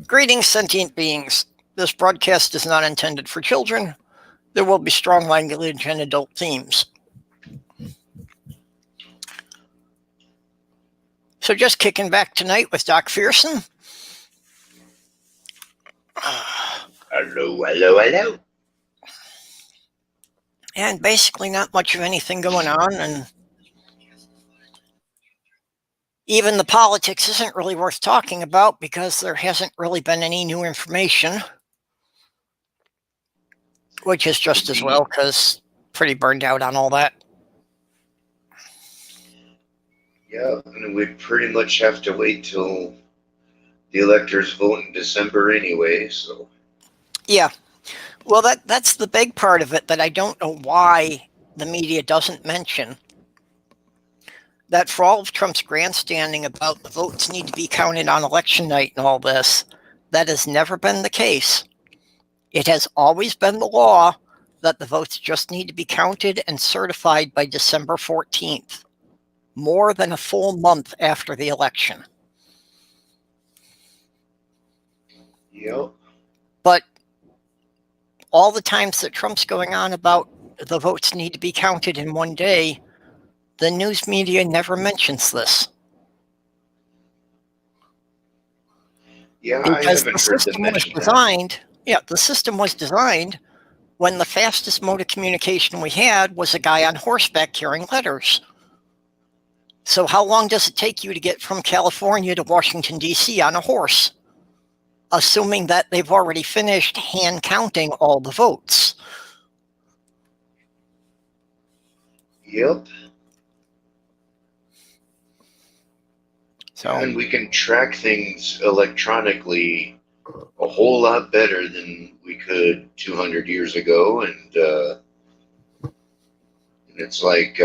Greetings, sentient beings. This broadcast is not intended for children. There will be strong language and adult themes. So just kicking back tonight with Doc Fearson. Hello. And basically not much of anything going on, and even the politics isn't really worth talking about because there hasn't really been any new information, which is just as well because pretty burned out on all that. Yeah, and we pretty much have to wait till the electors vote in December anyway, so. Yeah. Well, that's the big part of it that I don't know why the media doesn't mention. That for all of Trump's grandstanding about the votes need to be counted on election night and all this, that has never been the case. It has always been the law that the votes just need to be counted and certified by December 14th, more than a full month after the election. Yep. But all the times that Trump's going on about the votes need to be counted in one day, the news media never mentions this. Yeah, Because I haven't the heard them system was mention that. designed, the system was designed when the fastest mode of communication we had was a guy on horseback carrying letters. So how long does it take you to get from California to Washington, D.C. on a horse? Assuming that they've already finished hand counting all the votes. Yep. So, and we can track things electronically a whole lot better than we could 200 years ago, and it's like,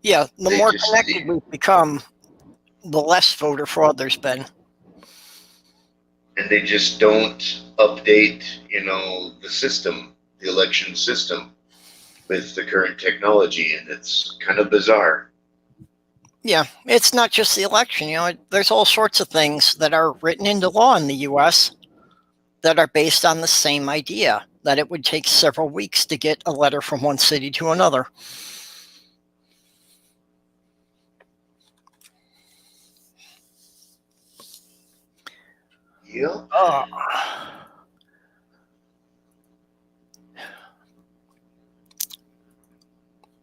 yeah, the more connected we've become, the less voter fraud there's been. And they just don't update, the system, the election system with the current technology, and it's kind of bizarre. Yeah, it's not just the election. There's all sorts of things that are written into law in the U.S. that are based on the same idea, that it would take several weeks to get a letter from one city to another. Yep.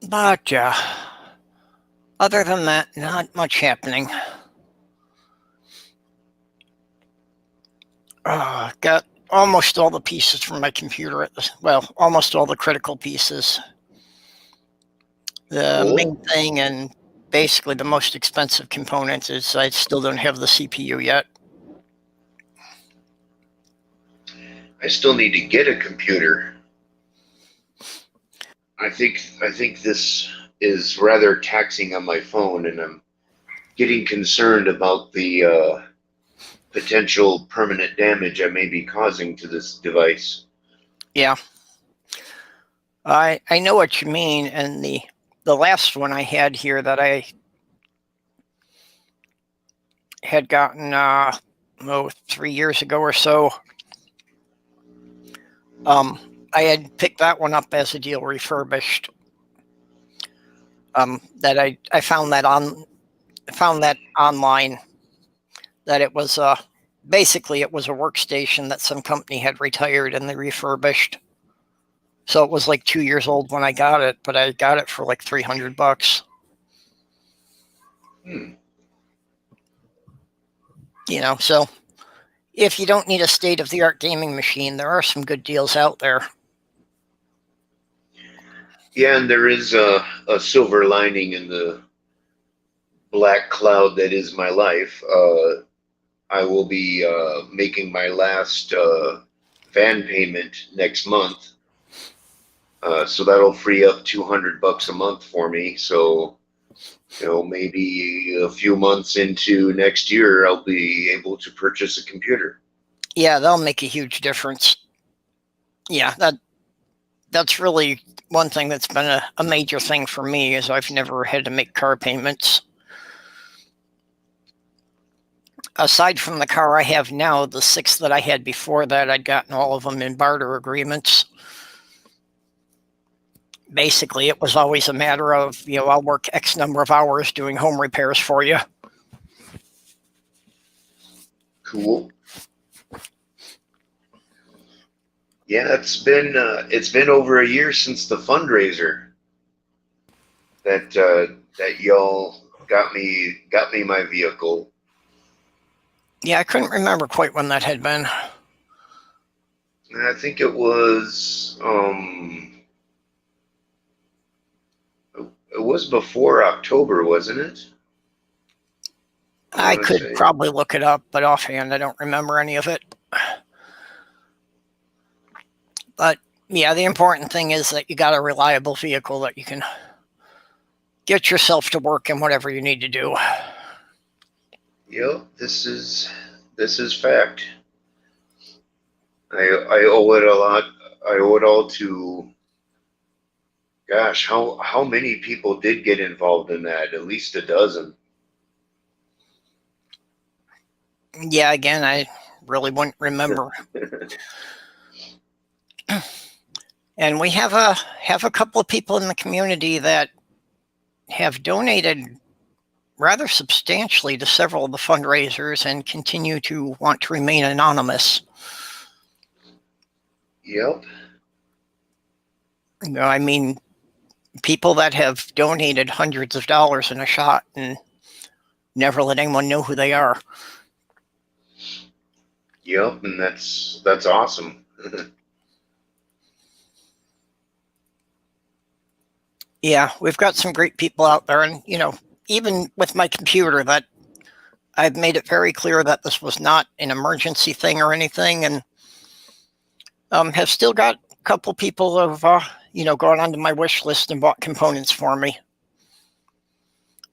But other than that, not much happening. Got almost all the pieces from my computer almost all the critical pieces. The main thing and basically the most expensive component is I still don't have the CPU yet. I still need to get a computer. I think this is rather taxing on my phone, and I'm getting concerned about the potential permanent damage I may be causing to this device. Yeah. I know what you mean, and the last one I had here that I had gotten 3 years ago or so, I had picked that one up as a deal refurbished. That I found that online, that it was basically it was a workstation that some company had retired and they refurbished. So it was like 2 years old when I got it, but I got it for like $300. So if you don't need a state-of-the-art gaming machine, there are some good deals out there. Yeah, and there is a silver lining in the black cloud that is my life. I will be making my last van payment next month. So that'll free up $200 a month for me. So, maybe a few months into next year, I'll be able to purchase a computer. Yeah, that'll make a huge difference. Yeah, that's really one thing that's been a major thing for me is I've never had to make car payments. aside from the car I have now, the 6 that I had before that, I'd gotten all of them in barter agreements. Basically, it was always a matter of, I'll work X number of hours doing home repairs for you. Cool. Yeah, it's been over a year since the fundraiser that y'all got me my vehicle. Yeah, I couldn't remember quite when that had been. I think it was before October, wasn't it? I could probably look it up, but offhand, I don't remember any of it. But yeah, the important thing is that you got a reliable vehicle that you can get yourself to work in whatever you need to do. Yep, this is fact. I owe it a lot. I owe it all to, gosh, how many people did get involved in that? At least a dozen. Yeah, again, I really wouldn't remember. And we have a couple of people in the community that have donated rather substantially to several of the fundraisers and continue to want to remain anonymous. Yep. I mean, people that have donated hundreds of dollars in a shot and never let anyone know who they are. Yep, and that's awesome. Yeah, we've got some great people out there, and even with my computer, that I've made it very clear that this was not an emergency thing or anything, and have still got a couple people have gone onto my wish list and bought components for me.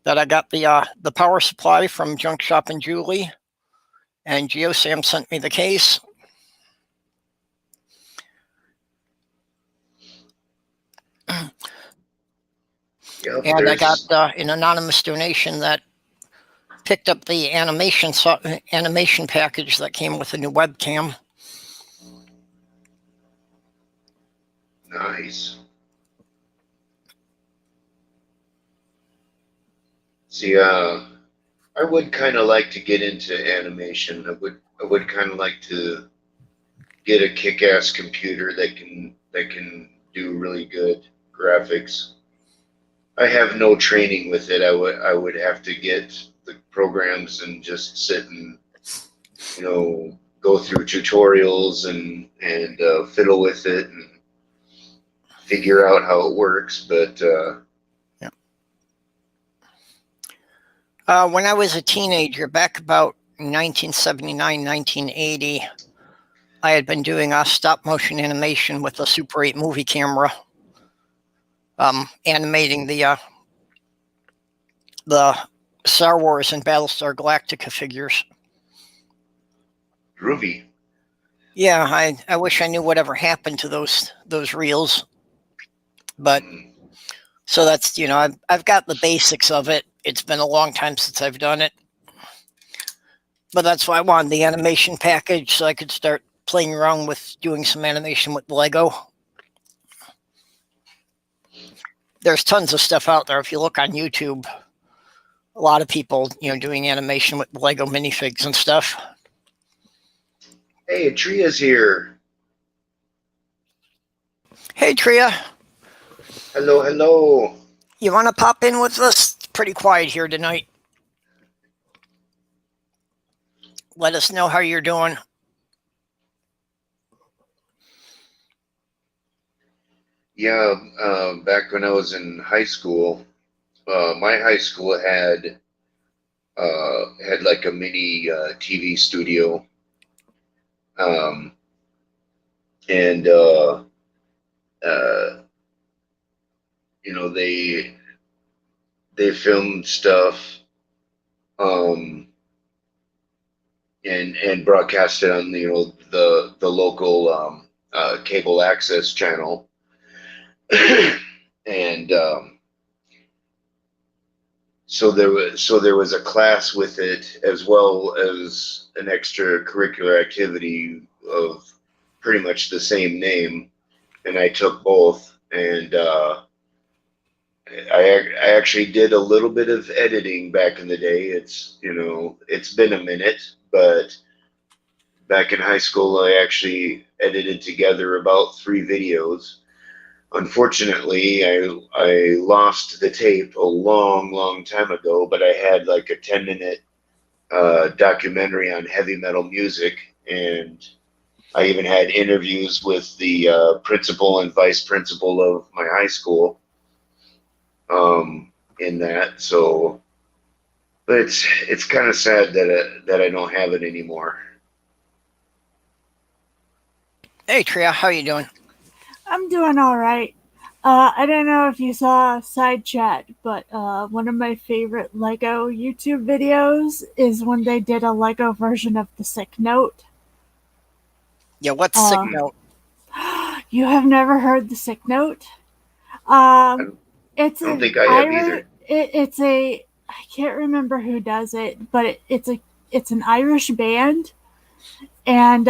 That I got the power supply from Junk Shop and Julie, and GeoSam sent me the case. Yep, and I got an anonymous donation that picked up the animation package that came with a new webcam. Nice. See, I would kind of like to get into animation. I would kind of like to get a kick-ass computer that can do really good graphics. I have no training with it. I would have to get the programs and just sit and go through tutorials and fiddle with it and figure out how it works. But when I was a teenager, back about 1979, 1980, I had been doing a stop motion animation with a Super 8 movie camera, animating the Star Wars and Battlestar Galactica figures. Groovy. Yeah, I wish I knew whatever happened to those reels, but so that's I've got the basics of it. It's been a long time since I've done it, but that's why I wanted the animation package so I could start playing around with doing some animation with Lego. There's tons of stuff out there. If you look on YouTube, a lot of people, doing animation with Lego minifigs and stuff. Hey, Tria's here. Hey, Tria. Hello, hello. You want to pop in with us? It's pretty quiet here tonight. Let us know how you're doing. Yeah, back when I was in high school, my high school had like a mini TV studio, and they filmed stuff, and broadcast it on the local cable access channel. And there was a class with it as well as an extracurricular activity of pretty much the same name, and I took both. And I actually did a little bit of editing back in the day. It's been a minute, but back in high school, I actually edited together about 3 videos. Unfortunately, I lost the tape a long time ago, but I had like a 10-minute documentary on heavy metal music, and I even had interviews with the principal and vice principal of my high school in that. So, but it's kind of sad that I don't have it anymore. Hey, Tria, how you doing? I'm doing all right. I don't know if you saw Side Chat, but one of my favorite Lego YouTube videos is when they did a Lego version of the Sick Note. Yeah, what's Sick Note? You have never heard the Sick Note? It's I don't think I have either. It's a I can't remember who does it, but it's an Irish band, and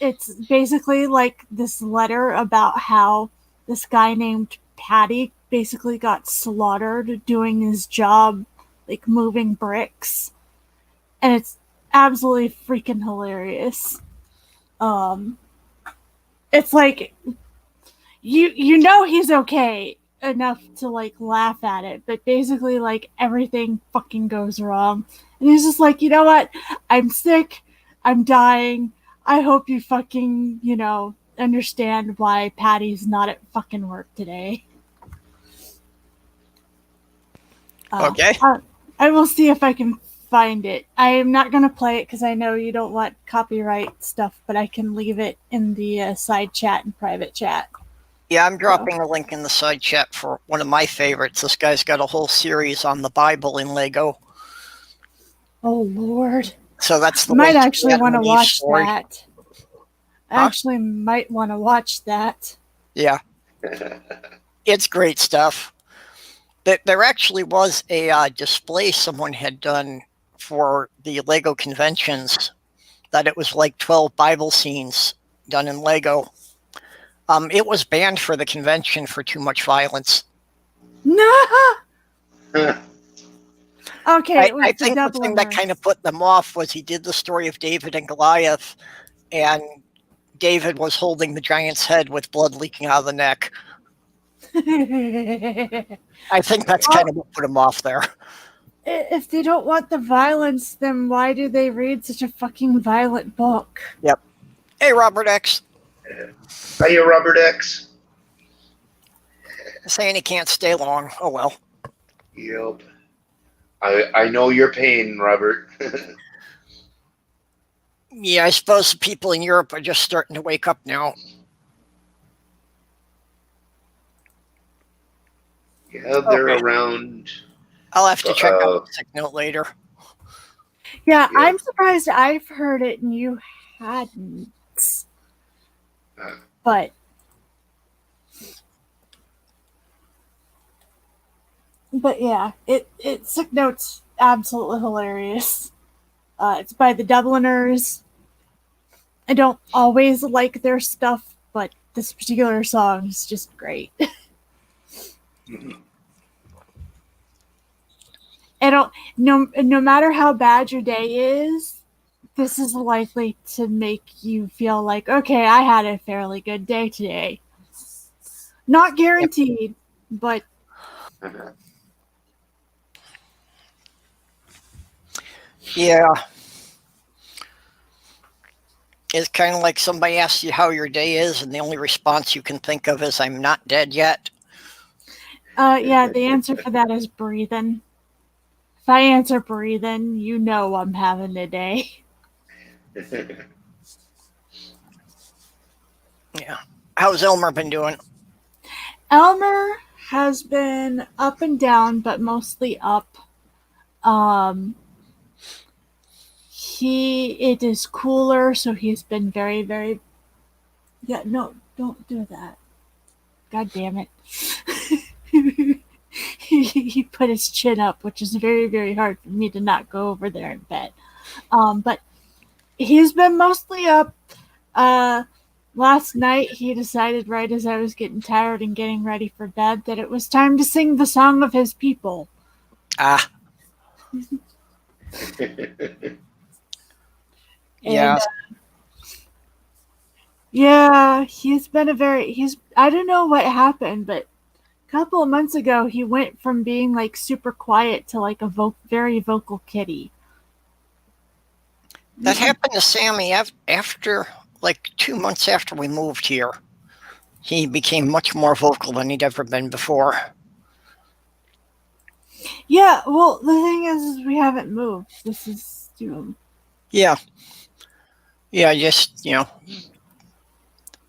it's basically like this letter about how this guy named Patty basically got slaughtered doing his job, like moving bricks, and it's absolutely freaking hilarious. It's like you know he's okay enough to like laugh at it, but basically like everything fucking goes wrong, and he's just like, you know what? I'm sick. I'm dying. I hope you fucking, understand why Patty's not at fucking work today. Okay. I will see if I can find it. I am not going to play it because I know you don't want copyright stuff, but I can leave it in the side chat and private chat. Yeah, I'm dropping a link in the side chat for one of my favorites. This guy's got a whole series on the Bible in Lego. Oh, Lord. So that's the might actually want to watch story. That. I actually might want to watch that. Yeah. It's great stuff. There actually was a display someone had done for the Lego conventions, that it was like 12 Bible scenes done in Lego. It was banned for the convention for too much violence. No. Okay, I think the thing that kind of put them off was he did the story of David and Goliath, and David was holding the giant's head with blood leaking out of the neck. I think that's kind of what put him off there. If they don't want the violence, then why do they read such a fucking violent book? Yep. Hey, Robert X. Hiya, Robert X. Saying he can't stay long. Oh, well. Yep. I know your pain, Robert. Yeah, I suppose the people in Europe are just starting to wake up now. Yeah, they're around. I'll have to check out the Sick Note later. Yeah, I'm surprised I've heard it and you hadn't. But yeah, it Sick Note's absolutely hilarious. It's by the Dubliners. I don't always like their stuff, but this particular song is just great. No matter how bad your day is, this is likely to make you feel like, okay, I had a fairly good day today. Not guaranteed, but yeah. It's kind of like somebody asks you how your day is, and the only response you can think of is, I'm not dead yet. Yeah, the answer for that is breathing. If I answer breathing, you know I'm having a day. Yeah. How's Elmer been doing? Elmer has been up and down, but mostly up. It is cooler, so he's been very, very... Yeah, no, don't do that. God damn it. he put his chin up, which is very, very hard for me to not go over there in bed. But he's been mostly up. Last night, he decided right as I was getting tired and getting ready for bed that it was time to sing the song of his people. Ah, yeah. And, yeah, he's been I don't know what happened, but a couple of months ago, he went from being like super quiet to like a very vocal kitty. That happened to Sammy after, like 2 months after we moved here. He became much more vocal than he'd ever been before. Yeah, well, the thing is we haven't moved. This is, Yeah. Yeah, just,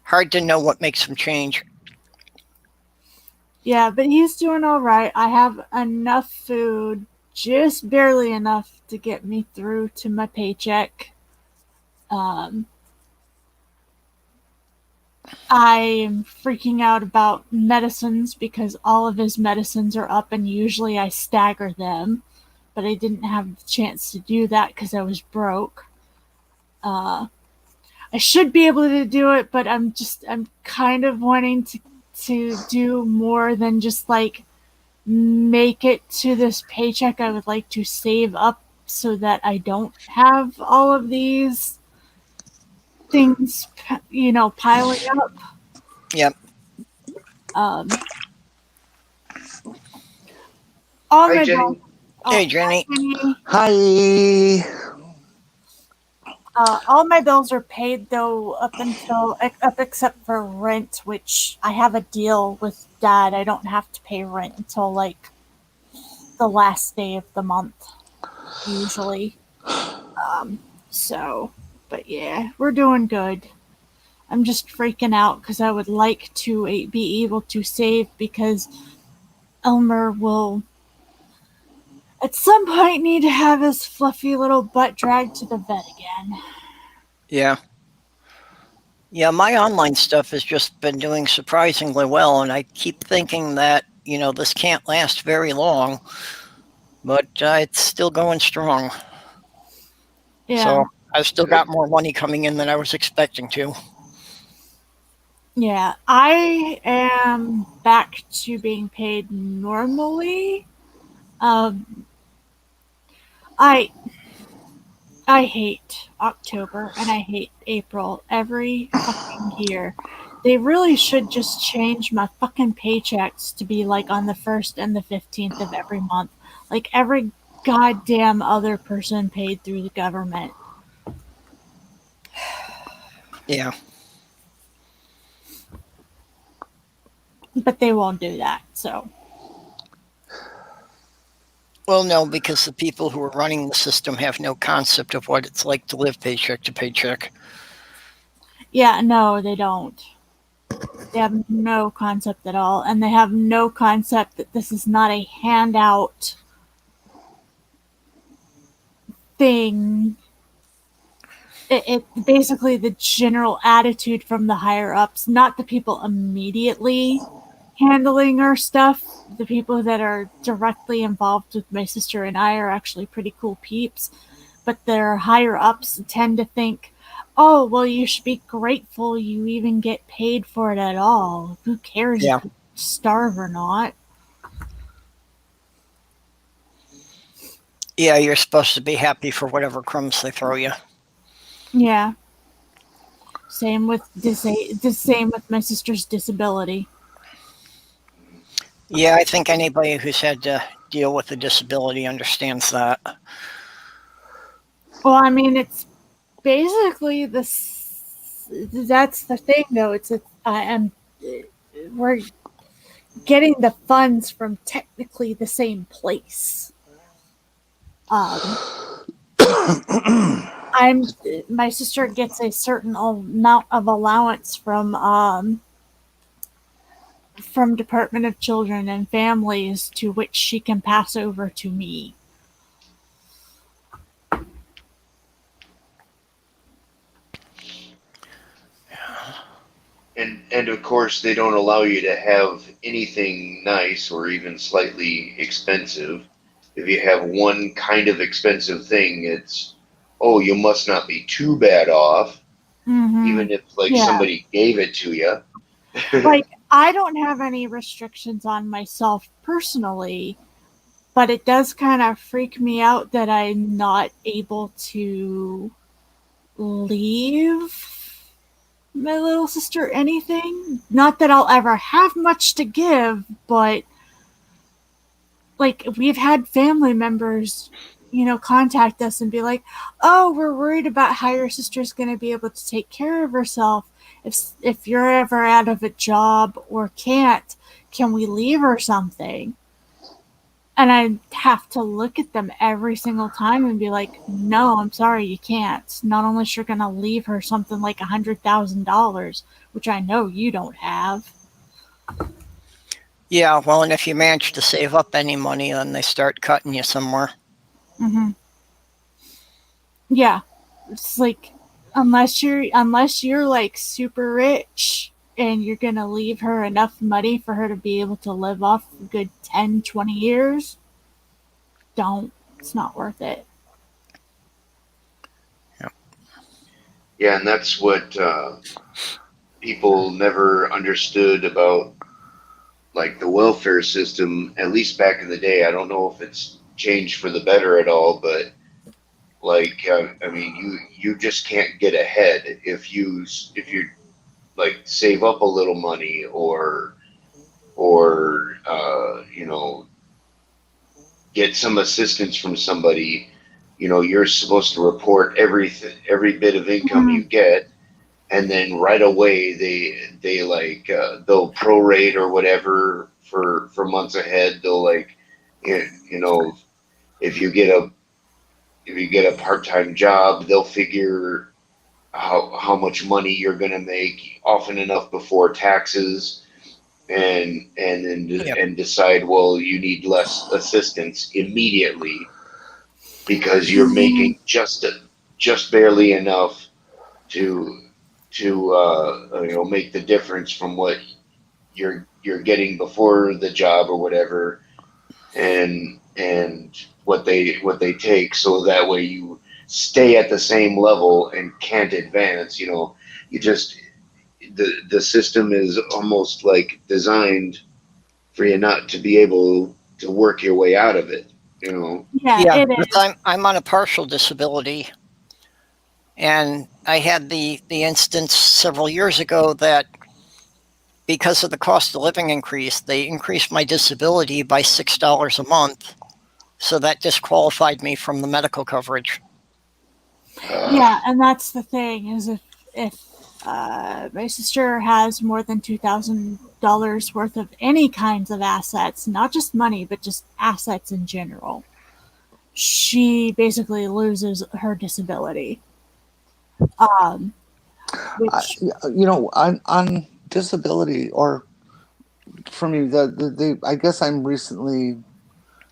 hard to know what makes him change. yeah, but he's doing all right. I have enough food, just barely enough to get me through to my paycheck. I'm freaking out about medicines because all of his medicines are up and usually I stagger them, but I didn't have the chance to do that because I was broke. I should be able to do it, but I'm kind of wanting to do more than just like make it to this paycheck. I would like to save up so that I don't have all of these things, piling up. Yep. All Hi, my Jenny. bills. Hey, Jenny. Hi. All my bills are paid though up except for rent, which I have a deal with Dad. I don't have to pay rent until like the last day of the month, usually. So, but yeah, we're doing good. I'm just freaking out because I would like to be able to save because Elmer will at some point need to have his fluffy little butt dragged to the vet again. Yeah. Yeah, my online stuff has just been doing surprisingly well, and I keep thinking that, this can't last very long, but it's still going strong. Yeah. So I've still got more money coming in than I was expecting to. Yeah, I am back to being paid normally. I I hate October and I hate April every fucking year. They really should just change my fucking paychecks to be like on the 1st and the 15th of every month, like every goddamn other person paid through the government. Yeah. But they won't do that, so. Well, no, because the people who are running the system have no concept of what it's like to live paycheck to paycheck. Yeah, no, they don't. They have no concept at all, and they have no concept that this is not a handout thing. It basically the general attitude from the higher ups, not the people immediately handling our stuff. The people that are directly involved with my sister and I are actually pretty cool peeps, but their higher ups tend to think, oh, well, you should be grateful you even get paid for it at all. Who cares Yeah. if you starve or not? Yeah, you're supposed to be happy for whatever crumbs they throw you. Yeah. Same with my sister's disability. Yeah, I think anybody who's had to deal with a disability understands that. Well, I mean, it's basically that's the thing, though. We're getting the funds from technically the same place. My sister gets a certain amount of allowance from Department of Children and Families to which she can pass over to me. And and of course, they don't allow you to have anything nice or even slightly expensive. If you have one kind of expensive thing, it's, oh, you must not be too bad off, even if like Yeah. somebody gave it to you. Like, I don't have any restrictions on myself personally, but it does kind of freak me out that I'm not able to leave my little sister anything. Not that I'll ever have much to give, but like, we've had family members, contact us and be like, oh, we're worried about how your sister's going to be able to take care of herself if you're ever out of a job or can't. Can we leave her something? And I have to look at them every single time and be like, no, I'm sorry, you can't. Not unless you're going to leave her something like $100,000, which I know you don't have. Yeah, well, and if you manage to save up any money, then they start cutting you somewhere. Mm-hmm. Yeah, it's like, unless you're like super rich and you're gonna leave her enough money for her to be able to live off a good 10, 20 years, don't. It's not worth it. Yeah, and that's what people never understood about like the welfare system, at least back in the day. I don't know if it's changed for the better at all, but like I mean, you just can't get ahead if you like save up a little money or get some assistance from somebody. You're supposed to report every bit of income you get, and then right away they like they'll prorate or whatever for months ahead. They'll like if you get a part-time job, they'll figure how much money you're going to make often enough before taxes, and then and decide, well, you need less assistance immediately because you're making just barely enough to make the difference from what you're getting before the job or whatever, and what they take, so that way you stay at the same level and can't advance. You just the system is almost like designed for you not to be able to work your way out of it. Yeah, it is. I'm on a partial disability, and I had the instance several years ago that because of the cost of living increase, they increased my disability by $6 a month. So that disqualified me from the medical coverage. Yeah, and that's the thing, is if my sister has more than $2,000 worth of any kinds of assets, not just money, but just assets in general, she basically loses her disability. Which, on disability, or for me, the I guess I'm recently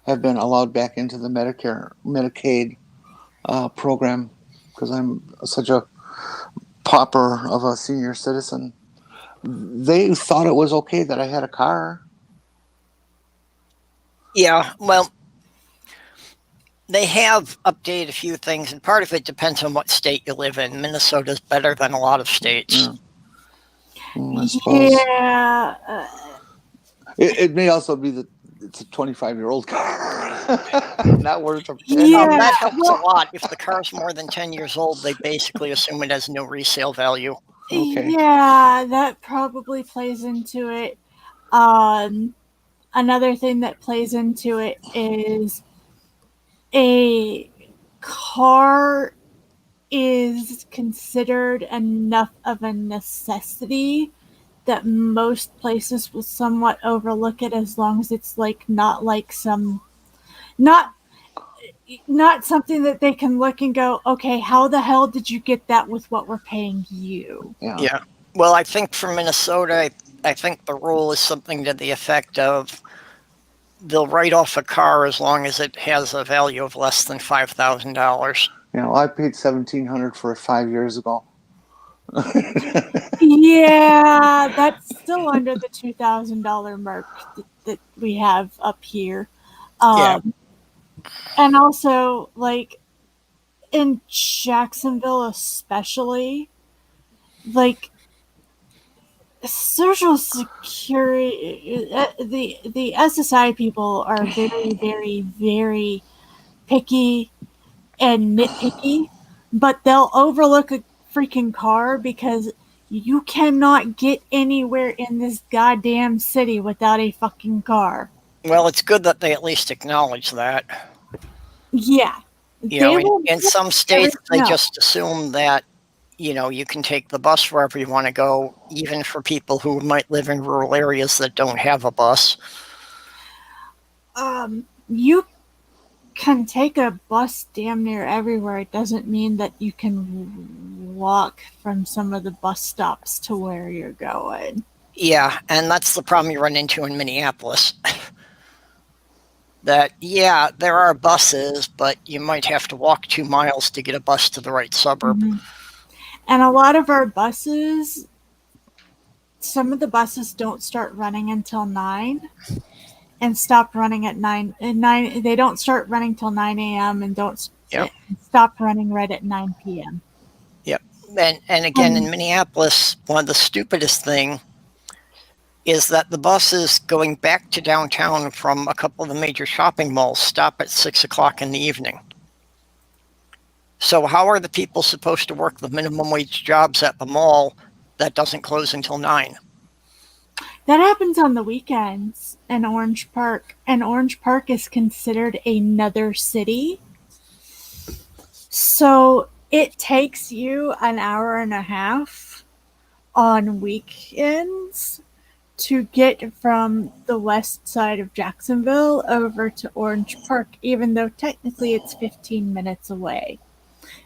have been allowed back into the Medicaid program because I'm such a pauper of a senior citizen. They thought it was okay that I had a car. Yeah, well, they have updated a few things, and part of it depends on what state you live in. Minnesota's better than a lot of states. I suppose. Yeah. It may also be that it's a 25-year-old car, not worth a penny. Yeah. That helps a lot. If the car's more than 10 years old, they basically assume it has no resale value. Okay. Yeah, that probably plays into it. Another thing that plays into it is a car is considered enough of a necessity that most places will somewhat overlook it, as long as it's like not something that they can look and go, okay, how the hell did you get that with what we're paying you? Yeah. Well, I think for Minnesota, I think the rule is something to the effect of they'll write off a car as long as it has a value of less than $5,000. I paid $1,700 for it 5 years ago. Yeah, that's still under the $2,000 mark that we have up here. Yeah. And also, like, in Jacksonville especially, like, Social Security, the SSI people are very, very, very picky and nitpicky, but they'll overlook a freaking car because you cannot get anywhere in this goddamn city without a fucking car. Well, it's good that they at least acknowledge that. Yeah. You They know, will in get some states, they everything else. just assume that, you know, you can take the bus wherever you want to go, even for people who might live in rural areas that don't have a bus. You can take a bus damn near everywhere. It doesn't mean that you can walk from some of the bus stops to where you're going. Yeah, and that's the problem you run into in Minneapolis. That, yeah, there are buses, but you might have to walk 2 miles to get a bus to the right suburb. Mm-hmm. And a lot of our buses, some of the buses don't start running until 9 and stop running at 9. And 9, they don't start running till 9 a.m. and don't Yep. stop running right at 9 p.m. Yep. And again, in Minneapolis, one of the stupidest thing is that the buses going back to downtown from a couple of the major shopping malls stop at 6 o'clock in the evening. So how are the people supposed to work the minimum wage jobs at the mall that doesn't close until 9? That happens on the weekends in Orange Park, and Orange Park is considered another city. So it takes you an hour and a half on weekends to get from the west side of Jacksonville over to Orange Park, even though technically it's 15 minutes away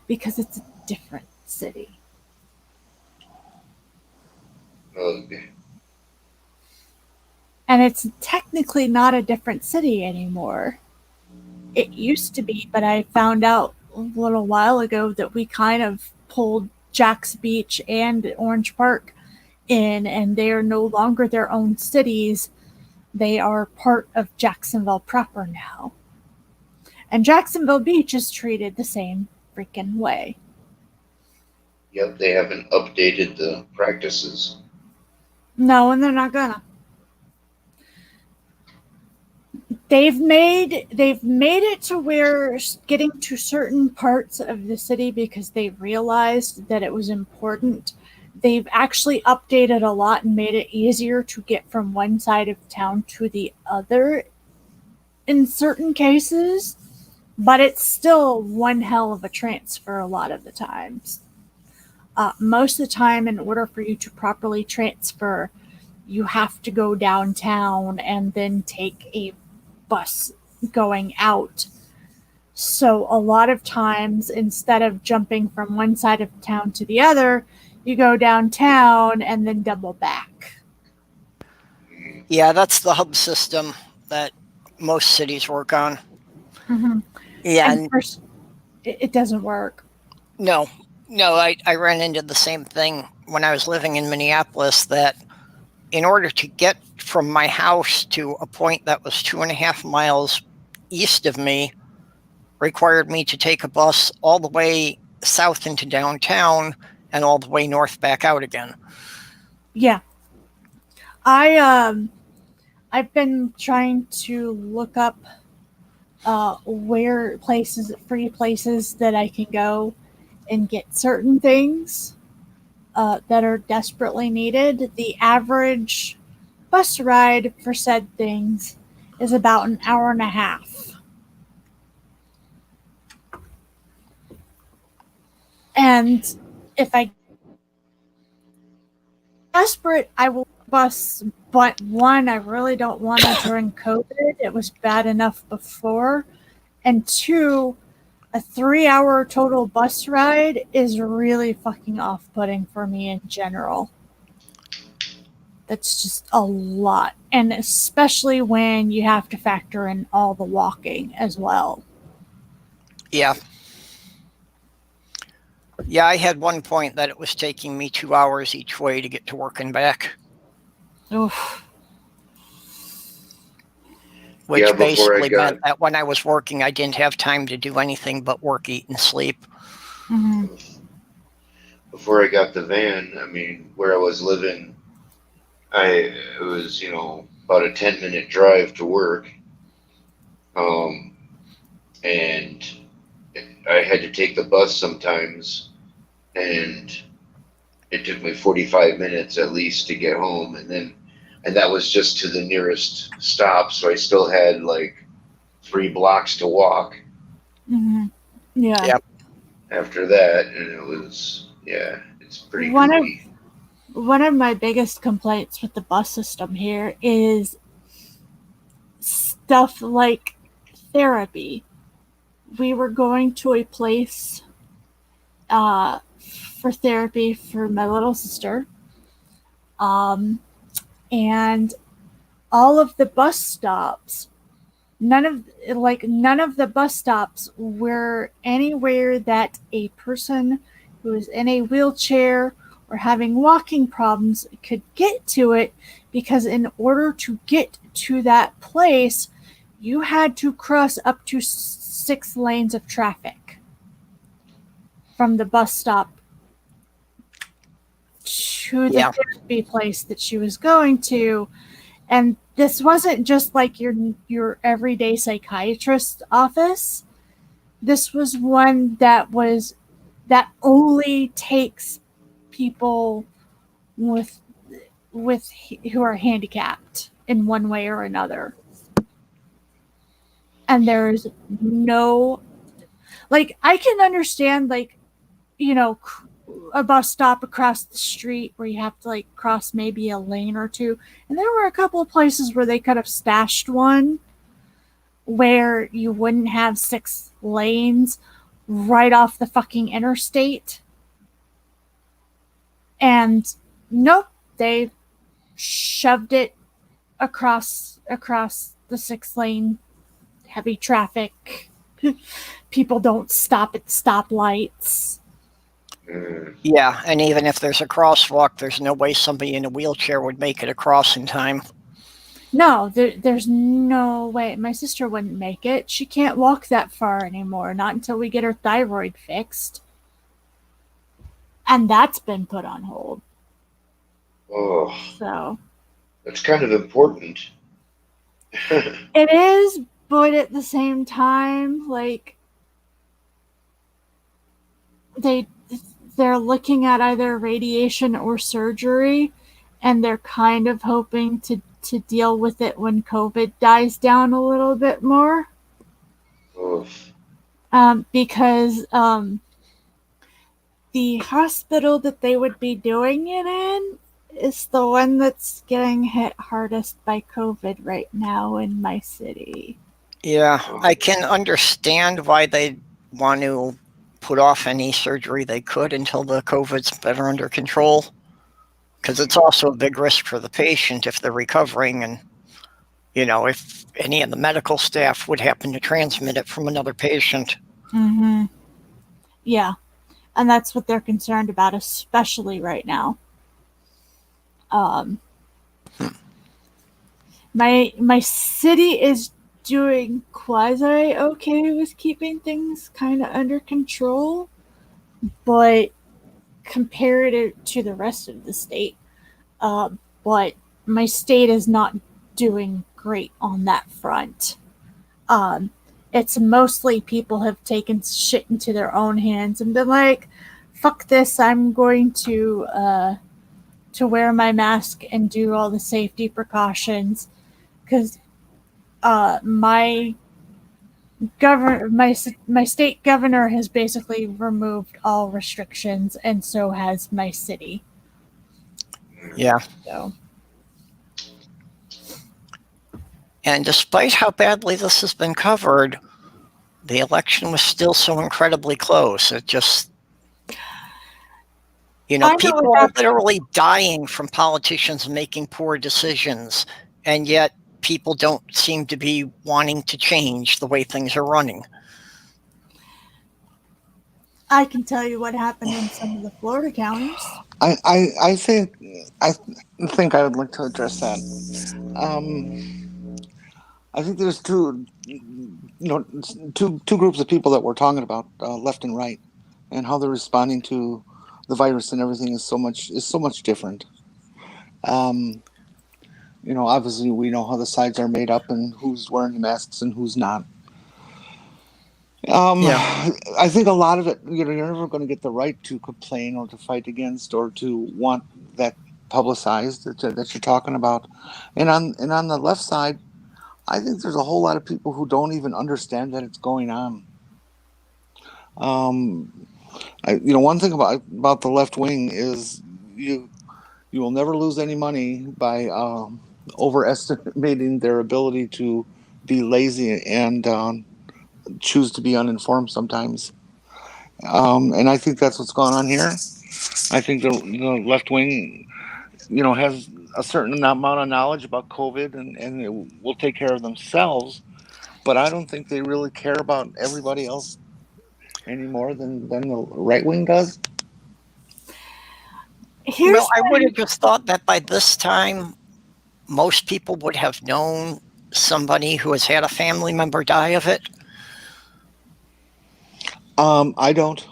because it's a different city. Okay. And it's technically not a different city anymore. It used to be, but I found out a little while ago that we kind of pulled Jack's Beach and Orange Park in, and they are no longer their own cities. They are part of Jacksonville proper now. And Jacksonville Beach is treated the same freaking way. Yep, they haven't updated the practices. No, and they're not gonna. They've made it to where getting to certain parts of the city, because they realized that it was important, they've actually updated a lot and made it easier to get from one side of town to the other in certain cases, but it's still one hell of a transfer a lot of the times. Most of the time, in order for you to properly transfer, you have to go downtown and then take a bus going out. So a lot of times, instead of jumping from one side of town to the other, you go downtown and then double back. Yeah, that's the hub system that most cities work on. Mm-hmm. Yeah, and first, it doesn't work. No, I ran into the same thing when I was living in Minneapolis, that in order to get from my house to a point that was 2.5 miles east of me required me to take a bus all the way south into downtown and all the way north back out again. Yeah. I've been trying to look up free places that I can go and get certain things that are desperately needed. The average bus ride for said things is about an hour and a half. And if I desperate, I will bus, but one, I really don't want to during COVID. It was bad enough before. And two, a 3-hour total bus ride is really fucking off-putting for me in general. That's just a lot. And especially when you have to factor in all the walking as well. Yeah. Yeah, I had one point that it was taking me 2 hours each way to get to work and back, Oof. which Yeah, before I basically got meant that when I was working, I didn't have time to do anything but work, eat, and sleep. Hmm. before I got the van, I mean, where I was living, it was, about a 10-minute drive to work. Um, and I had to take the bus sometimes, and it took me 45 minutes at least to get home. And that was just to the nearest stop. So I still had like 3 blocks to walk Hmm. Yeah. Yep. after that. And it was, yeah, it's pretty One of goofy. one of my biggest complaints with the bus system here is stuff like therapy. We were going to a place for therapy for my little sister, um, and all of the bus stops, none of the bus stops were anywhere that a person who is in a wheelchair or having walking problems could get to it, because in order to get to that place you had to cross up to 6 lanes of traffic from the bus stop to the Yeah. therapy place that she was going to. And this wasn't just like your everyday psychiatrist's office. This was one that only takes people with with who are handicapped in one way or another. And there's no, like, I can understand, like, a bus stop across the street where you have to like cross maybe a lane or two. And there were a couple of places where they could have stashed one where you wouldn't have 6 lanes right off the fucking interstate. And nope, they shoved it across the 6 lane heavy traffic. People don't stop at stoplights. Mm. Yeah, and even if there's a crosswalk, there's no way somebody in a wheelchair would make it across in time. No, there's no way. My sister wouldn't make it. She can't walk that far anymore, not until we get her thyroid fixed. And that's been put on hold. Oh, So that's kind of important. it is, but at the same time, like, they're looking at either radiation or surgery, and they're kind of hoping to deal with it when COVID dies down a little bit more. Oof. Because the hospital that they would be doing it in is the one that's getting hit hardest by COVID right now in my city. Yeah, I can understand why they want to put off any surgery they could until the COVID's better under control, because it's also a big risk for the patient if they're recovering, and if any of the medical staff would happen to transmit it from another patient. Mm-hmm. Yeah, and that's what they're concerned about, especially right now. My city is doing quasi okay with keeping things kind of under control, but compared to the rest of the state, but my state is not doing great on that front. It's mostly people have taken shit into their own hands and been like, "Fuck this! I'm going to wear my mask and do all the safety precautions," because my my state governor has basically removed all restrictions, and so has my city. Yeah. So And despite how badly this has been covered, the election was still so incredibly close. It just, people are literally dying from politicians making poor decisions, and yet people don't seem to be wanting to change the way things are running. I can tell you what happened in some of the Florida counties. I think I would like to address that. I think there's two groups of people that we're talking about, left and right, and how they're responding to the virus and everything is so much different. Obviously we know how the sides are made up and who's wearing masks and who's not. Yeah. I think a lot of it, you're never going to get the right to complain or to fight against or to want that publicized that you're talking about. And on the left side, I think there's a whole lot of people who don't even understand that it's going on. One thing about the left wing is you will never lose any money by overestimating their ability to be lazy and choose to be uninformed sometimes. And I think that's what's going on here. I think the left wing, has a certain amount of knowledge about COVID and it will take care of themselves. But I don't think they really care about everybody else any more than the right wing does. Here's I would have just thought that by this time, most people would have known somebody who has had a family member die of it. I don't.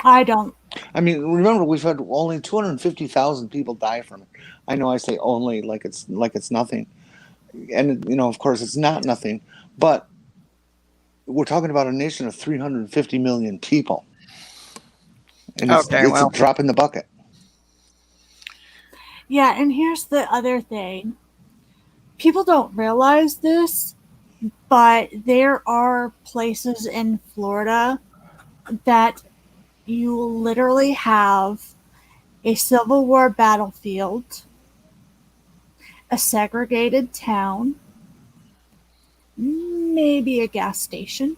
I don't. I mean, remember we've had only 250,000 people die from it. I know I say only like it's nothing, and of course it's not nothing. But we're talking about a nation of 350 million people, and it's a drop in the bucket. Yeah, and here's the other thing. People don't realize this, but there are places in Florida that you literally have a Civil War battlefield, a segregated town, maybe a gas station,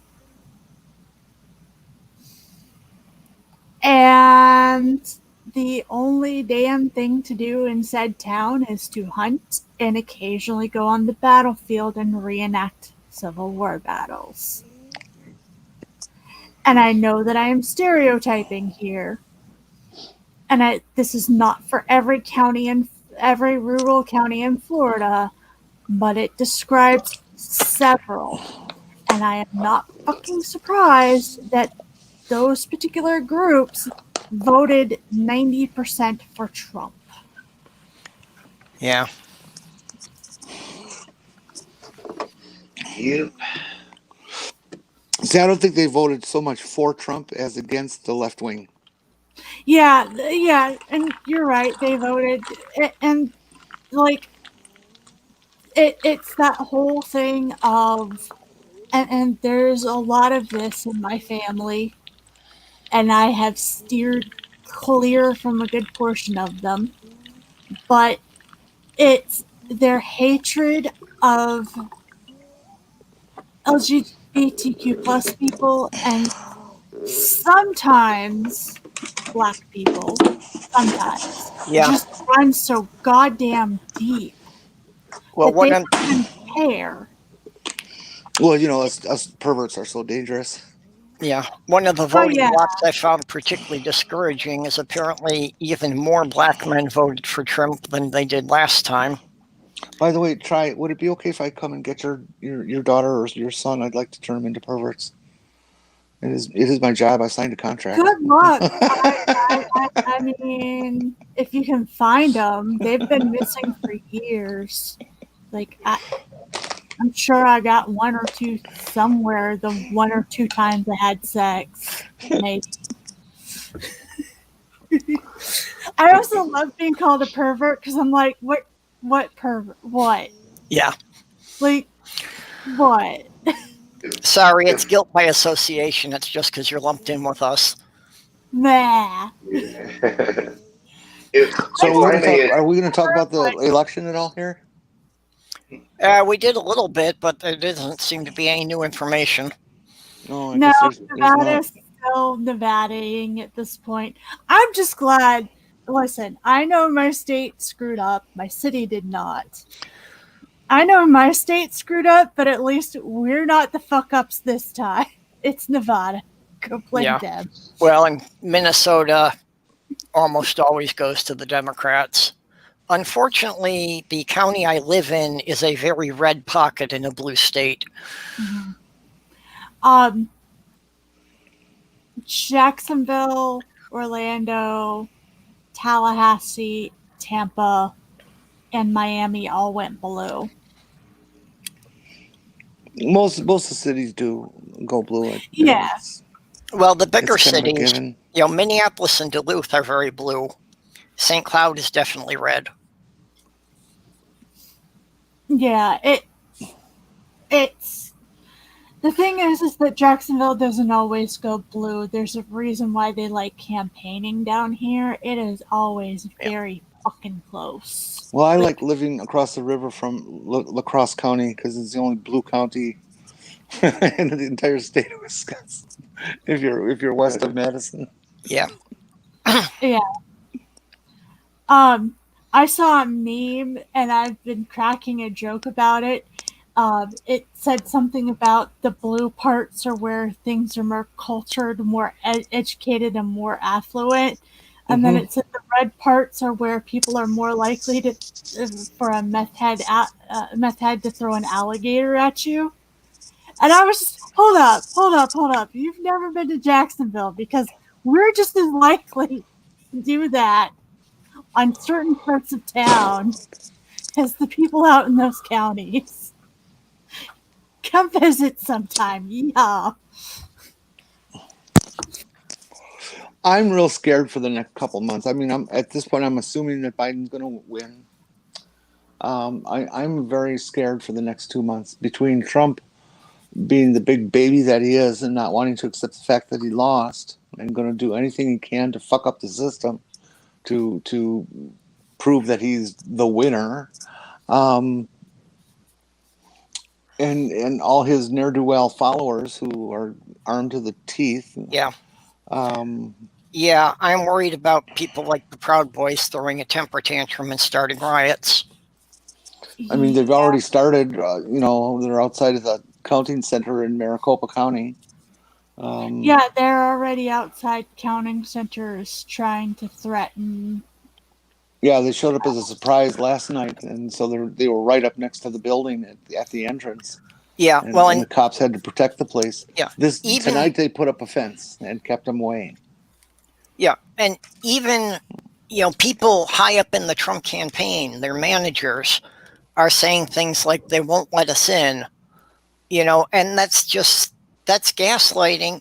and the only damn thing to do in said town is to hunt and occasionally go on the battlefield and reenact Civil War battles. And I know that I am stereotyping here, and this is not for every rural county in Florida, but it describes several. And I am not fucking surprised that those particular groups voted 90% for Trump. Yeah. Yep. See, I don't think they voted so much for Trump as against the left wing. Yeah, and you're right. They voted, and like it's that whole thing of, and there's a lot of this in my family, and I have steered clear from a good portion of them, but it's their hatred of LGBTQ plus people and sometimes Black people. Sometimes. Yeah. It just runs so goddamn deep Well, that they don't even care. Well, us perverts are so dangerous. Yeah. One of the voting blocks I found particularly discouraging is apparently even more Black men voted for Trump than they did last time. By the way, would it be okay if I come and get your daughter or your son? I'd like to turn them into perverts. It is my job. I signed a contract. Good luck. I mean, if you can find them, they've been missing for years. Like, I'm sure I got one or two somewhere the one or two times I had sex. Maybe. I also love being called a pervert because I'm like, what pervert? What? Yeah. Like, what? Sorry, it's guilt by association. It's just because you're lumped in with us. Nah. So are we going to talk about the election at all here? We did a little bit, but there doesn't seem to be any new information. No, Nevada's still Nevadaing at this point. I'm just glad. Listen, I know my state screwed up. My city did not. I know my state screwed up, but at least we're not the fuck ups this time. It's Nevada. Go blame Yeah. Deb. Well, in Minnesota, almost always goes to the Democrats. Unfortunately, the county I live in is a very red pocket in a blue state. Mhm. Jacksonville, Orlando, Tallahassee, Tampa, and Miami all went blue. Most of the cities do go blue. Yeah. Well, the It's bigger kind of a cities, given. Minneapolis and Duluth are very blue. St. Cloud is definitely red. Yeah, it's the thing is that Jacksonville doesn't always go blue. There's a reason why they like campaigning down here. It is always very fucking close. Well, I like living across the river from La Crosse County because it's the only blue county in the entire state of Wisconsin. If you're west of Madison. Yeah. Yeah. I saw a meme and I've been cracking a joke about it. It said something about the blue parts are where things are more cultured, more educated, and more affluent. And then it said the red parts are where people are more likely to for a meth head to throw an alligator at you. And I was just, hold up. You've never been to Jacksonville because we're just as likely to do that on certain parts of town as the people out in those counties. Come visit sometime. Yeah. I'm real scared for the next couple months. I mean, at this point, I'm assuming that Biden's going to win. I'm very scared for the next 2 months between Trump being the big baby that he is and not wanting to accept the fact that he lost and going to do anything he can to fuck up the system to prove that he's the winner. And all his ne'er-do-well followers who are armed to the teeth. Yeah. Um, Yeah, I'm worried about people like the Proud Boys throwing a temper tantrum and starting riots. I mean, they've already started, they're outside of the counting center in Maricopa County. Yeah, they're already outside counting centers trying to threaten. Yeah, they showed up as a surprise last night, and so they were right up next to the building at the entrance. Yeah, and, well, and the cops had to protect the place. Yeah, tonight they put up a fence and kept them away. Yeah, and even people high up in the Trump campaign, their managers are saying things like they won't let us in, and that's gaslighting,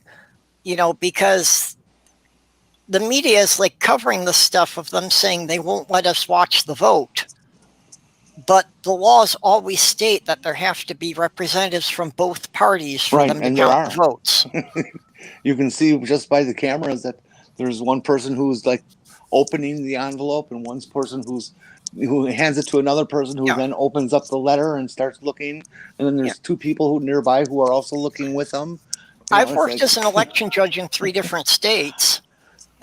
because the media is like covering the stuff of them saying they won't let us watch the vote. But the laws always state that there have to be representatives from both parties for them to count the votes. You can see just by the cameras that there's one person who's like opening the envelope and one person who hands it to another person who then opens up the letter and starts looking. And then there's two people who nearby who are also looking with them. I've worked as an election judge in 3 different states,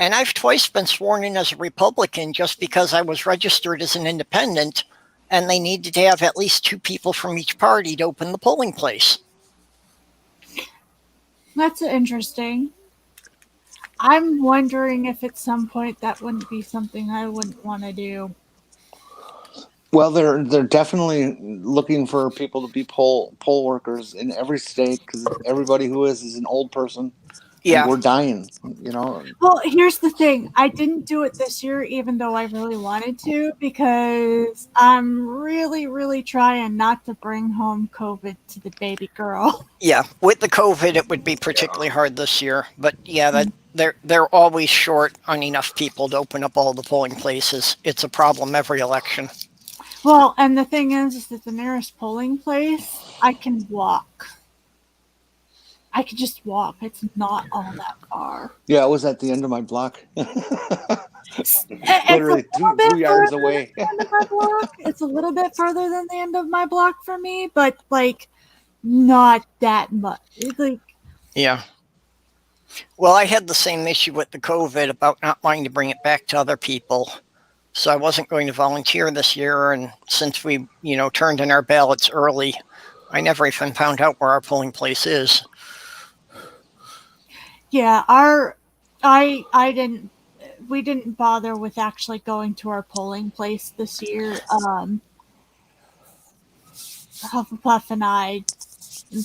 and I've twice been sworn in as a Republican just because I was registered as an independent, and they needed to have at least 2 people from each party to open the polling place. That's interesting. I'm wondering if at some point that wouldn't be something I wouldn't want to do. Well, they're definitely looking for people to be poll workers in every state because everybody who is an old person. Yeah, and we're dying. Well, here's the thing: I didn't do it this year, even though I really wanted to, because I'm really, really trying not to bring home COVID to the baby girl. Yeah, with the COVID, it would be particularly hard this year. But yeah, they're always short on enough people to open up all the polling places. It's a problem every election. Well, and the thing is that the nearest polling place, I can walk. I could just walk. It's not all that far. Yeah, it was at the end of my block. Literally 2 yards away. It's a little bit further than the end of my block for me, but like not that much. It's like, yeah. Well, I had the same issue with the COVID about not wanting to bring it back to other people. So I wasn't going to volunteer this year. And since we, turned in our ballots early, I never even found out where our polling place is. Yeah, we didn't bother with actually going to our polling place this year. Hufflepuff and I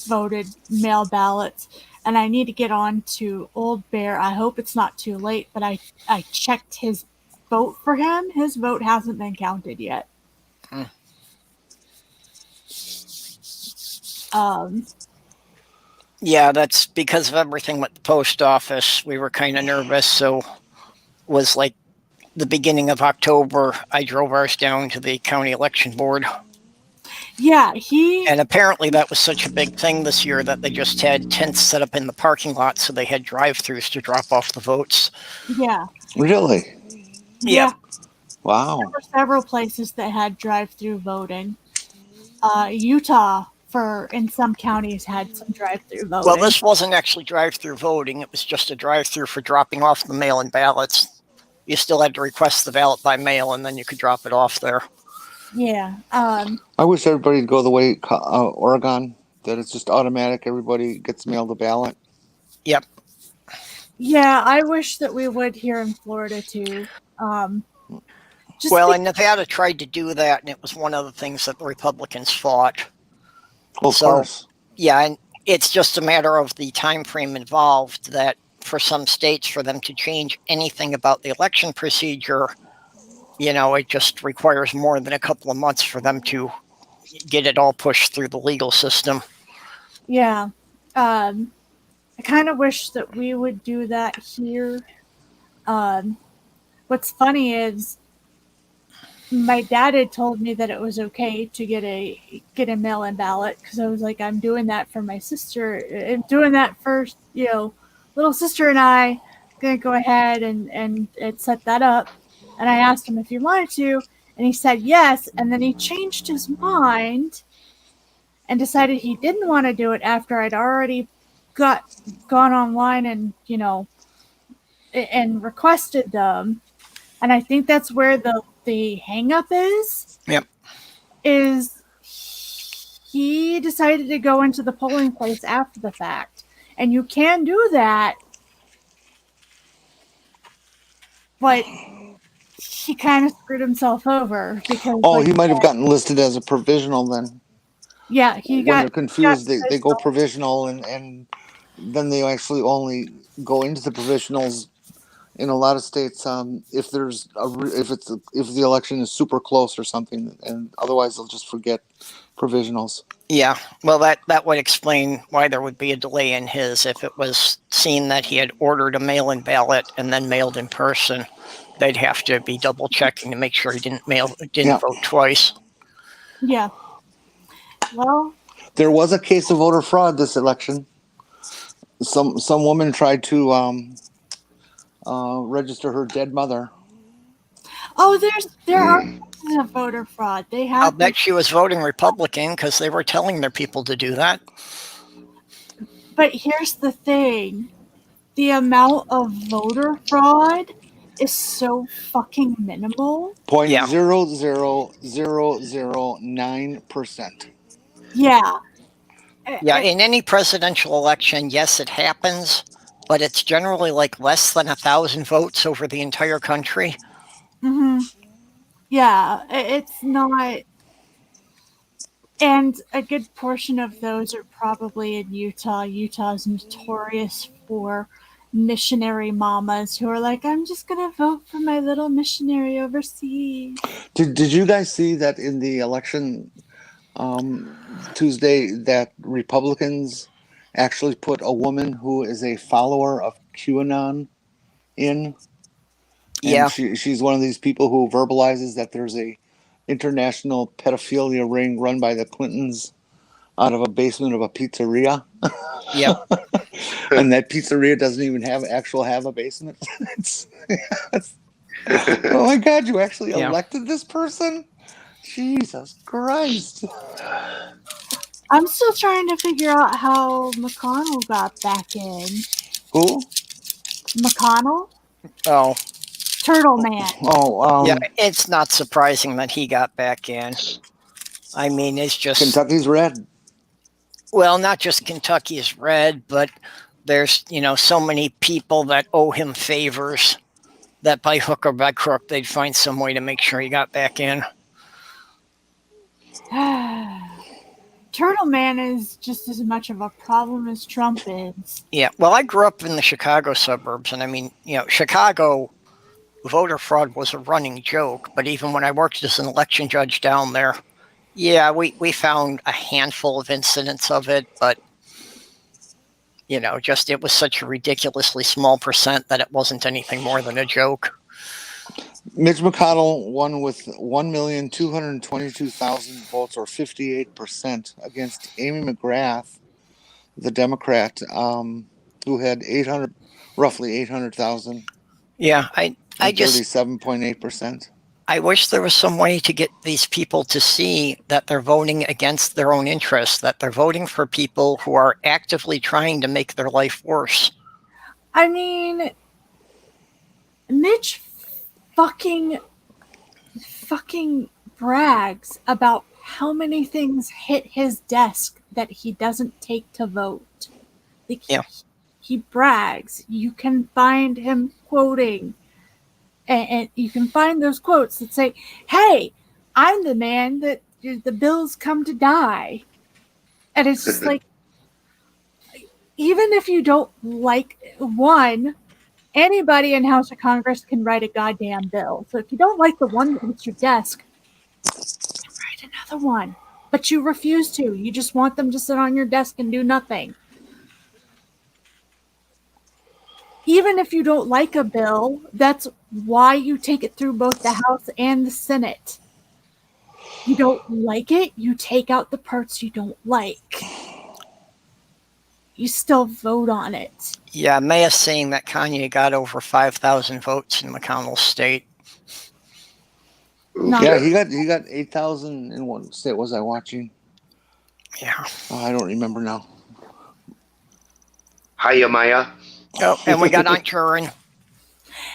voted mail ballots, and I need to get on to Old Bear. I hope it's not too late, but I checked his vote for him. His vote hasn't been counted yet. Hmm. Yeah, that's because of everything with the post office. We were kind of nervous, so was like the beginning of October. I drove ours down to the county election board. Yeah, And apparently that was such a big thing this year that they just had tents set up in the parking lot, so they had drive-throughs to drop off the votes. Yeah. Really? Yeah. Wow. There were several places that had drive-through voting. Utah, in some counties, had some drive-through voting. Well, this wasn't actually drive-through voting. It was just a drive-through for dropping off the mail-in ballots. You still had to request the ballot by mail, and then you could drop it off there. Yeah. I wish everybody would go the way Oregon, that it's just automatic. Everybody gets mailed a ballot. Yep. Yeah, I wish that we would here in Florida too. And Nevada tried to do that, and it was one of the things that the Republicans fought. Well, of course. Yeah, and it's just a matter of the time frame involved that for some states, for them to change anything about the election procedure, it just requires more than a couple of months for them to get it all pushed through the legal system. Yeah. I kind of wish that we would do that here. What's funny is my dad had told me that it was okay to get a mail-in ballot, because I was like, I'm doing that for my sister. I'm doing that for, little sister and I. Gonna go ahead and set that up. And I asked him if he wanted to, and he said yes. And then he changed his mind and decided he didn't want to do it after I'd already gone online and and requested them. And I think that's where the hang up is. Yep. Is he decided to go into the polling place after the fact. And you can do that, but he kind of screwed himself over because. Oh, he might have gotten listed as a provisional then. Yeah, when they're confused, they go provisional, and then they actually only go into the provisionals in a lot of states if the election is super close or something, and otherwise they'll just forget provisionals. Yeah, well, that would explain why there would be a delay in his. If it was seen that he had ordered a mail-in ballot and then mailed in person, they'd have to be double checking to make sure he didn't vote twice. Yeah. Well, there was a case of voter fraud this election. Some woman tried to register her dead mother. Oh, there are cases of voter fraud. I'll bet she was voting Republican because they were telling their people to do that. But here's the thing: the amount of voter fraud is so fucking minimal. 0.00009%. Yeah. Yeah, in any presidential election, yes, it happens, but it's generally like less than 1,000 votes over the entire country. Mm-hmm. Yeah, it's not. And a good portion of those are probably in Utah. Utah's notorious for missionary mamas who are like, I'm just going to vote for my little missionary overseas. Did you guys see that in the election Tuesday that Republicans actually put a woman who is a follower of QAnon in? And she's one of these people who verbalizes that there's a international pedophilia ring run by the Clintons out of a basement of a pizzeria. Yeah. And that pizzeria doesn't even have a basement. Oh my God, you actually elected this person? Jesus Christ. I'm still trying to figure out how McConnell got back in. Who? McConnell? Oh. Turtle Man. Oh, yeah, it's not surprising that he got back in. I mean, it's just... Kentucky's red. Well, not just Kentucky is red, but there's, so many people that owe him favors that by hook or by crook, they'd find some way to make sure he got back in. Turtle Man is just as much of a problem as Trump is. Yeah. Well, I grew up in the Chicago suburbs, and I mean, Chicago voter fraud was a running joke. But even when I worked as an election judge down there, yeah, we found a handful of incidents of it, but just it was such a ridiculously small percent that it wasn't anything more than a joke. Mitch McConnell won with 1,222,000 votes, or 58%, against Amy McGrath, the Democrat, who had roughly 800,000. Yeah, I just 37.8%. I wish there was some way to get these people to see that they're voting against their own interests, that they're voting for people who are actively trying to make their life worse. I mean, Mitch fucking brags about how many things hit his desk that he doesn't take to vote. Yeah. He brags. You can find him quoting. And you can find those quotes that say, hey, I'm the man that the bills come to die. And it's just like, even if you don't like one, anybody in House of Congress can write a goddamn bill. So if you don't like the one that hits your desk, write another one. But you refuse to. You just want them to sit on your desk and do nothing. Even if you don't like a bill, that's why you take it through both the House and the Senate. You don't like it, you take out the parts you don't like. You still vote on it. Yeah, Maya's saying that Kanye got over 5,000 votes in McConnell's state. No. Yeah, he got 8,000 in one state. Was I watching? Yeah. I don't remember now. Hiya, Maya. Oh, and we got Aunt Turin.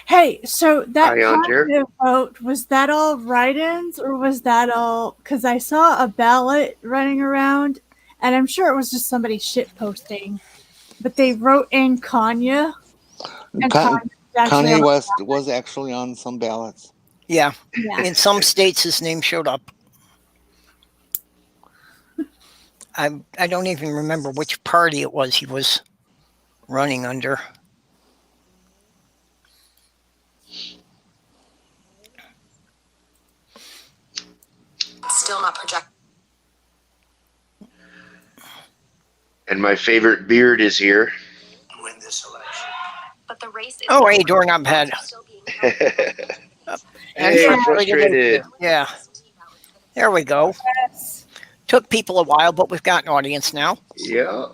Hey, so that Hi, Aunt Jer. positive vote, was that all write-ins, or was that all... Because I saw a ballot running around, and I'm sure it was just somebody shitposting, but they wrote in Kanye. And Kanye West was actually on some ballots. Yeah. Yeah. In some states, his name showed up. I don't even remember which party it was he was running under. Still not project. And my favorite beard is here. Win this election. But the race is Oh, hey, doorknob head. And Hey, frustrated. Yeah. There we go. Yes. Took people a while, but we've got an audience now. Yeah.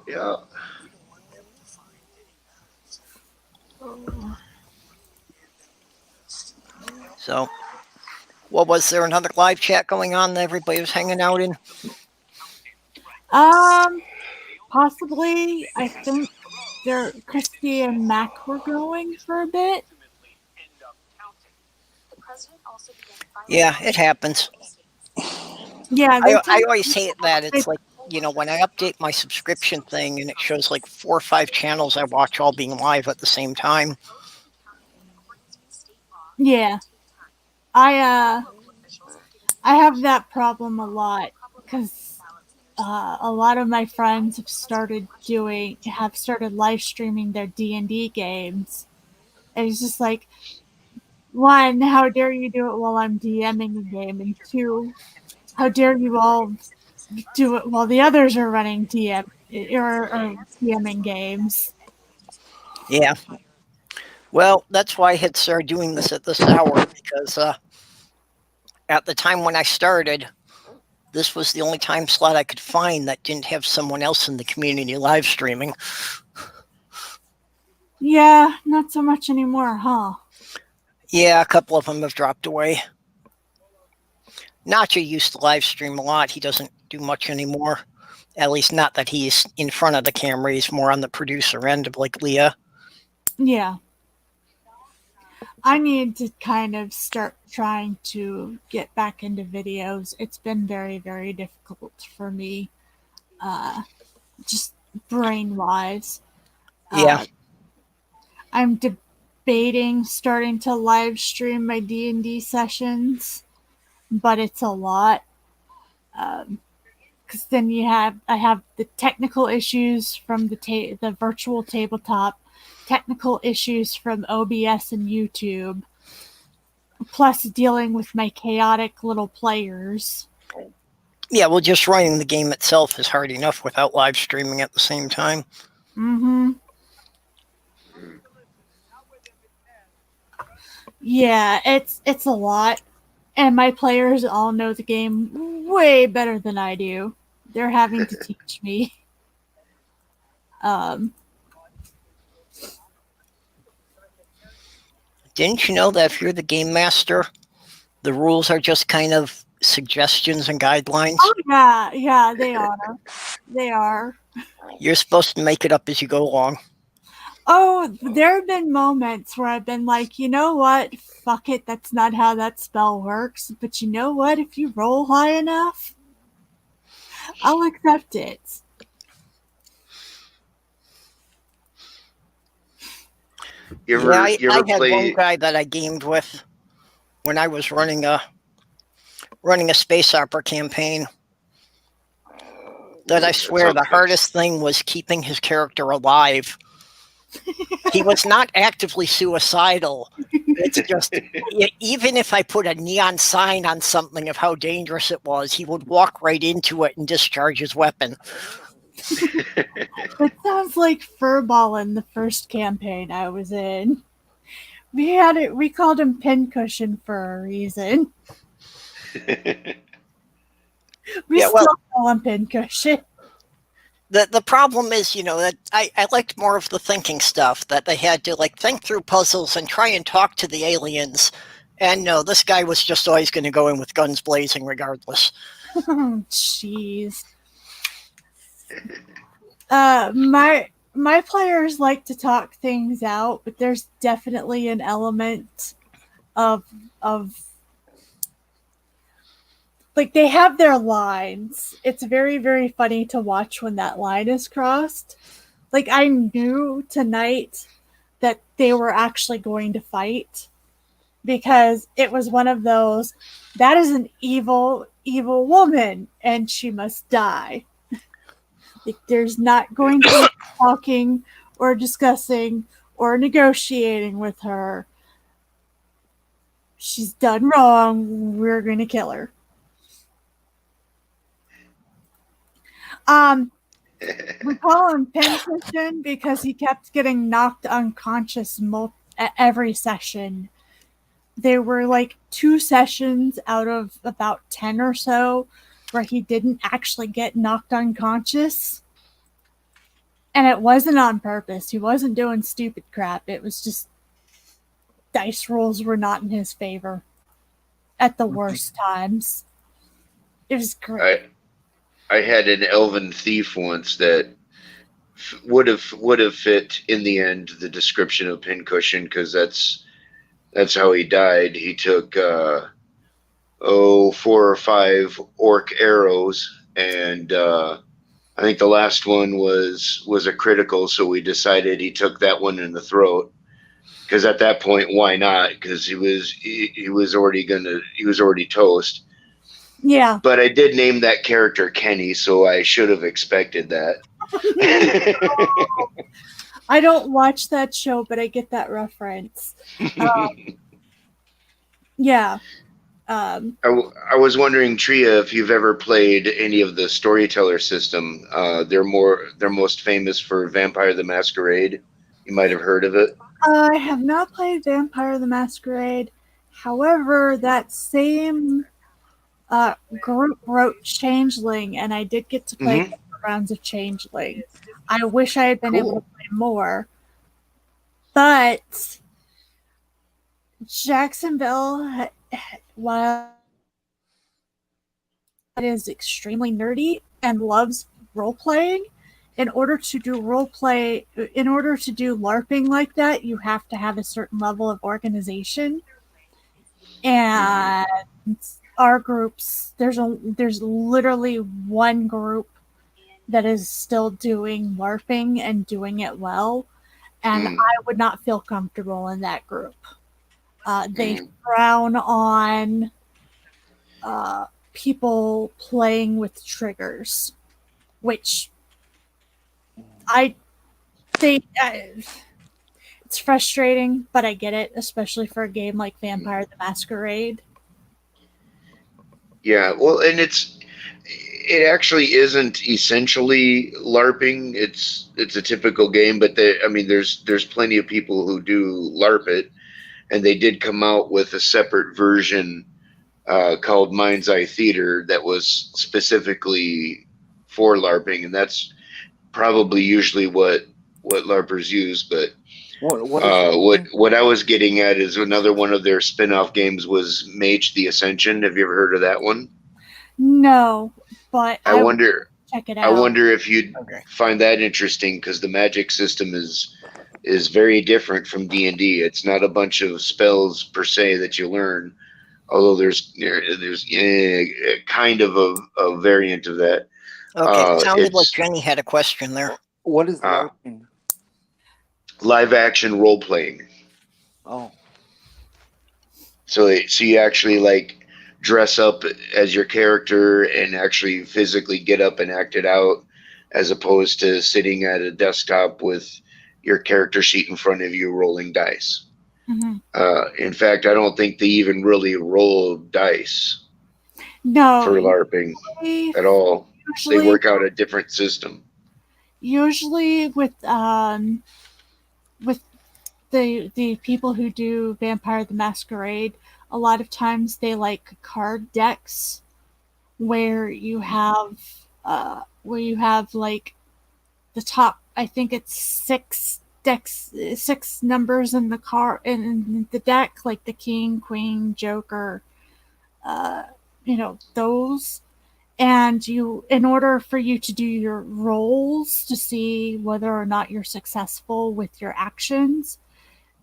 So, what was there another live chat going on that everybody was hanging out in? Possibly. I think Christy and Mac were going for a bit. Yeah, it happens. Yeah, I always hate that. It's like, when I update my subscription thing and it shows like 4 or 5 channels I watch all being live at the same time. Yeah. I have that problem a lot because a lot of my friends have started live streaming their D&D games. And it's just like, one, how dare you do it while I'm DMing the game, and two, how dare you all do it while the others are running DM or DMing games. Yeah. Well, that's why I had started doing this at this hour, because at the time when I started, this was the only time slot I could find that didn't have someone else in the community live streaming. Yeah, not so much anymore, huh? Yeah, a couple of them have dropped away. Nacho used to live stream a lot. He doesn't do much anymore. At least not that he's in front of the camera. He's more on the producer end of like Leah. Yeah. I need to kind of start trying to get back into videos. It's been very, very difficult for me, just brain-wise. Yeah. I'm debating starting to live stream my D&D sessions, but it's a lot. Because then I have the technical issues from the virtual tabletop, technical issues from OBS and YouTube, plus dealing with my chaotic little players. Yeah, well, just running the game itself is hard enough without live streaming at the same time. Mm-hmm. Yeah, it's a lot. And my players all know the game way better than I do. They're having to teach me. Didn't you know that if you're the game master, the rules are just kind of suggestions and guidelines? Oh, yeah, they are. They are. You're supposed to make it up as you go along. Oh, there have been moments where I've been like, you know what? Fuck it, that's not how that spell works. But you know what? If you roll high enough, I'll accept it. I had one guy that I gamed with when I was running a space opera campaign that I swear the hardest thing was keeping his character alive. He was not actively suicidal. It's just, even if I put a neon sign on something of how dangerous it was, he would walk right into it and discharge his weapon. It sounds like Furball in the first campaign I was in. We called him Pincushion for a reason. We still call him Pincushion. The problem is, that I liked more of the thinking stuff, that they had to think through puzzles and try and talk to the aliens. And no, this guy was just always going to go in with guns blazing regardless. Jeez. My players like to talk things out, but there's definitely an element of they have their lines. It's very, very funny to watch when that line is crossed. I knew tonight that they were actually going to fight because it was one of those, that is an evil, evil woman and she must die. There's not going to be talking or discussing or negotiating with her. She's done wrong. We're going to kill her. We call him Pincushion because he kept getting knocked unconscious at every session. There were 2 sessions out of about 10 or so where he didn't actually get knocked unconscious. And it wasn't on purpose. He wasn't doing stupid crap. It was just dice rolls were not in his favor at the worst times. It was great. I had an elven thief once that would have fit in the end the description of Pincushion, because that's how he died. He took 4 or 5 orc arrows, and I think the last one was a critical, so we decided he took that one in the throat. Because at that point, why not? Because he was already toast. Yeah. But I did name that character Kenny, so I should have expected that. I don't watch that show, but I get that reference. Yeah. I was wondering, Tria, if you've ever played any of the Storyteller system. They're most famous for Vampire the Masquerade. You might have heard of it. I have not played Vampire the Masquerade. However, that same group wrote Changeling, and I did get to play rounds of Changeling. I wish I had been able to play more. But Jacksonville, while it is extremely nerdy and loves role-playing, in order to do LARPing like that, you have to have a certain level of organization. And our groups, there's literally one group that is still doing LARPing and doing it well. and I would not feel comfortable in that group. They frown on people playing with triggers, which I think it's frustrating, but I get it, especially for a game like Vampire the Masquerade. Yeah, well, and it actually isn't essentially LARPing. It's a typical game, but there's plenty of people who do LARP it, and they did come out with a separate version called Mind's Eye Theater that was specifically for LARPing, and that's probably usually what LARPers use. But what I was getting at is another one of their spin-off games was Mage the Ascension. Have you ever heard of that one? No, but I wonder. Check it I out. wonder if you'd find that interesting, because the magic system is very different from D&D. It's not a bunch of spells per se that you learn, although there's kind of a variant of that. Okay, it sounded like Jenny had a question there. What is LARPing? Live action role playing. Oh. So you actually like dress up as your character and actually physically get up and act it out, as opposed to sitting at a desktop with your character sheet in front of you rolling dice. Mm-hmm. In fact, I don't think they even really roll dice for LARPing at all. They work out a different system. Usually with the people who do Vampire the Masquerade, a lot of times they like card decks where you have like the top, I think it's 6 decks, 6 numbers in the deck, like the King, Queen, Joker, those. And in order for you to do your rolls to see whether or not you're successful with your actions,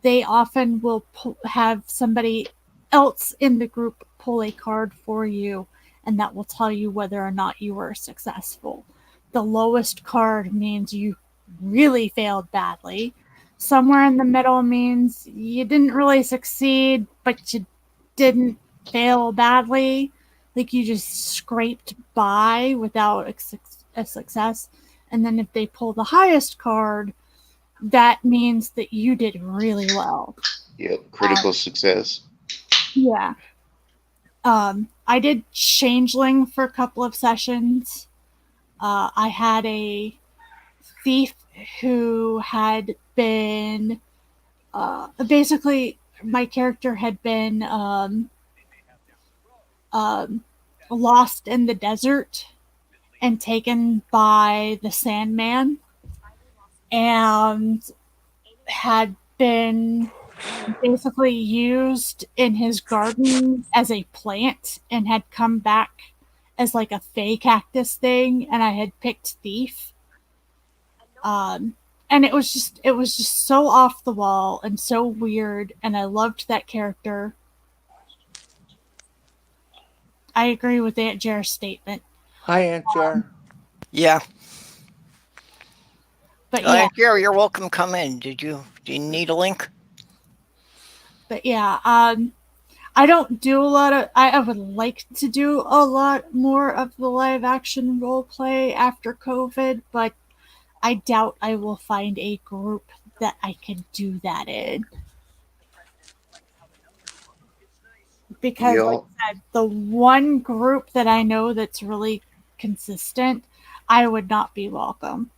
they often will have somebody else in the group pull a card for you, and that will tell you whether or not you were successful. The lowest card means you really failed badly. Somewhere in the middle means you didn't really succeed, but you didn't fail badly. Like you just scraped by without a success. And then if they pull the highest card, that means that you did really well. Yep, critical success. Yeah. I did Changeling for a couple of sessions. I had a thief who had been basically my character had been lost in the desert and taken by the Sandman, and had been basically used in his garden as a plant and had come back as like a fey cactus thing, and I had picked thief. And it was just so off the wall and so weird, and I loved that character. I agree with Aunt Jer's statement. Hi, Aunt Jer. Yeah. But yeah. Aunt Jer, you're welcome. Come in. Do you need a link? But yeah, I don't do a lot of. I would like to do a lot more of the live action role play after COVID, but I doubt I will find a group that I can do that in. Because, like I said, the one group that I know that's really consistent, I would not be welcome.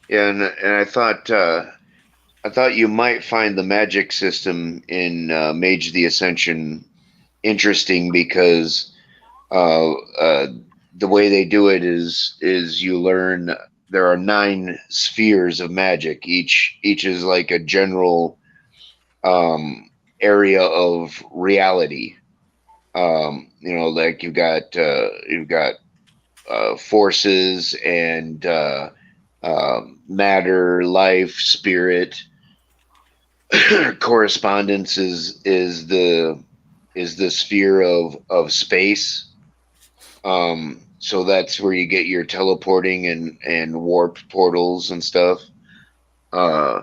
Yeah, and I thought you might find the magic system in Mage the Ascension interesting, because the way they do it is you learn there are 9 spheres of magic. Each is like a general area of reality. Like you've got forces and matter, life, spirit. Correspondence is the sphere of space. So that's where you get your teleporting and warp portals and stuff. And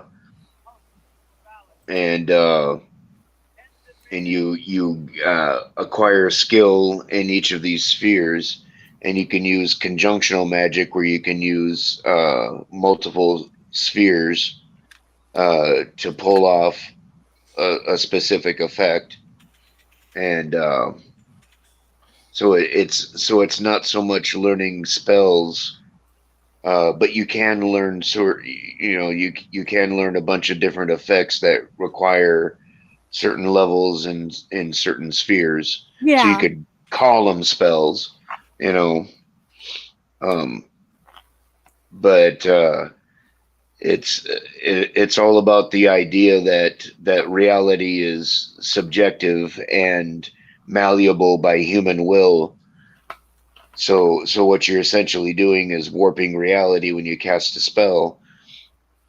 you acquire skill in each of these spheres, and you can use conjunctional magic where you can use multiple spheres to pull off a specific effect. And so it's not so much learning spells, but you can learn you can learn a bunch of different effects that require certain levels and in certain spheres. So you Yeah. could call them spells, you know. But it's all about the idea that reality is subjective and malleable by human will. So what you're essentially doing is warping reality when you cast a spell.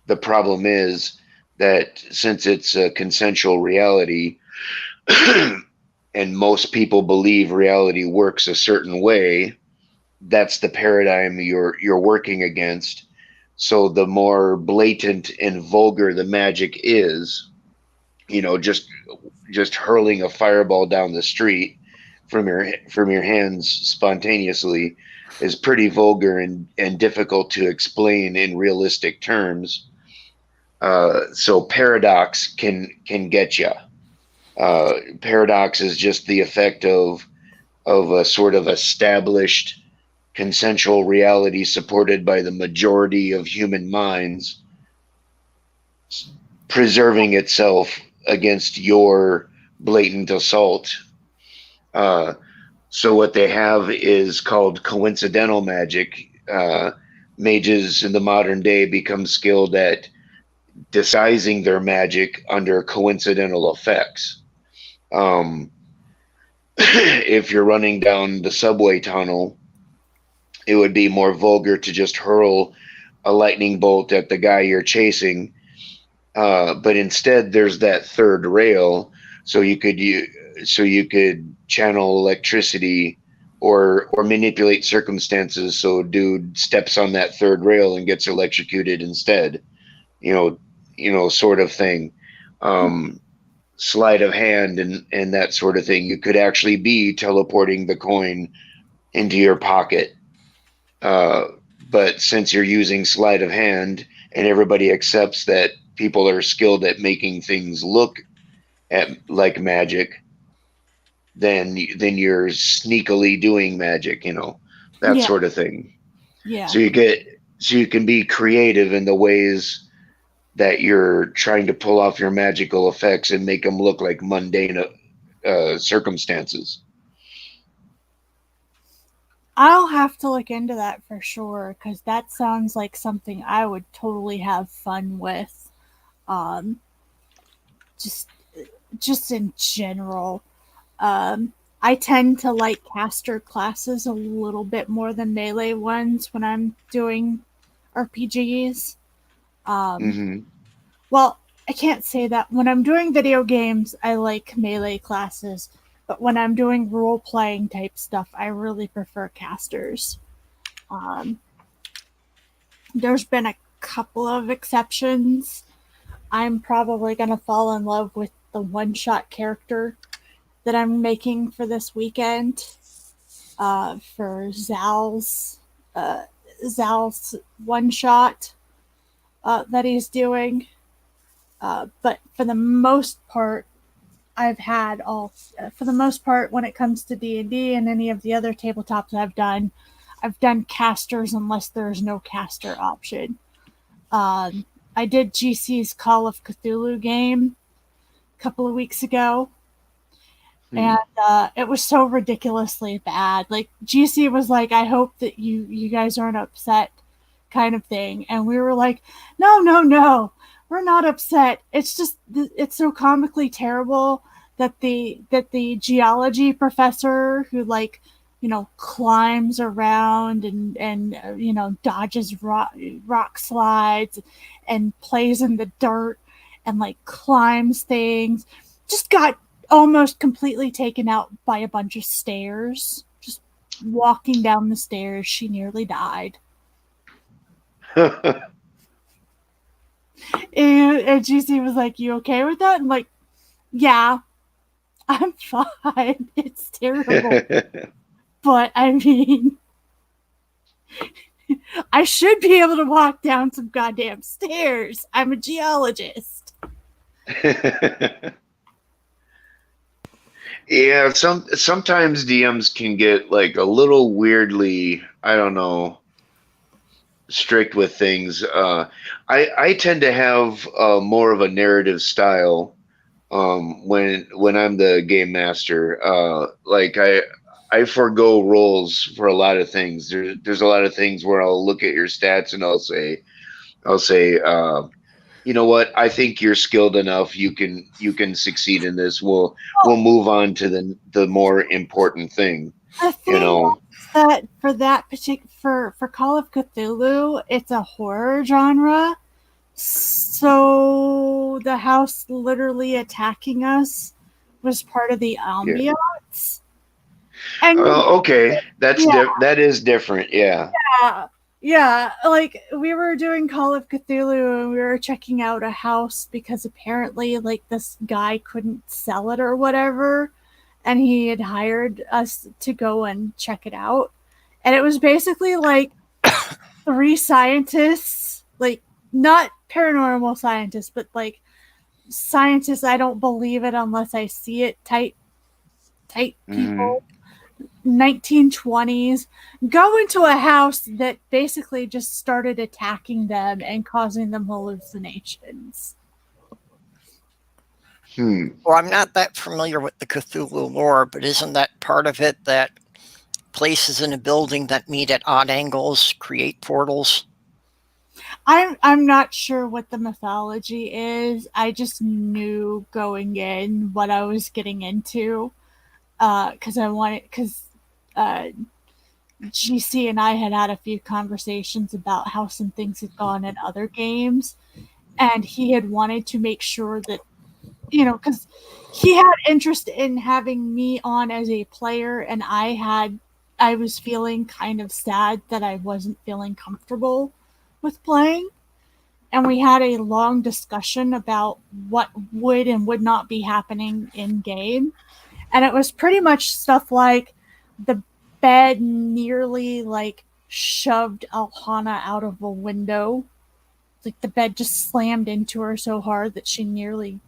The problem is that since it's a consensual reality, and most people believe reality works a certain way, that's the paradigm you're working against. So the more blatant and vulgar the magic is, just hurling a fireball down the street from your hands spontaneously is pretty vulgar and difficult to explain in realistic terms. So paradox can get you. Paradox is just the effect of a sort of established consensual reality supported by the majority of human minds preserving itself against your blatant assault. So what they have is called coincidental magic. Mages in the modern day become skilled at disguising their magic under coincidental effects. If you're running down the subway tunnel, it would be more vulgar to just hurl a lightning bolt at the guy you're chasing. But instead, there's that third rail, so you could channel electricity or manipulate circumstances. So dude steps on that third rail and gets electrocuted instead. Sort of thing. Sleight of hand and that sort of thing. You could actually be teleporting the coin into your pocket. But since you're using sleight of hand and everybody accepts that people are skilled at making things look like magic, then you're sneakily doing magic, that Yeah. sort of thing. Yeah. So you can be creative in the ways that you're trying to pull off your magical effects and make them look like mundane circumstances. I'll have to look into that for sure, because that sounds like something I would totally have fun with. Just in general. I tend to like caster classes a little bit more than melee ones when I'm doing RPGs. Well, I can't say that. When I'm doing video games, I like melee classes, but when I'm doing role-playing type stuff, I really prefer casters. There's been a couple of exceptions. I'm probably going to fall in love with the one-shot character that I'm making for this weekend for Zal's one-shot that he's doing. But for the most part, when it comes to D&D and any of the other tabletops I've done casters unless there's no caster option. I did GC's Call of Cthulhu game a couple of weeks ago, and it was so ridiculously bad. Like, GC was like, I hope that you guys aren't upset, kind of thing. And we were like, no, we're not upset. It's just, it's so comically terrible that the geology professor who, like, climbs around and dodges rock slides and plays in the dirt and, like, climbs things, just got almost completely taken out by a bunch of stairs. Just walking down the stairs, she nearly died. And GC was like, "You okay with that?" I'm like, "Yeah, I'm fine. It's terrible. But I mean, I should be able to walk down some goddamn stairs. I'm a geologist." Yeah, sometimes DMs can get like a little weirdly, I don't know, strict with things. I tend to have more of a narrative style when I'm the game master. Like I forego roles for a lot of things. There's a lot of things where I'll look at your stats and I'll say you know what? I think you're skilled enough. You can succeed in this. We'll move on to the more important thing. The thing You know. that for that particular for Call of Cthulhu, it's a horror genre. So the house literally attacking us was part of the ambiance. And Okay, yeah. That is different. Yeah. Yeah, like we were doing Call of Cthulhu and we were checking out a house because apparently like this guy couldn't sell it or whatever, and he had hired us to go and check it out. And it was basically like 3 scientists, like not paranormal scientists, but like scientists I don't believe it unless I see it type people. 1920s, go into a house that basically just started attacking them and causing them hallucinations. Well, I'm not that familiar with the Cthulhu lore, but isn't that part of it that places in a building that meet at odd angles create portals? I'm not sure what the mythology is. I just knew going in what I was getting into, because GC and I had a few conversations about how some things had gone in other games, and he had wanted to make sure that, because he had interest in having me on as a player, and I was feeling kind of sad that I wasn't feeling comfortable with playing. And we had a long discussion about what would and would not be happening in game. And it was pretty much stuff like the bed nearly like shoved Alhana out of a window. Like the bed just slammed into her so hard that she nearly,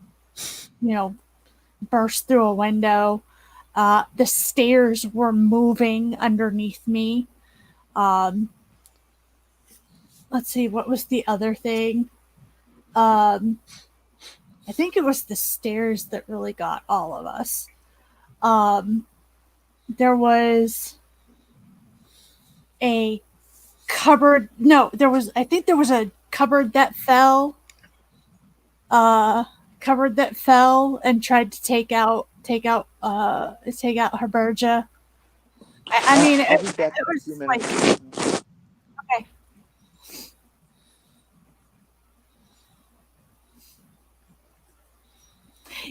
burst through a window. The stairs were moving underneath me. Let's see, what was the other thing? I think it was the stairs that really got all of us. There was a cupboard. No, I think there was a cupboard that fell. Cupboard that fell and tried to take out Herbergia. I mean, I'll be back it in a was few like, minutes. okay.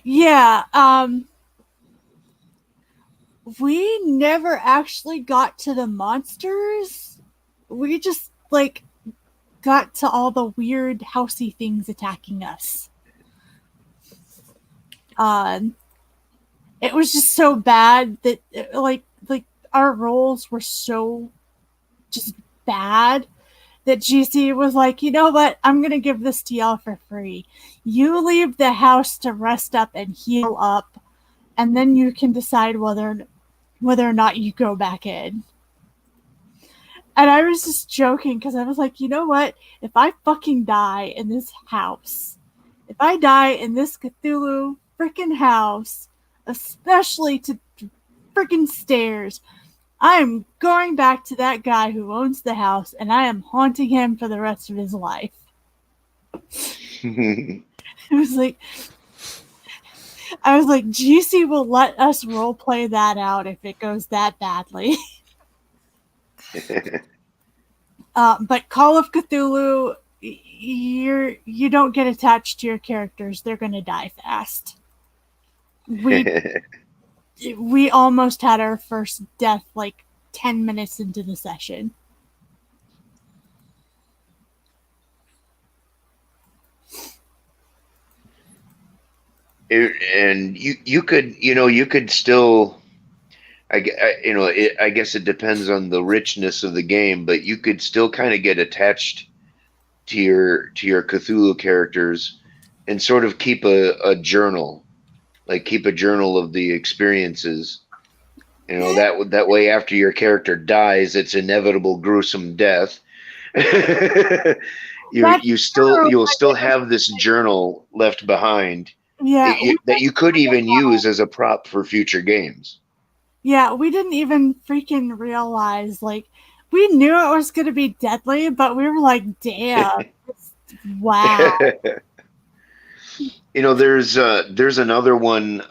Yeah, we never actually got to the monsters. We just like got to all the weird housey things attacking us. It was just so bad that like our rolls were so just bad that GC was like, you know what? I'm going to give this to y'all for free. You leave the house to rest up and heal up, and then you can decide whether or not you go back in. And I was just joking because I was like, you know what? If I fucking die in this house, if I die in this Cthulhu freaking house, especially to freaking stairs, I am going back to that guy who owns the house and I am haunting him for the rest of his life. It was like, I was like, GC will let us role play that out if it goes that badly. But Call of Cthulhu, you don't get attached to your characters. They're going to die fast. We almost had our first death like 10 minutes into the session. And you could still, I guess it depends on the richness of the game, but you could still kind of get attached to your Cthulhu characters and sort of keep a journal, like keep a journal of the experiences. That way, after your character dies, its inevitable gruesome death, you'll still have this journal left behind. Yeah, That you could even use as a prop for future games. yeah, we didn't even freaking realize, like, we knew it was going to be deadly, but we were like, damn, wow. There's another one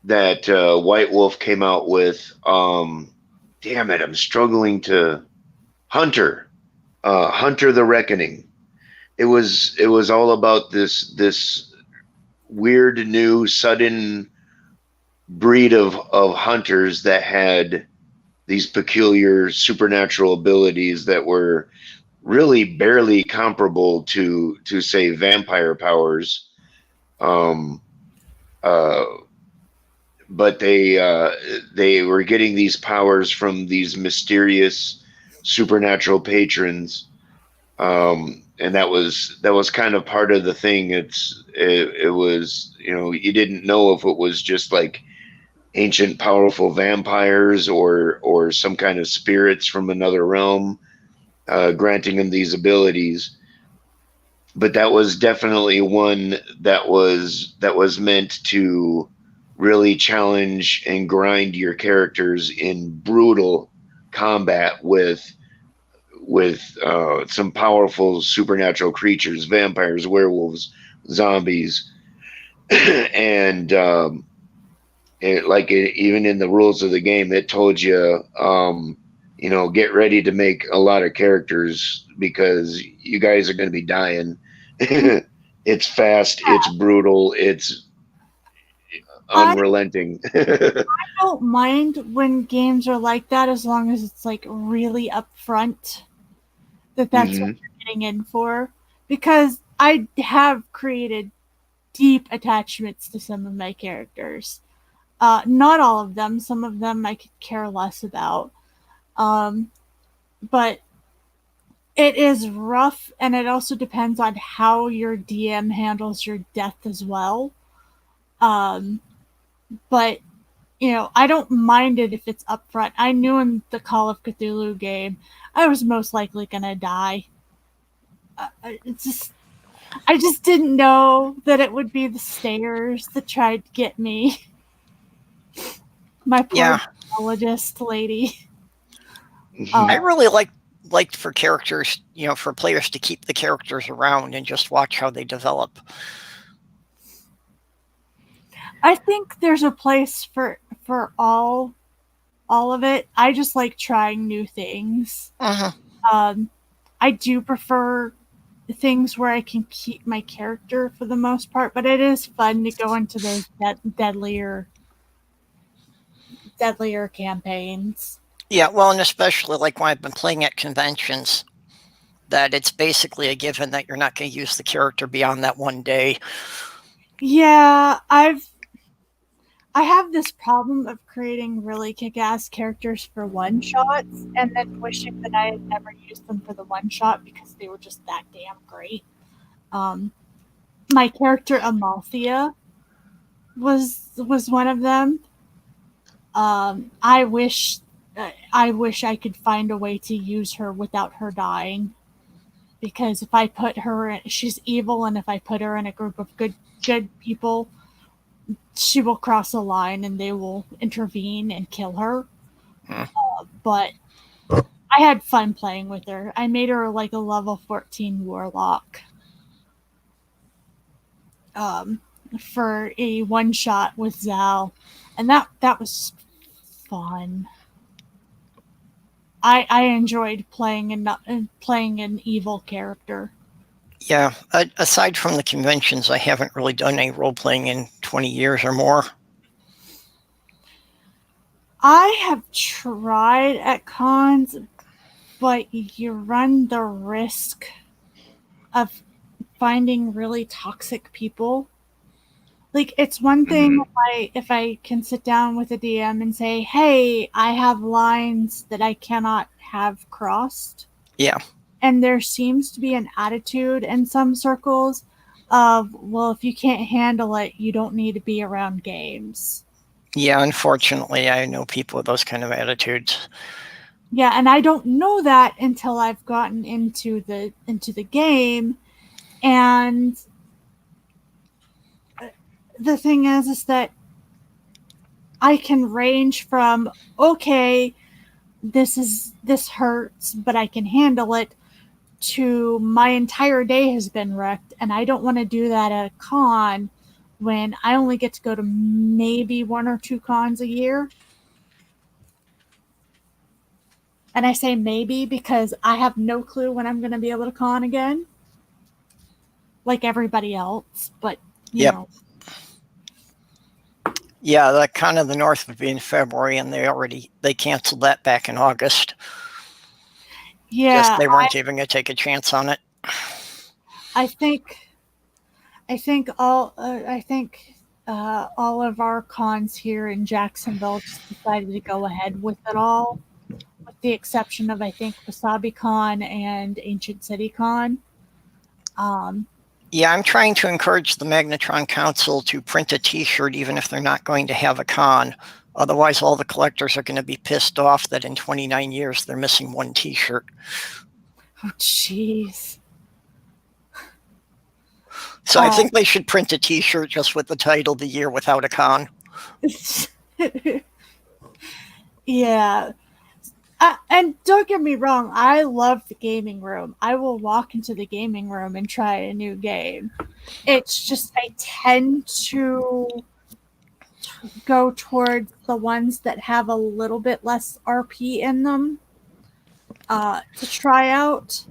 that White Wolf came out with. Damn it, I'm struggling to Hunter the Reckoning. It was all about this weird new sudden breed of hunters that had these peculiar supernatural abilities that were really barely comparable to say vampire powers, but they were getting these powers from these mysterious supernatural patrons, and that was kind of part of the thing. It was, you didn't know if it was just like ancient powerful vampires or some kind of spirits from another realm granting them these abilities. But that was definitely one that was meant to really challenge and grind your characters in brutal combat with some powerful supernatural creatures, vampires, werewolves, zombies, and even in the rules of the game, it told you, get ready to make a lot of characters because you guys are going to be dying. It's fast, it's brutal, it's unrelenting. I don't mind when games are like that as long as it's like really upfront that's what you're getting in for, because I have created deep attachments to some of my characters. Not all of them. Some of them I could care less about. But it is rough, and it also depends on how your DM handles your death as well. But, I don't mind it if it's upfront. I knew in the Call of Cthulhu game, I was most likely going to die. I just didn't know that it would be the stairs that tried to get me. My poor biologist lady. I really liked for characters, for players to keep the characters around and just watch how they develop. I think there's a place for all of it. I just like trying new things. I do prefer things where I can keep my character for the most part, but it is fun to go into those deadlier campaigns. Yeah, well, and especially like when I've been playing at conventions, that it's basically a given that you're not going to use the character beyond that one day. Yeah, I have this problem of creating really kick-ass characters for one-shots and then wishing that I had never used them for the one-shot because they were just that damn great. My character Amalthea was one of them. I wish I could find a way to use her without her dying, because if I put her in, she's evil, and if I put her in a group of good people, she will cross a line and they will intervene and kill her. But I had fun playing with her. I made her like a level 14 warlock for a one shot with Zal, and that was fun. I enjoyed playing an evil character. Yeah, aside from the conventions, I haven't really done any role playing in 20 years or more. I have tried at cons, but you run the risk of finding really toxic people. Like, it's one thing Mhm. if I can sit down with a DM and say, "Hey, I have lines that I cannot have crossed." Yeah. And there seems to be an attitude in some circles of, well, if you can't handle it, you don't need to be around games. Yeah, unfortunately, I know people with those kind of attitudes. Yeah, and I don't know that until I've gotten into the game. And the thing is that I can range from, okay, this hurts, but I can handle it, to my entire day has been wrecked, and I don't want to do that at a con when I only get to go to maybe 1 or 2 cons a year. And I say maybe because I have no clue when I'm going to be able to con again, like everybody else. But, you Yep. know. Yeah, the con of the North would be in February, and they canceled that back in August. Yeah, They weren't even going to take a chance on it. I think all of our cons here in Jacksonville just decided to go ahead with it all, with the exception of, I think, Wasabi Con and Ancient City Con. Yeah, I'm trying to encourage the Magnetron Council to print a T-shirt even if they're not going to have a con. Otherwise, all the collectors are going to be pissed off that in 29 years they're missing one T-shirt. Oh, jeez. So I think they should print a T-shirt just with the title "The Year Without a Con." Yeah. And don't get me wrong, I love the gaming room. I will walk into the gaming room and try a new game. It's just I tend to go towards the ones that have a little bit less RP in them to try out.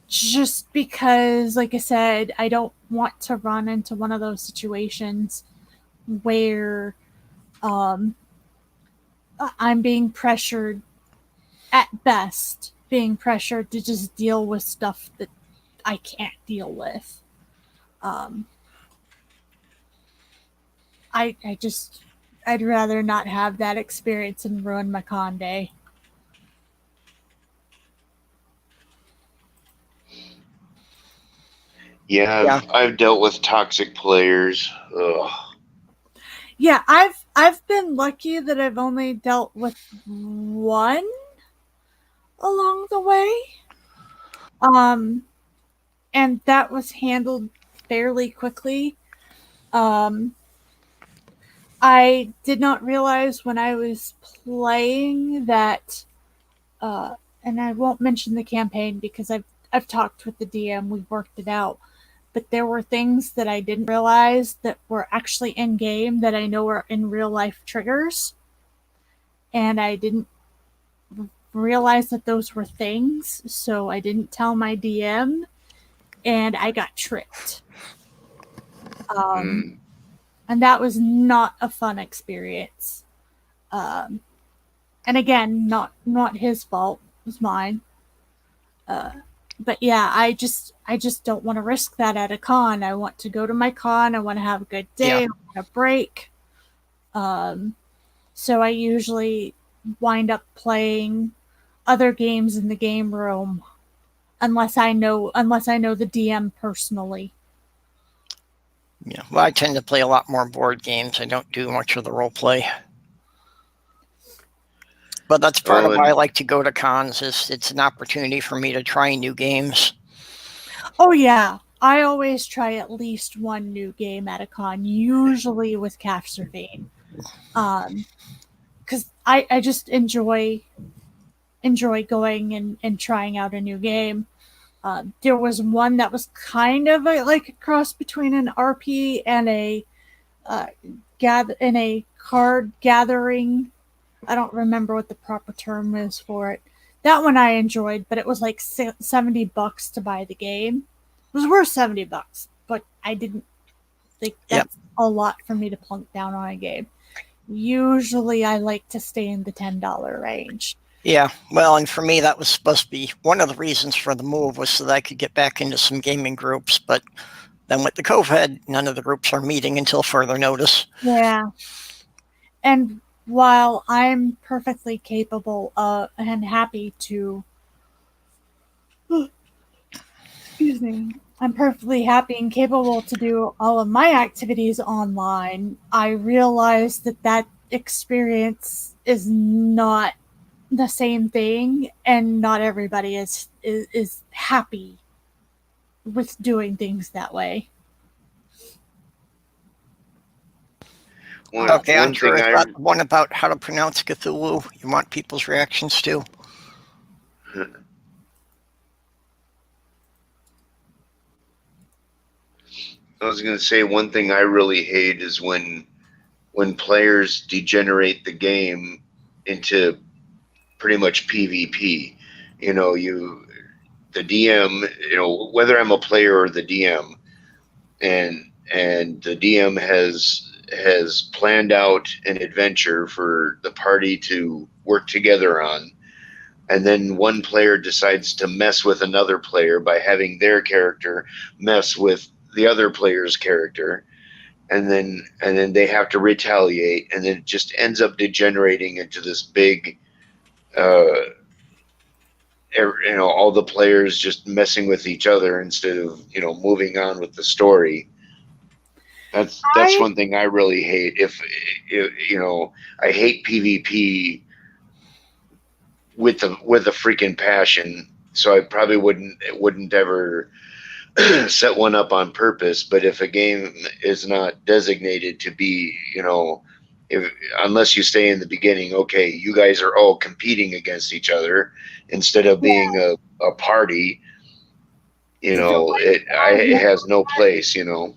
Just because, like I said, I don't want to run into one of those situations where I'm being pressured, at best, being pressured to just deal with stuff that I can't deal with. I'd rather not have that experience and ruin my con day. Yeah, I've dealt with toxic players. Ugh. Yeah, I've been lucky that I've only dealt with one along the way. And that was handled fairly quickly. I did not realize when I was playing that, and I won't mention the campaign because I've talked with the DM, we've worked it out. But there were things that I didn't realize that were actually in game that I know are in real life triggers, and I didn't realize that those were things, so I didn't tell my DM, and I got tricked. And that was not a fun experience. And again, not his fault, it was mine. But yeah, I just don't want to risk that at a con. I want to go to my con. I want to have a good day. I want a break. So I usually wind up playing other games in the game room, unless I know the DM personally. Yeah, well, I tend to play a lot more board games. I don't do much of the role play. But that's part of why I like to go to cons. It's an opportunity for me to try new games. Oh yeah, I always try at least one new game at a con, usually with Kafservane. Because I just enjoy going and trying out a new game. There was one that was kind of like a cross between an RP and a card gathering. I don't remember what the proper term is for it. That one I enjoyed, but it was like $70 to buy the game. It was worth $70, but I didn't think that's a lot for me to plunk down on a game. usually I like to stay in the $10 range. Yeah, well, and for me, that was supposed to be one of the reasons for the move was so that I could get back into some gaming groups. But then with the COVID, none of the groups are meeting until further notice. Yeah. And while I'm perfectly capable and happy to, excuse me, I'm perfectly happy and capable to do all of my activities online, I realize that that experience is not the same thing, and not everybody is happy with doing things that way. Okay, One Andrew, thing is that the one about how to pronounce Cthulhu you want people's reactions to? I was going to say one thing I really hate is when players degenerate the game into pretty much PvP. You know, the DM, you know, whether I'm a player or the DM, and the DM has planned out an adventure for the party to work together on, and then one player decides to mess with another player by having their character mess with the other player's character, and then they have to retaliate, and then it just ends up degenerating into this big you know, all the players just messing with each other instead of, you know, moving on with the story. That's one thing I really hate. If you know, I hate PvP with a freaking passion. So I probably wouldn't ever set one up on purpose. But if a game is not designated to be, you know, unless you stay in the beginning, okay, you guys are all competing against each other instead of being a party, you know, it has no place, you know.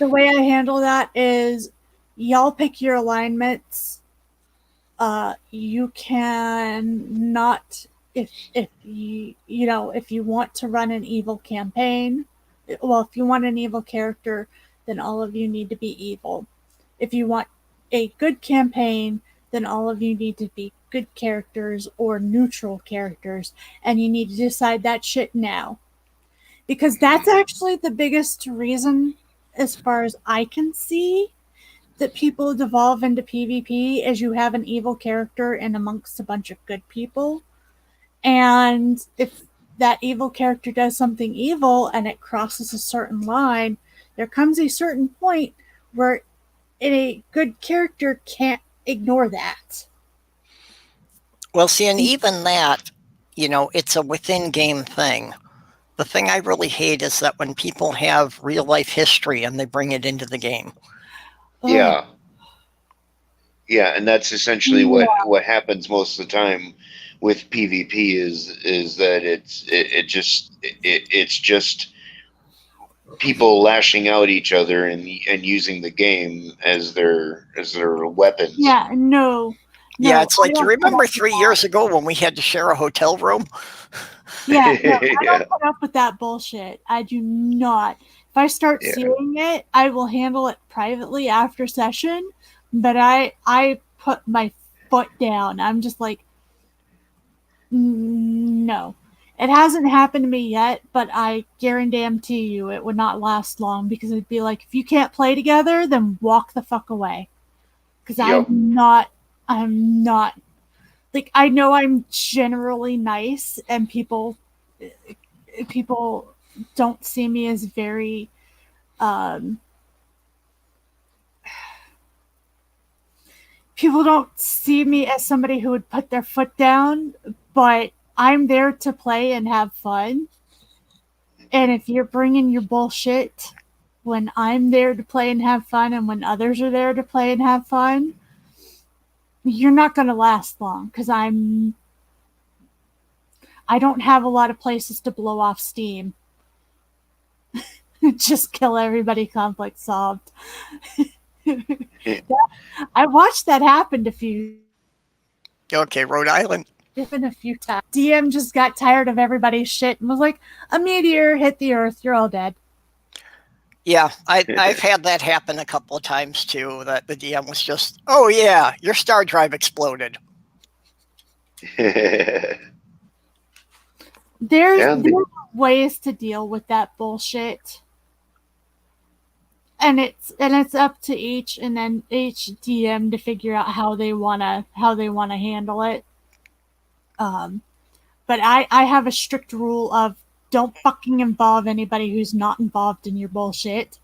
The way I handle that is y'all pick your alignments. You can not, if you know, if you want to run an evil campaign, well, if you want an evil character, then all of you need to be evil. If you want a good campaign, then all of you need to be good characters or neutral characters, and you need to decide that shit now. Because that's actually the biggest reason, as far as I can see, that people devolve into PvP is you have an evil character in amongst a bunch of good people. And if that evil character does something evil and it crosses a certain line, there comes a certain point where a good character can't ignore that. Well, see, and even that, you know, it's a within-game thing. The thing I really hate is that when people have real-life history and they bring it into the game. Yeah. Yeah, and that's essentially what happens most of the time with PvP is that it's just people lashing out each other and using the game as their weapons. Yeah, no. Yeah, it's like, you remember 3 years ago when we had to share a hotel room? Yeah, no, I don't put up with that bullshit. I do not. If I start seeing it, I will handle it privately after session, but I put my foot down. I'm just like, no. It hasn't happened to me yet, but I guarantee you it would not last long, because it'd be like, if you can't play together, then walk the fuck away. Because I'm not, like, I know I'm generally nice, and people don't see me as very, people don't see me as somebody who would put their foot down, but I'm there to play and have fun. And if you're bringing your bullshit when I'm there to play and have fun, and when others are there to play and have fun, you're not going to last long, because I don't have a lot of places to blow off steam. Just kill everybody, conflict solved. I watched that happen a few. Okay, Rhode Island. A few times. DM just got tired of everybody's shit and was like, a meteor hit the earth, you're all dead. Yeah, I've had that happen a couple of times too. That the DM was just, "Oh yeah, your star drive exploded." There's ways to deal with that bullshit. And it's up to each DM to figure out how they wanna handle it. But I have a strict rule of don't fucking involve anybody who's not involved in your bullshit.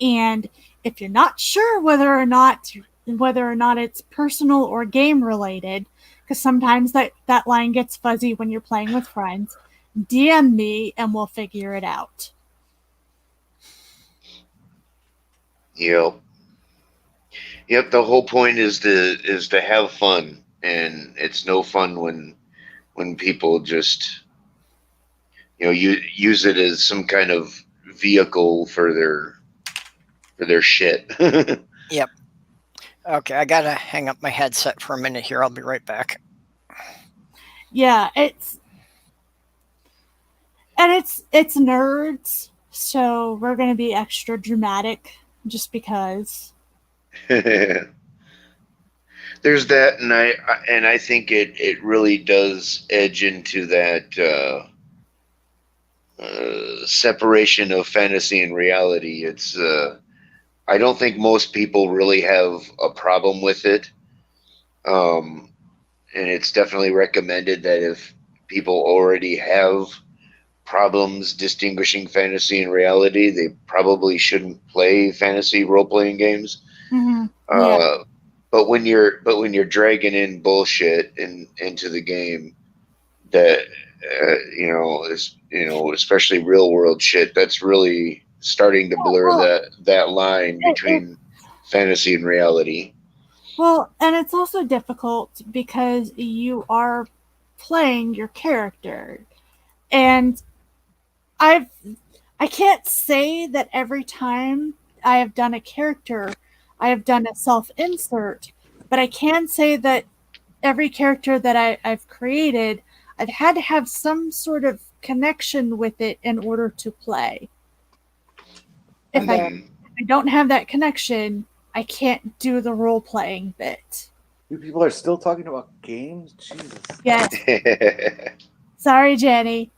And if you're not sure whether or not it's personal or game related, because sometimes that line gets fuzzy when you're playing with friends, DM me and we'll figure it out. Yep. The whole point is to have fun, and it's no fun when people just use it as some kind of vehicle for their shit. Yep. Okay, I gotta hang up my headset for a minute here. I'll be right back. Yeah, it's nerds, so we're gonna be extra dramatic just because. There's that, and I think it really does edge into that separation of fantasy and reality. It's I don't think most people really have a problem with it, and it's definitely recommended that if people already have problems distinguishing fantasy and reality, they probably shouldn't play fantasy role-playing games. Mm-hmm. Yeah. But when you're dragging in bullshit into the game, that especially real world shit, that's really starting to blur that line between fantasy and reality. Well, and it's also difficult because you are playing your character, and I can't say that every time I have done a character, I have done a self-insert, but I can say that every character that I've created, I've had to have some sort of connection with it in order to play. If I don't have that connection, I can't do the role-playing bit. You people are still talking about games? Jesus. Yes. Sorry, Jenny.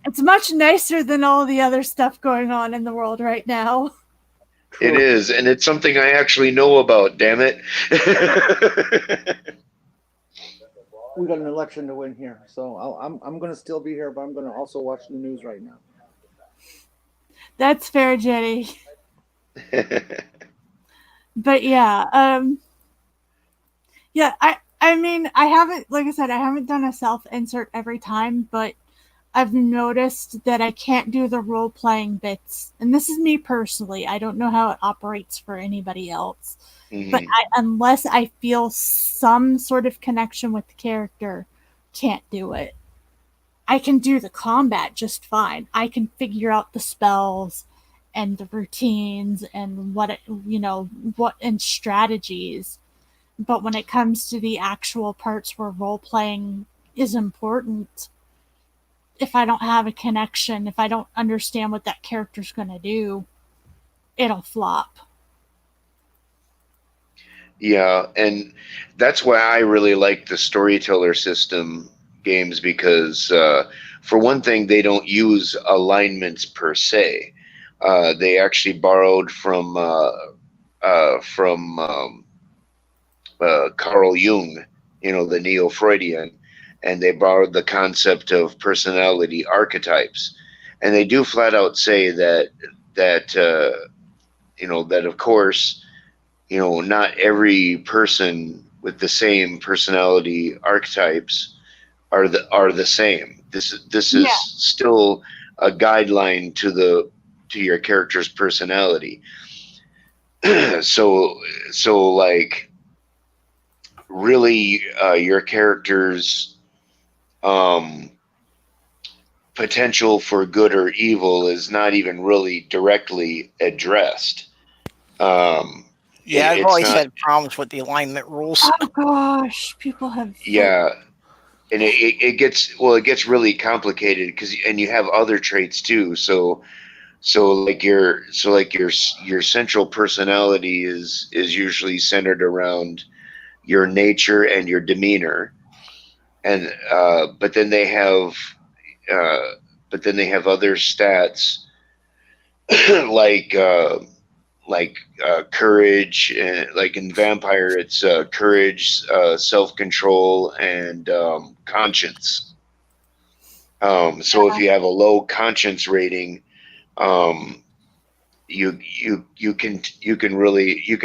It's much nicer than all the other stuff going on in the world right now. It is, and it's something I actually know about, damn it. We got an election to win here, so I'm going to still be here, but I'm going to also watch the news right now. That's fair, Jenny. But yeah, I mean, I haven't, like I said, I haven't done a self-insert every time, but I've noticed that I can't do the role-playing bits. And this is me personally. I don't know how it operates for anybody else. Mm-hmm. But unless I feel some sort of connection with the character, can't do it. I can do the combat just fine. I can figure out the spells and the routines and what and strategies. But when it comes to the actual parts where role-playing is important, if I don't have a connection, if I don't understand what that character's going to do, it'll flop. Yeah, and that's why I really like the storyteller system games, because for one thing, they don't use alignments per se. They actually borrowed from Carl Jung, the Neo-Freudian, and they borrowed the concept of personality archetypes, and they do flat out say that of course, not every person with the same personality archetypes are the same. This is still a guideline to your character's personality. So like, really, your character's potential for good or evil is not even really directly addressed. I've always had problems with the alignment rules. Oh gosh, people have. Yeah, and it gets really complicated because you have other traits too. So your central personality is usually centered around your nature and your demeanor, and uh, but then they have other stats like courage, and like in vampire it's courage, self-control, and conscience. So if you have a low conscience rating, um, you can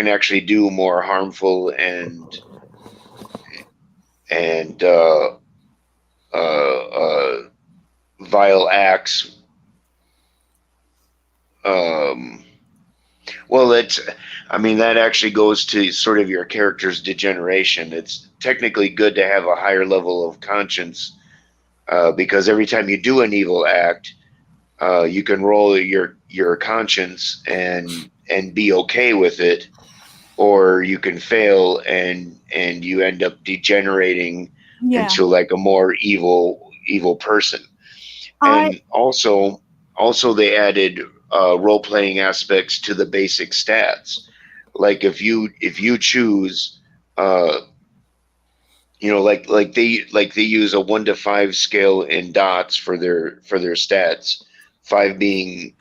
actually do more harmful and vile acts. Um, well, that actually goes to sort of your character's degeneration. It's technically good to have a higher level of conscience, because every time you do an evil act, you can roll your conscience and be okay with it, or you can fail and you end up degenerating into like a more evil person. And also they added role playing aspects to the basic stats. Like if you choose, like they use a 1 to 5 scale in dots for their stats, 5 being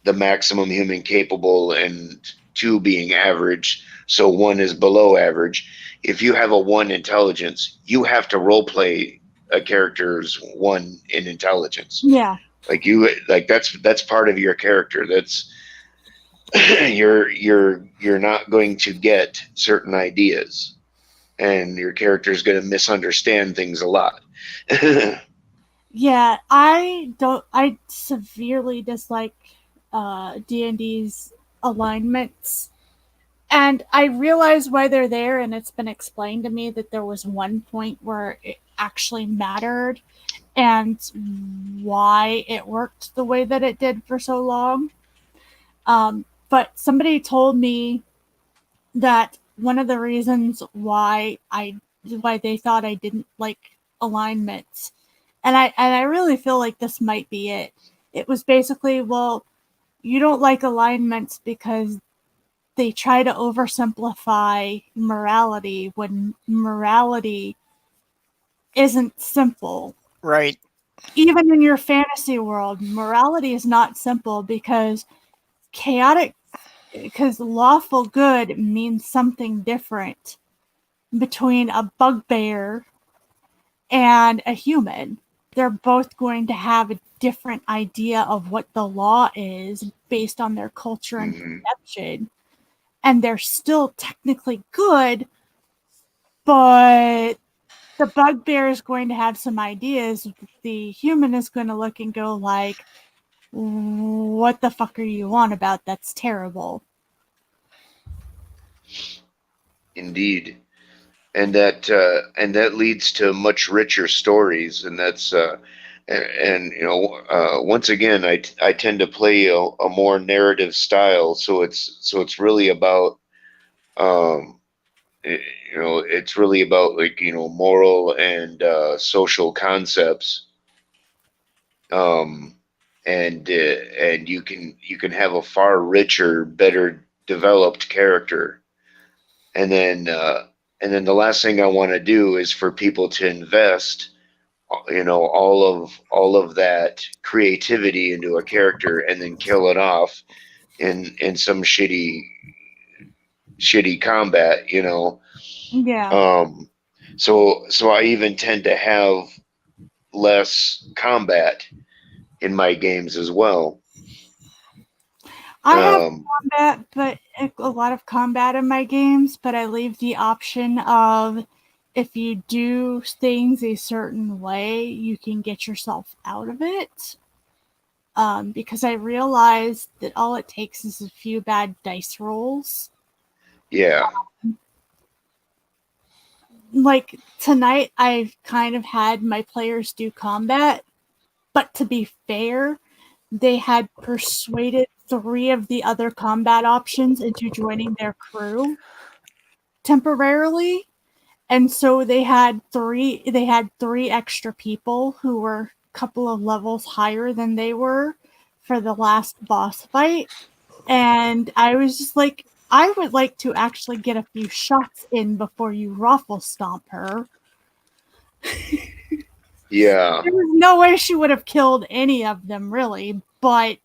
the maximum human capable and 2 being average. So 1 is below average. If you have a 1 intelligence, you have to role play a character's 1 in intelligence. Yeah. That's part of your character. That's you're not going to get certain ideas, and your character is going to misunderstand things a lot. Yeah, I severely dislike D&D's alignments. And I realize why they're there, and it's been explained to me that there was one point where it actually mattered and why it worked the way that it did for so long. But somebody told me that one of the reasons why they thought I didn't like alignments, and I really feel like this might be it. It was basically, well, you don't like alignments because they try to oversimplify morality when morality isn't simple. Right. Even in your fantasy world, morality is not simple because lawful good means something different between a bugbear and a human. They're both going to have a different idea of what the law is based on their culture and perception. And they're still technically good, but the bugbear is going to have some ideas. The human is going to look and go like, what the fuck are you on about? That's terrible. Indeed. And that leads to much richer stories, and that's once again, I tend to play a more narrative style, so it's really about it's really about like moral and social concepts, and you can have a far richer, better developed character. And then the last thing I want to do is for people to invest, all of that creativity into a character and then kill it off in some shitty combat, Yeah. So I even tend to have less combat in my games as well. I have combat, but a lot of combat in my games, but I leave the option of if you do things a certain way, you can get yourself out of it. Because I realized that all it takes is a few bad dice rolls. Yeah. Like tonight, I've kind of had my players do combat, but to be fair, they had persuaded 3 of the other combat options into joining their crew temporarily, And so they had three extra people who were a couple of levels higher than they were for the last boss fight. And I was just like, I would like to actually get a few shots in before you raffle stomp her. Yeah. There was no way she would have killed any of them, really. But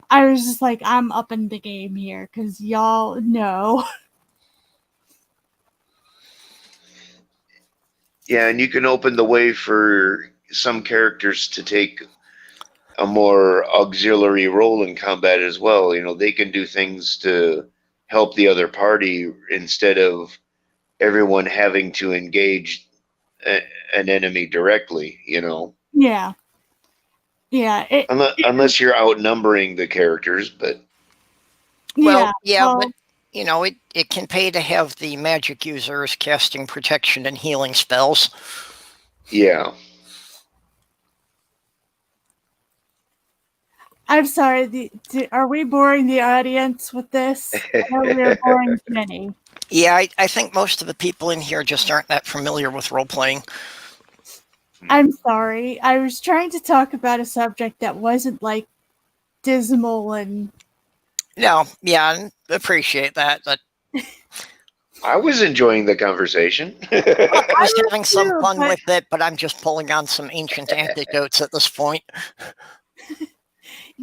I was just like, I'm upping the game here because y'all know. Yeah, and you can open the way for some characters to take a more auxiliary role in combat as well. You know, they can do things to help the other party instead of everyone having to engage an enemy directly, you know. Yeah. Yeah. Unless you're outnumbering the characters, but Well, yeah, well, but you know, it can pay to have the magic users casting protection and healing spells. yeah. I'm sorry. Are we boring the audience with this? I know we're boring Jenny. Yeah, I think most of the people in here just aren't that familiar with role playing. I'm sorry. I was trying to talk about a subject that wasn't like dismal and. No, yeah, I appreciate that. But I was enjoying the conversation. I was was having some too, fun but- with it, but I'm just pulling on some ancient anecdotes at this point.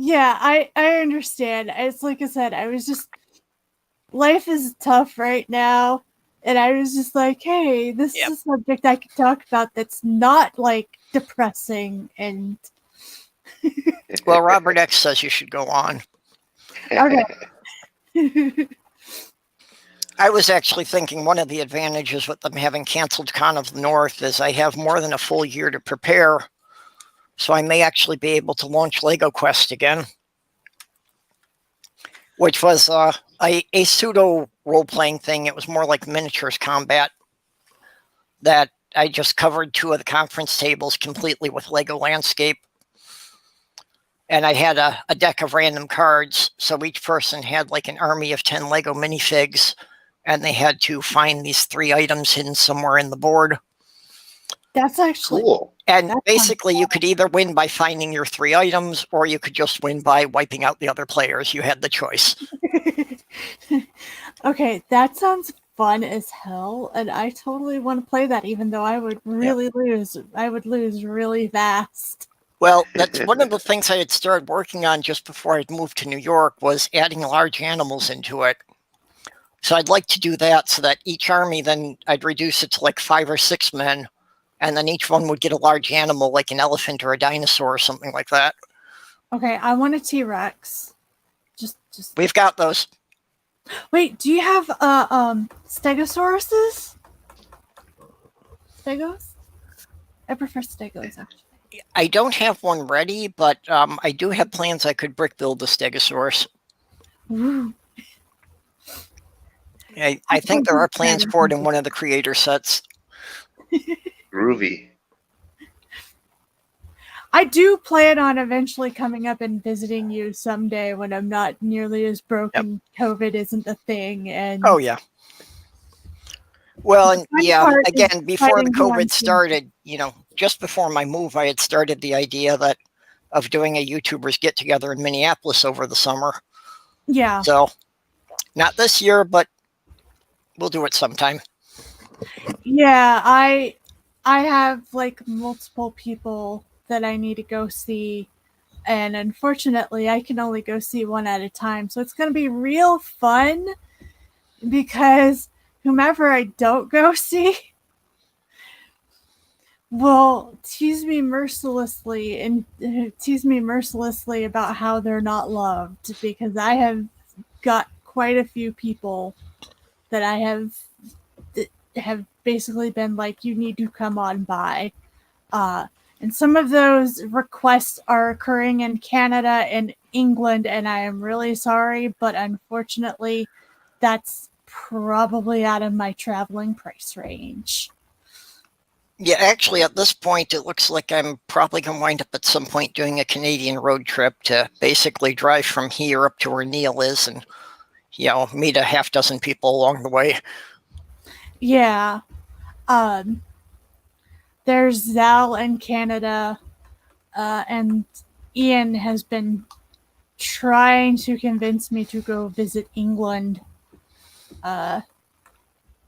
Yeah, I understand. It's like I said, I was just life is tough right now, and I was just like, hey, this Yep. is a subject I could talk about that's not like depressing and Well, Robert X says you should go on. okay. I was actually thinking one of the advantages with them having canceled Con of the North is I have more than a full year to prepare, so I may actually be able to launch Lego Quest again, which was a pseudo role-playing thing. It was more like miniatures combat that I just covered 2 of the conference tables completely with Lego Landscape. And I had a deck of random cards, so each person had like an army of 10 Lego minifigs, and they had to find these 3 items hidden somewhere in the board. That's actually Cool. And That basically, you could either win by finding your 3 items, or you could just win by wiping out the other players. You had the choice. Okay, that sounds fun as hell, and I totally want to play that, even though I would really lose. I would lose really fast. Well, that's one of the things I had started working on just before I'd moved to New York was adding large animals into it. So I'd like to do that so that each army, then I'd reduce it to like 5 or 6 men, and then each one would get a large animal like an elephant or a dinosaur or something like that. Okay, I want a T-Rex. Just We've got those. wait. Do you have Stegosauruses? Stegos? I prefer Stegos actually. I don't have one ready, but I do have plans I could brick build the Stegosaurus. Ooh. I think there are plans for it in one of the creator sets. Groovy. I do plan on eventually coming up and visiting you someday when I'm not nearly as broken. COVID isn't a thing, and Oh, yeah. Well, and fun yeah, part is again, before the finding who I'm COVID started, you know, just before my move, I had started the idea of doing a YouTubers get together in Minneapolis over the summer. yeah, So, not this year, but we'll do it sometime. yeah. I have like multiple people that I need to go see, and unfortunately, I can only go see one at a time. So it's going to be real fun because whomever I don't go see will tease me mercilessly about how they're not loved, because I have got quite a few people that I have basically been like, you need to come on by. And some of those requests are occurring in Canada and England, and I am really sorry, but unfortunately, that's probably out of my traveling price range. Yeah, actually, at this point, it looks like I'm probably going to wind up at some point doing a Canadian road trip to basically drive from here up to where Neil is and, you know, meet a half dozen people along the way. Yeah. There's Zal in Canada, and Ian has been trying to convince me to go visit England. And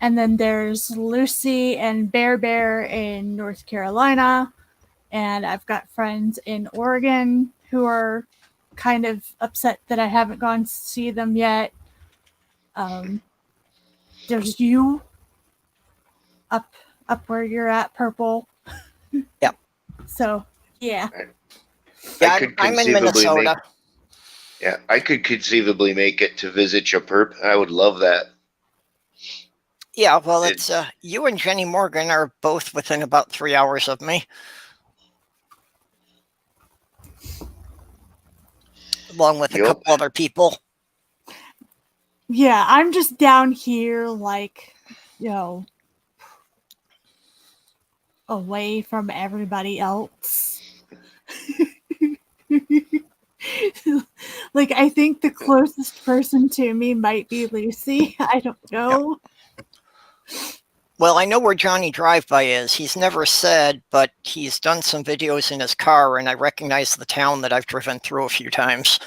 then there's Lucy and Bear in North Carolina. And I've got friends in Oregon who are kind of upset that I haven't gone to see them yet. There's you up where you're at, Purple. Yep. So, yeah. Yeah, I'm in Minnesota. I could conceivably make it to visit your perp. I would love that. Yeah, well, it's you and Jenny Morgan are both within about 3 hours of me. Along with a couple other people. Yeah, I'm just down here, like, you know, away from everybody else. Like, I think the closest person to me might be Lucy. I don't know. Well, I know where Johnny Drive-By is. He's never said, but he's done some videos in his car, and I recognize the town that I've driven through a few times.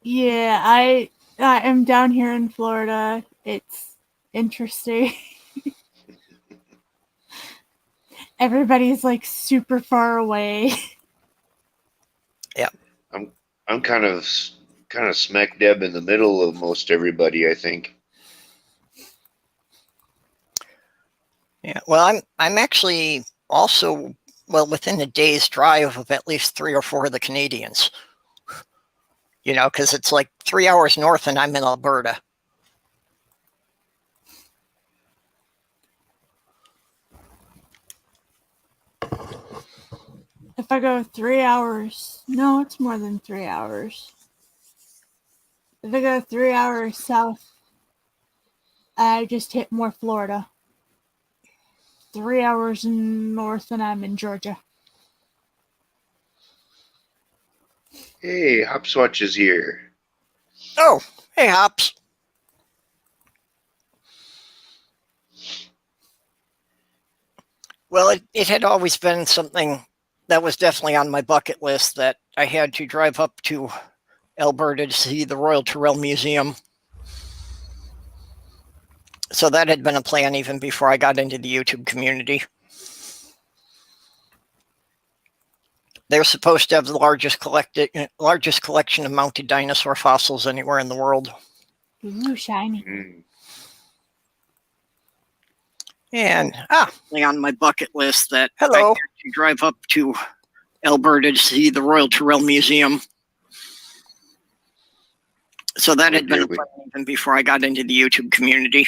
Yeah, I am down here in Florida. It's interesting. Everybody's like super far away. Yeah. I'm kind of smack dab in the middle of most everybody, I think. Yeah. Well, I'm actually also within a day's drive of at least 3 or 4 of the Canadians. You know, because it's like 3 hours north and I'm in Alberta. If I go 3 hours, no, it's more than 3 hours. If I go 3 hours south, I just hit more Florida. 3 hours north and I'm in Georgia. Hey, Hopswatch is here. Oh, hey, Hops. Well, it had always been something that was definitely on my bucket list, that I had to drive up to Alberta to see the Royal Tyrrell Museum. So that had been a plan even before I got into the YouTube community. They're supposed to have the largest collection of mounted dinosaur fossils anywhere in the world. Ooh, shiny. And on my bucket list that I had to drive up to Alberta to see the Royal Tyrrell Museum. So that had been a plan even before I got into the YouTube community.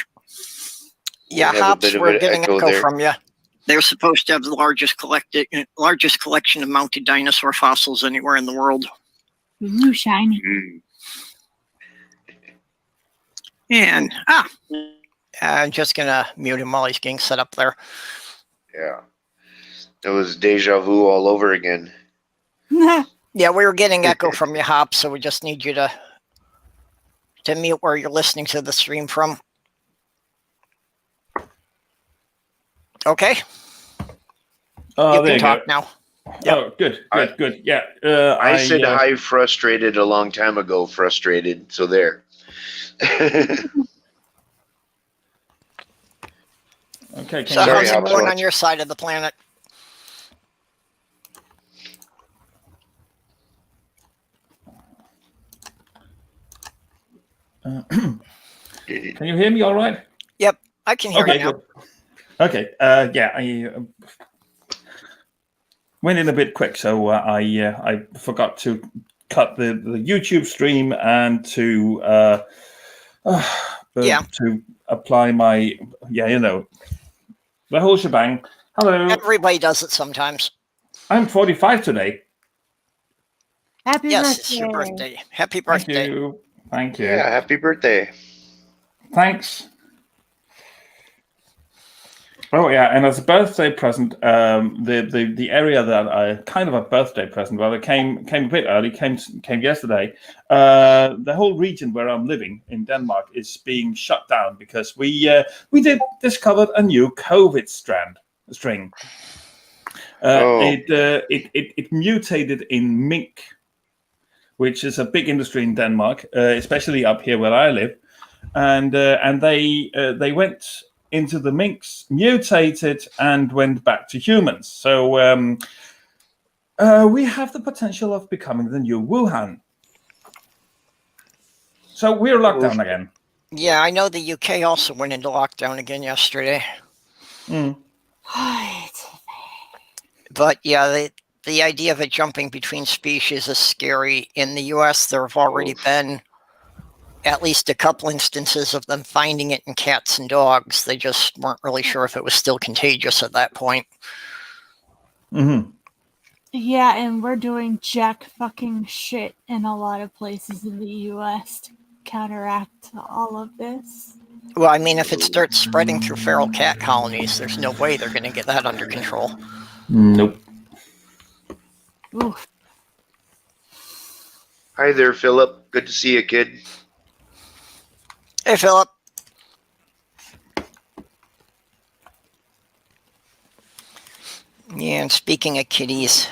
Yeah, Hops, we're getting an echo from you. They're supposed to have the largest collection of mounted dinosaur fossils anywhere in the world. Ooh, shiny. And I'm just gonna mute him while he's getting set up there. Yeah, it was deja vu all over again. Yeah, we were getting echo from you, Hops, so we just need you to mute where you're listening to the stream from. Okay. You can talk now. Yep. Oh, good. Yeah. I said hi frustrated a long time ago, frustrated, so there. Okay. So how's it going on your side of the planet? Can you hear me all right? Yep, I can hear you now. Good. Okay. Yeah, I went in a bit quick, so I forgot to cut the YouTube stream and to apply my the whole shebang. Hello. Everybody does it sometimes. I'm 45 today. Happy birthday. It's your birthday. Happy birthday. Thank you. Yeah, happy birthday. Thanks. Oh yeah, and as a birthday present, the area that I kind of a birthday present, well, it came a bit early, came yesterday. The whole region where I'm living in Denmark is being shut down because we did discover a new COVID string. It mutated in mink, which is a big industry in Denmark, especially up here where I live, and they went into the minks, mutated, and went back to humans. So we have the potential of becoming the new Wuhan. So we're locked down again. Yeah, I know the UK also went into lockdown again yesterday. But yeah, the idea of it jumping between species is scary. In the US, there have already been at least a couple instances of them finding it in cats and dogs. They just weren't really sure if it was still contagious at that point. Yeah, and we're doing jack fucking shit in a lot of places in the US to counteract all of this. Well, I mean, if it starts spreading through feral cat colonies, there's no way they're going to get that under control. Nope. Oof. Hi there, Philip. Good to see you, kid. Hey, Philip. Yeah, and speaking of kitties,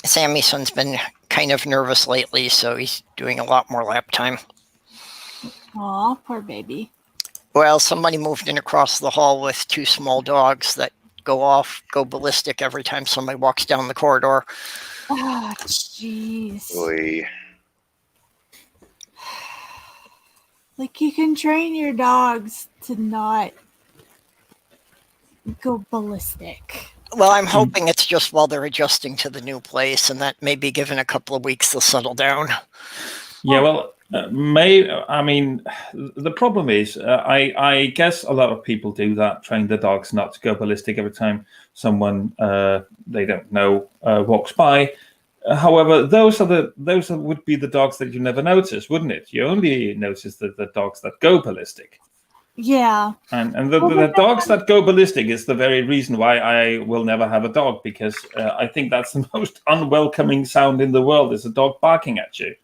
Sammy's son's been kind of nervous lately, so he's doing a lot more lap time. Aw, poor baby. Well, somebody moved in across the hall with two small dogs that go ballistic every time somebody walks down the corridor. Ah, jeez. Oy. Like, you can train your dogs to not go ballistic. Well, I'm hoping it's just while they're adjusting to the new place, and that maybe given a couple of weeks they'll settle down. Yeah, well, I mean, the problem is, I guess a lot of people do that, train the dogs not to go ballistic every time someone they don't know walks by. However, those would be the dogs that you never notice, wouldn't it? You only notice the dogs that go ballistic. Yeah. And the dogs that go ballistic is the very reason why I will never have a dog, because I think that's the most unwelcoming sound in the world, is a dog barking at you.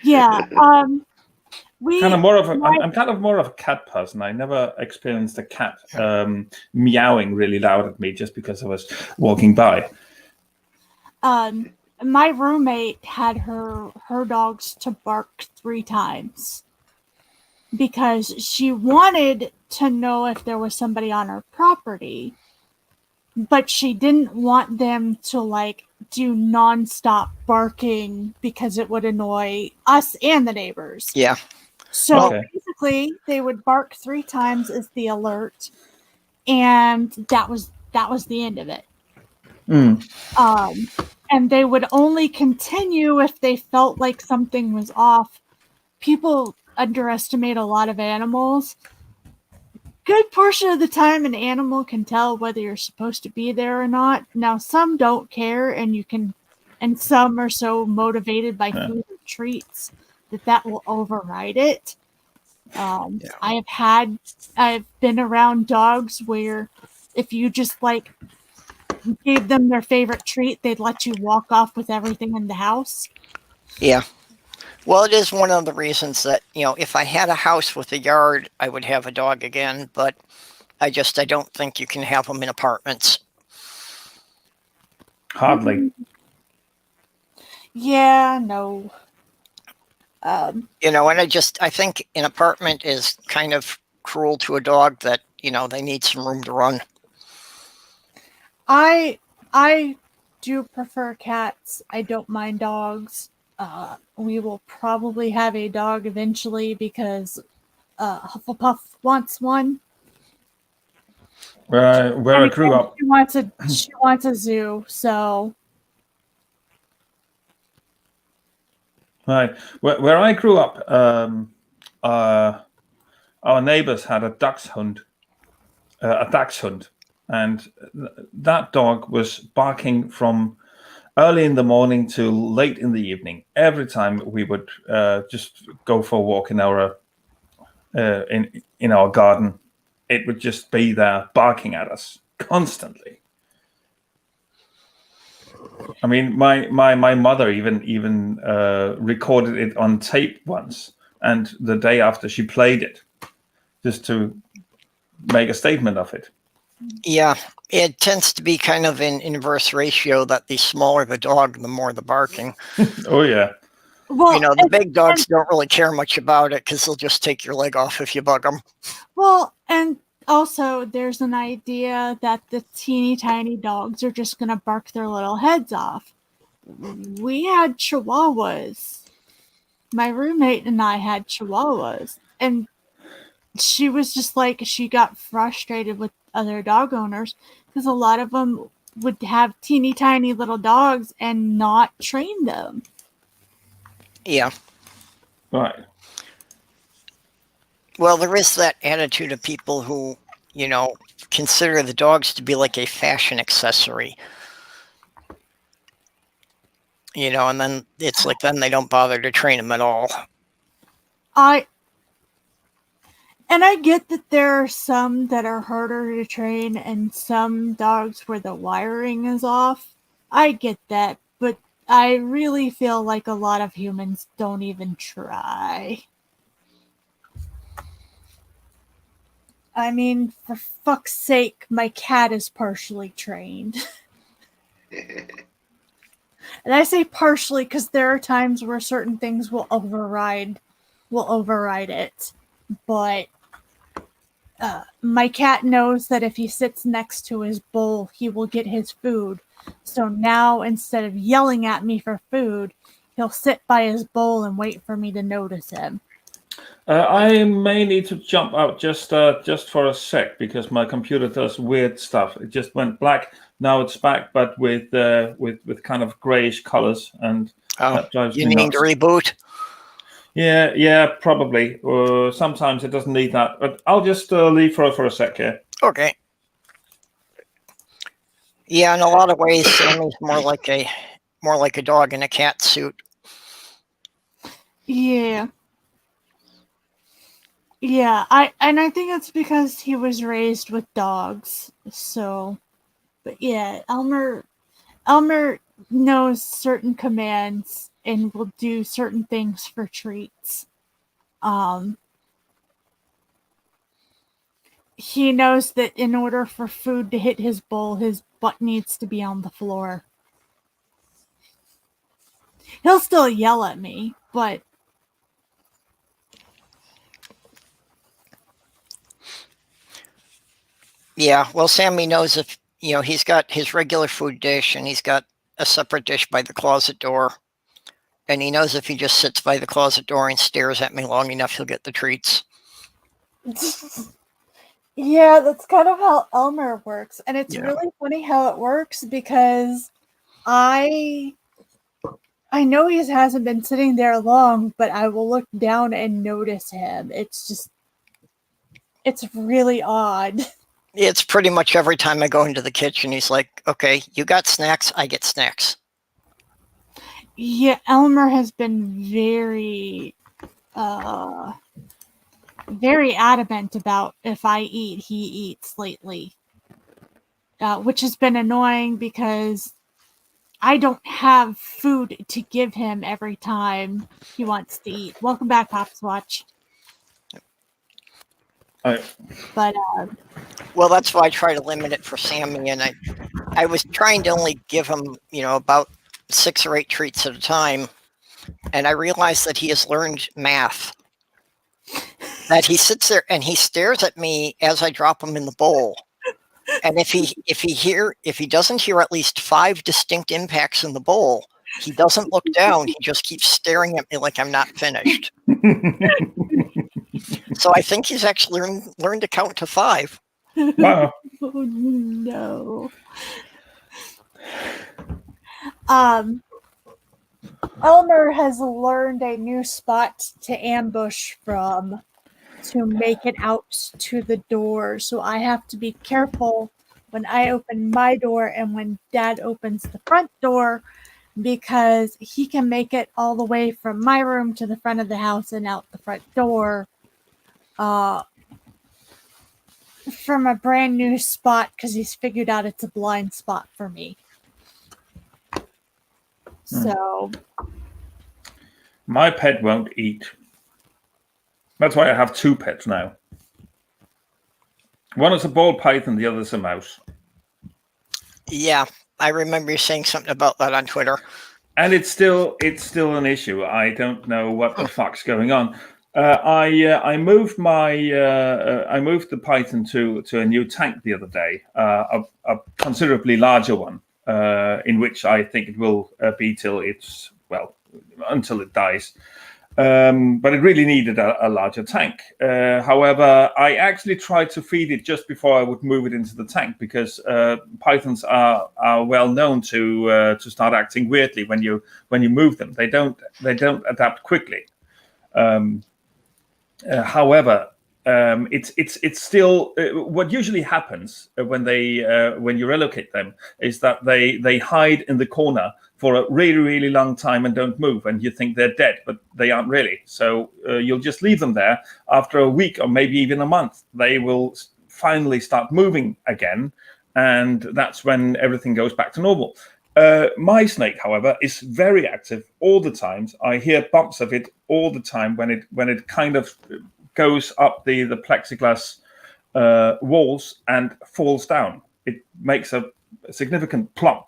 Yeah. I'm kind of more of a cat person. I never experienced a cat meowing really loud at me just because I was walking by. My roommate had her dogs to bark 3 times because she wanted to know if there was somebody on her property, but she didn't want them to like do nonstop barking because it would annoy us and the neighbors. Yeah. So basically, they would bark 3 times as the alert, and that was the end of it. And they would only continue if they felt like something was off. People underestimate a lot of animals. Good portion of the time, an animal can tell whether you're supposed to be there or not. Now, some don't care, and some are so motivated by food or treats that will override it. I've been around dogs where if you just like gave them their favorite treat, they'd let you walk off with everything in the house. Yeah. Well, it is one of the reasons that, if I had a house with a yard, I would have a dog again, but I don't think you can have them in apartments. Hardly. Yeah, no. And I think an apartment is kind of cruel to a dog that, they need some room to run. I do prefer cats. I don't mind dogs. We will probably have a dog eventually because Hufflepuff wants one. Where I grew up, she wants a zoo. So, right, where I grew up, our neighbors had a dachshund, and that dog was barking from early in the morning to late in the evening. Every time we would just go for a walk in our garden, it would just be there barking at us constantly. I mean, my mother even recorded it on tape once, and the day after she played it, just to make a statement of it. Yeah, it tends to be kind of an inverse ratio that the smaller the dog, the more the barking. Oh yeah. Well, You know, the big dogs don't really care much about it because they'll just take your leg off if you bug them. well, and also there's an idea that the teeny tiny dogs are just going to bark their little heads off. We had Chihuahuas. My roommate and I had Chihuahuas, and she was just like, she got frustrated with other dog owners because a lot of them would have teeny tiny little dogs and not train them. Yeah. Right. Well, there is that attitude of people who, consider the dogs to be like a fashion accessory. And then it's like, then they don't bother to train them at all. I get that there are some that are harder to train and some dogs where the wiring is off. I get that, but I really feel like a lot of humans don't even try. I mean, for fuck's sake, my cat is partially trained. And I say partially because there are times where certain things will override it. But my cat knows that if he sits next to his bowl, he will get his food. So now, instead of yelling at me for food, he'll sit by his bowl and wait for me to notice him. I may need to jump out just for a sec because my computer does weird stuff. It just went black. Now it's back, but with kind of grayish colors, and that drives me nuts. You need to reboot? Yeah, probably. Sometimes it doesn't need that, but I'll just leave for a sec here. Okay. Yeah, in a lot of ways, Sammy's more like a dog in a cat suit. Yeah. Yeah, I think it's because he was raised with dogs. So, but yeah, Elmer knows certain commands and will do certain things for treats. He knows that in order for food to hit his bowl, his butt needs to be on the floor. He'll still yell at me, but Yeah, well, Sammy knows if, he's got his regular food dish and he's got a separate dish by the closet door. And he knows if he just sits by the closet door and stares at me long enough, he'll get the treats. yeah, that's kind of how Elmer works. And it's Yeah. really funny how it works because I know he hasn't been sitting there long, but I will look down and notice him. It's really odd. It's pretty much every time I go into the kitchen, he's like, okay, you got snacks, I get snacks. Yeah, Elmer has been very adamant about if I eat, he eats lately. Which has been annoying because I don't have food to give him every time he wants to eat. Welcome back, Hopswatch. But well, that's why I try to limit it for Sammy, and I was trying to only give him, about 6 or 8 treats at a time, and I realized that he has learned math. That he sits there and he stares at me as I drop him in the bowl, and if he doesn't hear at least 5 distinct impacts in the bowl, he doesn't look down. He just keeps staring at me like I'm not finished. So I think he's actually learned to count to 5. Wow. oh no. Elmer has learned a new spot to ambush from to make it out to the door. So I have to be careful when I open my door and when Dad opens the front door because he can make it all the way from my room to the front of the house and out the front door. from a brand new spot because he's figured out it's a blind spot for me. So My pet won't eat. That's why I have 2 pets now. One is a ball python, the other is a mouse. Yeah, I remember you saying something about that on Twitter. And it's still an issue. I don't know what the fuck's going on. I moved the python to a new tank the other day, a considerably larger one, in which I think it will be until it dies. But it really needed a larger tank. However, I actually tried to feed it just before I would move it into the tank because pythons are well known to start acting weirdly when you move them. They don't adapt quickly. However, it's still what usually happens when you relocate them is that they hide in the corner for a really, really long time and don't move, and you think they're dead, but they aren't really. So you'll just leave them there. After a week or maybe even a month, they will finally start moving again, and that's when everything goes back to normal. My snake, however, is very active all the time. I hear bumps of it all the time when it kind of goes up the plexiglass walls and falls down. It makes a significant plump.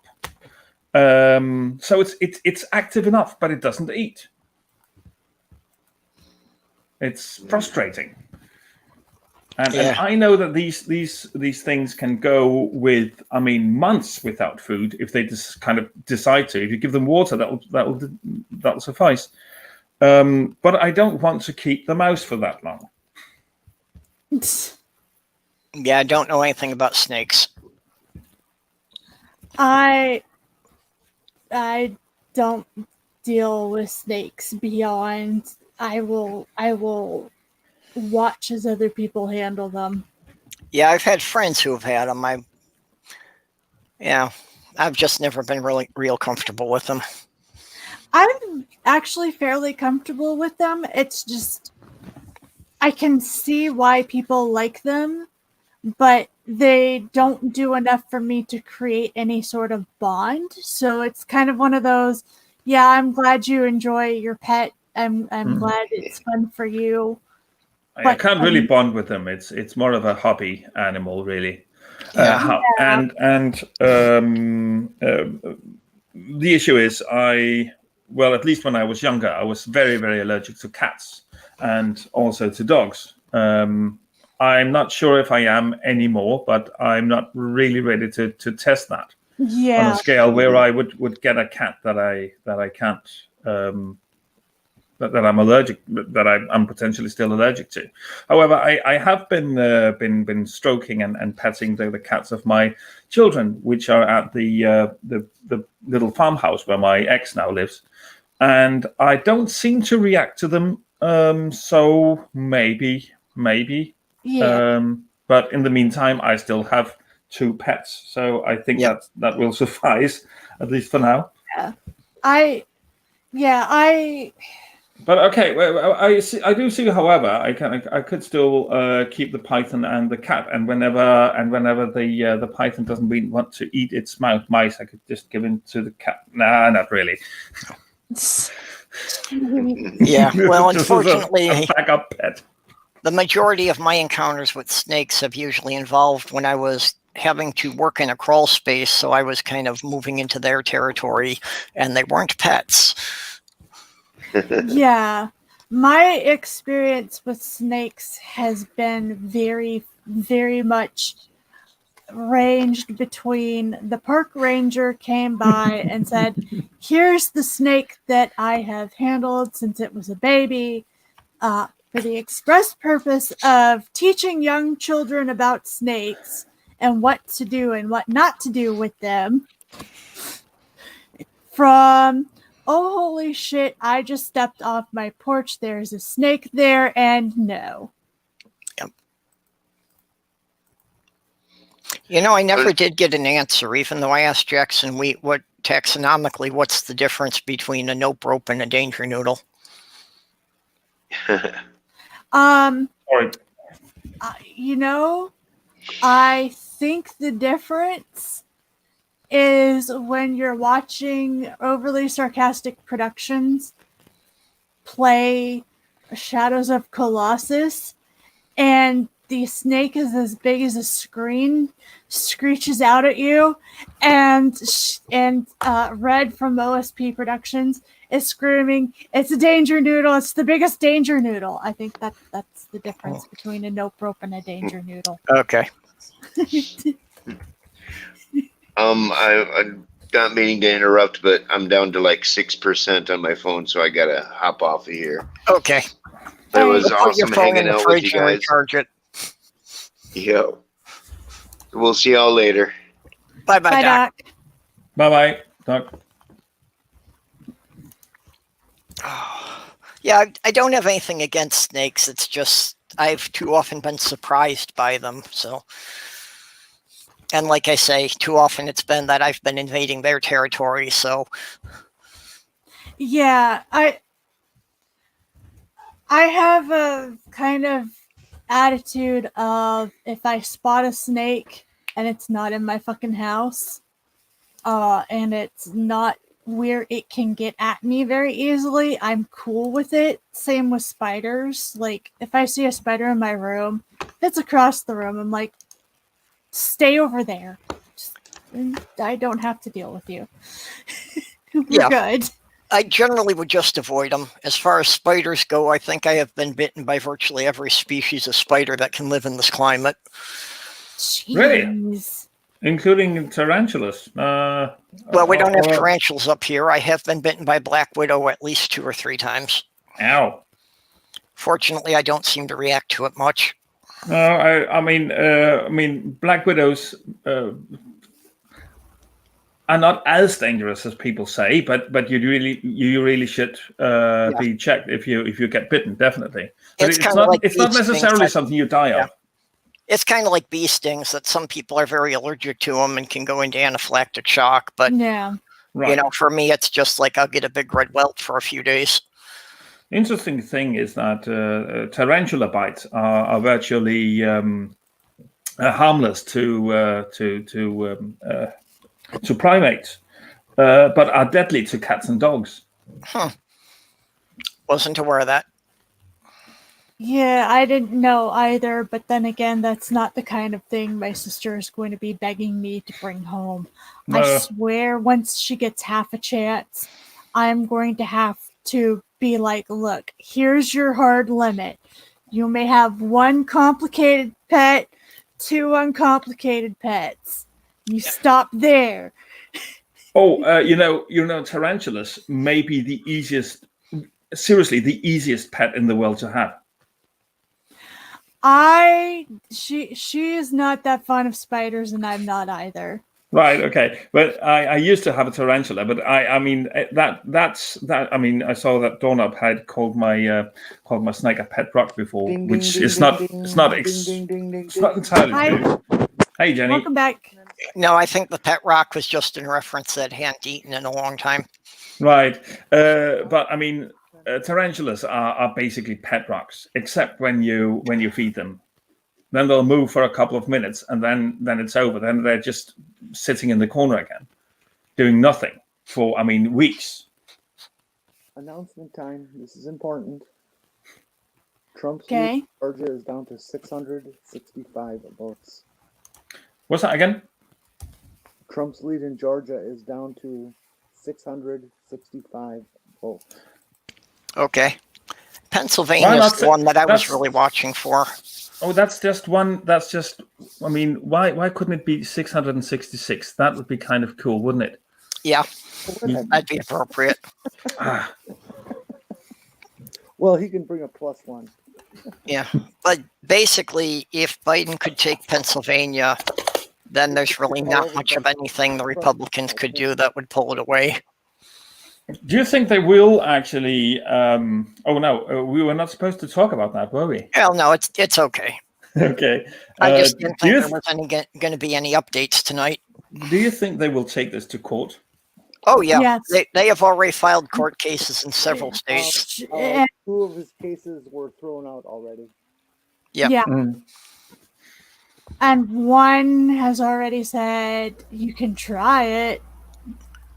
So it's active enough, but it doesn't eat. It's frustrating. And I know that these things can go with, months without food if they just kind of decide to. If you give them water, that'll suffice. But I don't want to keep the mouse for that long. Yeah, I don't know anything about snakes. I don't deal with snakes beyond I will watch as other people handle them. Yeah, I've had friends who have had them. I've just never been real comfortable with them. I'm actually fairly comfortable with them. It's just I can see why people like them, but they don't do enough for me to create any sort of bond. So it's kind of one of those, yeah, I'm glad you enjoy your pet. I'm glad it's fun for you. I can't really bond with them. It's more of a hobby animal, really. Yeah. The issue is at least when I was younger, I was very, very allergic to cats and also to dogs. I'm not sure if I am anymore, but I'm not really ready to test that on a scale where I would get a cat that I can't that I'm allergic, that I'm potentially still allergic to. However, I have been stroking and petting the cats of my children, which are at the little farmhouse where my ex now lives, and I don't seem to react to them. So maybe. Yeah. But in the meantime, I still have 2 pets, so I think that will suffice at least for now. But okay, well, I do see. However, I could still keep the python and the cat, and whenever the python doesn't really want to eat its mice, I could just give in to the cat. Nah, not really. Yeah, well, unfortunately, a backup pet. The majority of my encounters with snakes have usually involved when I was having to work in a crawl space, so I was kind of moving into their territory, and they weren't pets. Yeah, my experience with snakes has been very, very much ranged between the park ranger came by and said, here's the snake that I have handled since it was a baby for the express purpose of teaching young children about snakes and what to do and what not to do with them. From oh, holy shit, I just stepped off my porch. There's a snake there, and no. Yep. I never did get an answer, even though I asked Jackson what taxonomically, what's the difference between a nope rope and a danger noodle? Sorry. I think the difference is when you're watching overly sarcastic productions play Shadows of Colossus, and the snake is as big as a screen, screeches out at you, and Red from OSP Productions is screaming, "It's a danger noodle! It's the biggest danger noodle!" I think that's the difference between a nope rope and a danger noodle. Okay. I'm not meaning to interrupt, but I'm down to like 6% on my phone, so I gotta hop off of here. Okay. It was Put your awesome phone in hanging the out with you fridge and guys. recharge it. Yo. We'll see y'all later. Bye, Bye, Doc. Doc. Bye, Doc. Yeah, I don't have anything against snakes. It's just I've too often been surprised by them. So, and like I say, too often it's been that I've been invading their territory. So, Yeah, I have a kind of attitude of if I spot a snake and it's not in my fucking house, and it's not where it can get at me very easily, I'm cool with it. Same with spiders. Like, if I see a spider in my room, if it's across the room, I'm like, stay over there. I don't have to deal with you. We're Yeah. good. I generally would just avoid them. As far as spiders go, I think I have been bitten by virtually every species of spider that can live in this climate. Jeez. Really? Including tarantulas. Well, we don't have tarantulas up here. I have been bitten by black widow at least 2 or 3 times. Ow. Fortunately, I don't seem to react to it much. I mean, black widows are not as dangerous as people say, but you really should be checked if you get bitten. Definitely, but it's not necessarily something you die of. It's kind of like bee stings that some people are very allergic to them and can go into anaphylactic shock. But yeah, right. For me, it's just like I'll get a big red welt for a few days. Interesting thing is that tarantula bites are virtually harmless to primates, but are deadly to cats and dogs. Wasn't aware of that. Yeah, I didn't know either, but then again, that's not the kind of thing my sister is going to be begging me to bring home. I swear, once she gets half a chance, I'm going to have to be like, look, here's your hard limit. You may have 1 complicated pet, 2 uncomplicated pets. You stop there. Tarantulas may be the easiest, seriously, the easiest pet in the world to have. She is not that fond of spiders, and I'm not either. Right. Okay. But I used to have a tarantula, but I mean that's I mean I saw that Doorknob had called my snake a pet rock before, which is not entirely true. Hey, Jenny. Welcome back. No, I think the pet rock was just in reference that hadn't eaten in a long time. Right. But I mean, tarantulas are basically pet rocks, except when you feed them. Then they'll move for a couple of minutes, and then it's over. Then they're just sitting in the corner again, doing nothing for, weeks. Announcement time. This is important. Trump's lead in Georgia is down to 665 votes. What's that again? Trump's lead in Georgia is down to 665 votes. Okay. Pennsylvania is the one that I was really watching for. Oh, that's just one. That's just. Why couldn't it be 666? That would be kind of cool, wouldn't it? Yeah, that'd be appropriate. Well, he can bring a +1. Yeah, but basically, if Biden could take Pennsylvania, then there's really not much of anything the Republicans could do that would pull it away. Do you think they will actually? Oh no, we were not supposed to talk about that, were we? Well, no, it's okay. Okay. I just didn't think there was going to be any updates tonight. Do you think they will take this to court? Oh yeah, yes. They have already filed court cases in several states. 2 of his cases were thrown out already. Yep. Yeah. And one has already said you can try it,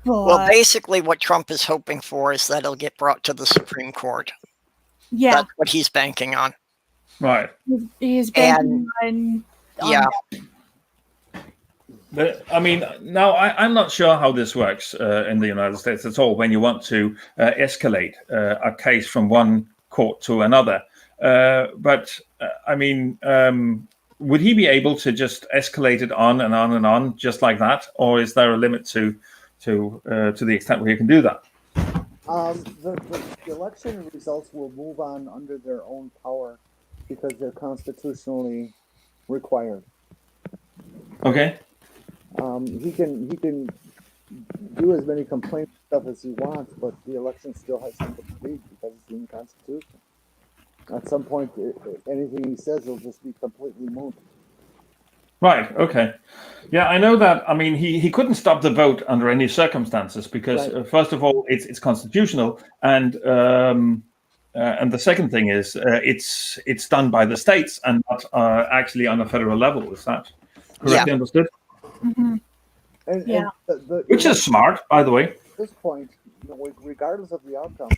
but Well, basically, what Trump is hoping for is that it'll get brought to the Supreme Court. yeah, That's what he's banking on. Right. he's banking on Yeah. But, I mean, now I'm not sure how this works in the United States at all when you want to escalate a case from one court to another. But I mean, would he be able to just escalate it on and on and on just like that, or is there a limit to the extent where you can do that? The election results will move on under their own power because they're constitutionally required. Okay. He can do as many complaint stuff as he wants, but the election still has to proceed because it's in the Constitution. At some point, anything he says will just be completely moot. Right. Okay. Yeah, I know that. I mean, he couldn't stop the vote under any circumstances because, Right. first of all, it's constitutional, and the second thing is it's done by the states and not actually on a federal level. Is that correctly understood? Mhm. And, Yeah. and Which is smart, by the way. At this point, regardless of the outcome,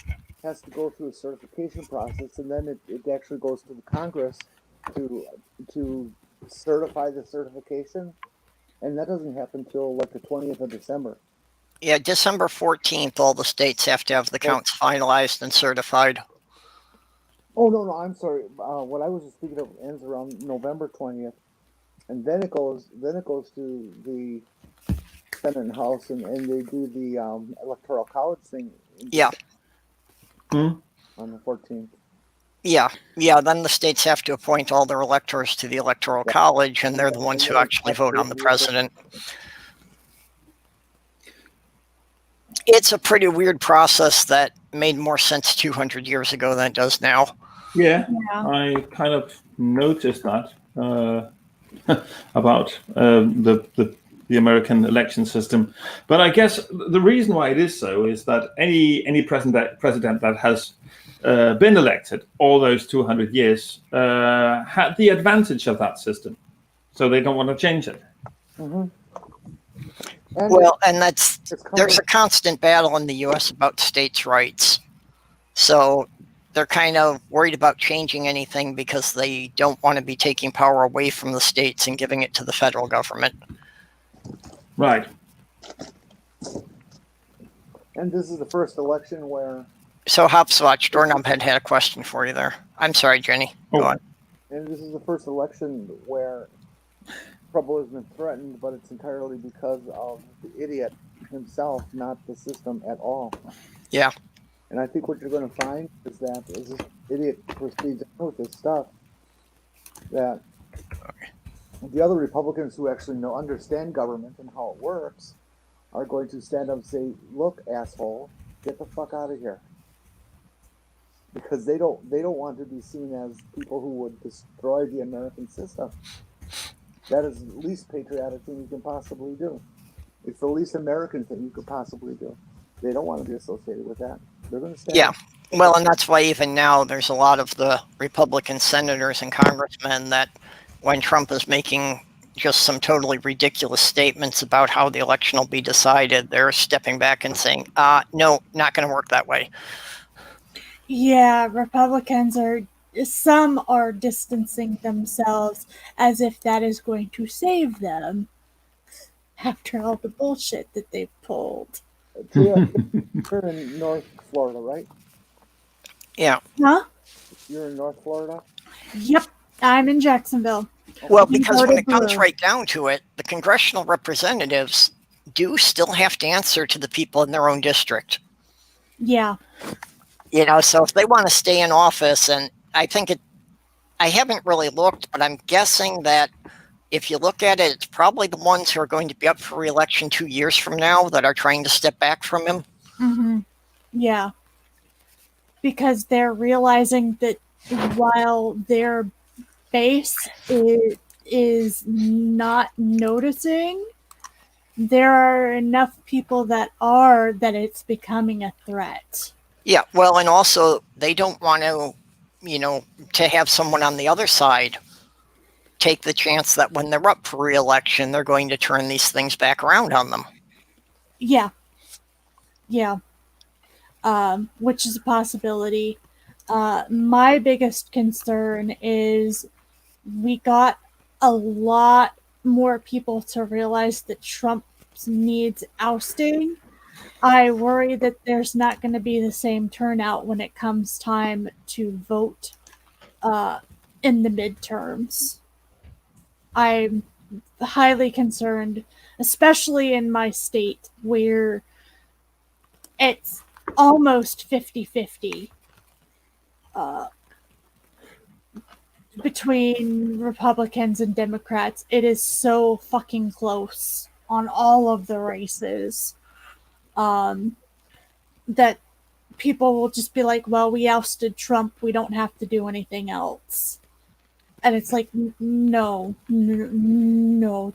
has to go through a certification process, and then it actually goes to the Congress to certify the certification, and that doesn't happen till like the 20th of December. Yeah, December 14th, all the states have to have the counts finalized and certified. Oh no, I'm sorry. What I was speaking of ends around November 20th, and then it goes to the Senate and House, and they do the Electoral College thing. Yeah. On the 14th. Yeah, then the states have to appoint all their electors to the Electoral College, and they're the ones who actually vote on the president. It's a pretty weird process that made more sense 200 years ago than it does now. Yeah. I kind of noticed that about the American election system, but I guess the reason why it is so is that any president that has been elected all those 200 years had the advantage of that system, so they don't want to change it. Mm-hmm. Well, and there's a constant battle in the U.S. about states' rights, so they're kind of worried about changing anything because they don't want to be taking power away from the states and giving it to the federal government. Right. And this is the first election where... So, Hopswatch, Doorknobhead had a question for you there. I'm sorry, Jenny. Go on. And this is the first election where trouble has been threatened, but it's entirely because of the idiot himself, not the system at all. Yeah. And I think what you're going to find is that as this idiot proceeds with this stuff, that the other Republicans who actually understand government and how it works are going to stand up and say, "Look, asshole, get the fuck out of here," because they don't want to be seen as people who would destroy the American system. That is the least patriotic thing you can possibly do. It's the least American thing you could possibly do. They don't want to be associated with that. They're going to stand up. Well, and that's why even now there's a lot of the Republican senators and congressmen that when Trump is making just some totally ridiculous statements about how the election will be decided, they're stepping back and saying, no, not going to work that way. Yeah, Republicans some are distancing themselves as if that is going to save them after all the bullshit that they've pulled. You're in North Florida, right? Yeah. Huh? You're in North Florida? Yep, I'm in Jacksonville. Well, because when it comes right down to it, the congressional representatives do still have to answer to the people in their own district. Yeah. So if they want to stay in office, and I haven't really looked, but I'm guessing that if you look at it, it's probably the ones who are going to be up for re-election 2 years from now that are trying to step back from him. Mm-hmm. Yeah. Because they're realizing that while their base is not noticing, there are enough people that it's becoming a threat. Yeah, well, and also they don't want to, to have someone on the other side take the chance that when they're up for re-election, they're going to turn these things back around on them. Yeah. Which is a possibility. My biggest concern is we got a lot more people to realize that Trump needs ousting. I worry that there's not going to be the same turnout when it comes time to vote in the midterms. I'm highly concerned, especially in my state where it's almost 50-50 between Republicans and Democrats. It is so fucking close on all of the races that people will just be like, well, we ousted Trump, we don't have to do anything else. And it's like, no,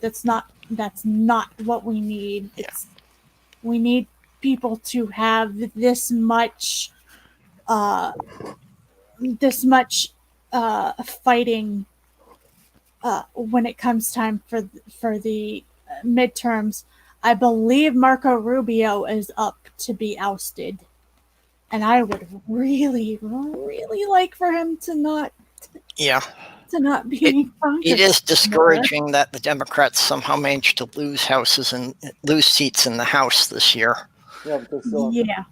that's not what we need. We need people to have this much fighting when it comes time for the midterms. I believe Marco Rubio is up to be ousted, and I would really, really like for him to not. Yeah. To not be. It is discouraging that the Democrats somehow managed to lose seats in the House this year. Yeah, but they're still. Yeah.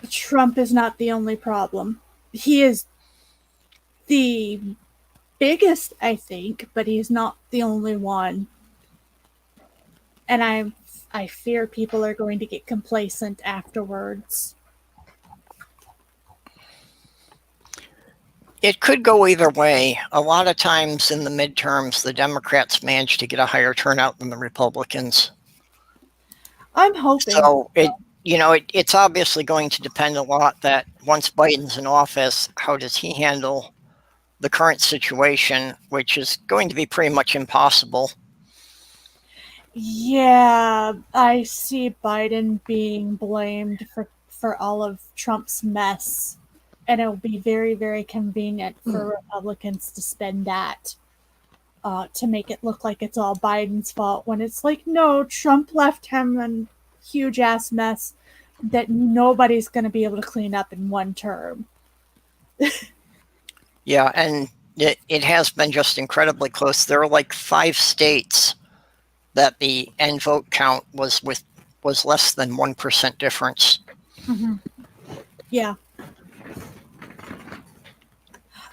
Trump is not the only problem. He is the biggest, I think, but he's not the only one. And I fear people are going to get complacent afterwards. It could go either way. A lot of times in the midterms, the Democrats manage to get a higher turnout than the Republicans. I'm hoping. So it's obviously going to depend a lot that once Biden's in office, how does he handle the current situation, which is going to be pretty much impossible. Yeah, I see Biden being blamed for all of Trump's mess. And it'll be very, very convenient for Republicans to spend that to make it look like it's all Biden's fault, when it's like, no, Trump left him a huge-ass mess that nobody's going to be able to clean up in one term. Yeah, and it has been just incredibly close. There are like 5 states that the end vote count was less than 1% difference. Mm-hmm. Yeah.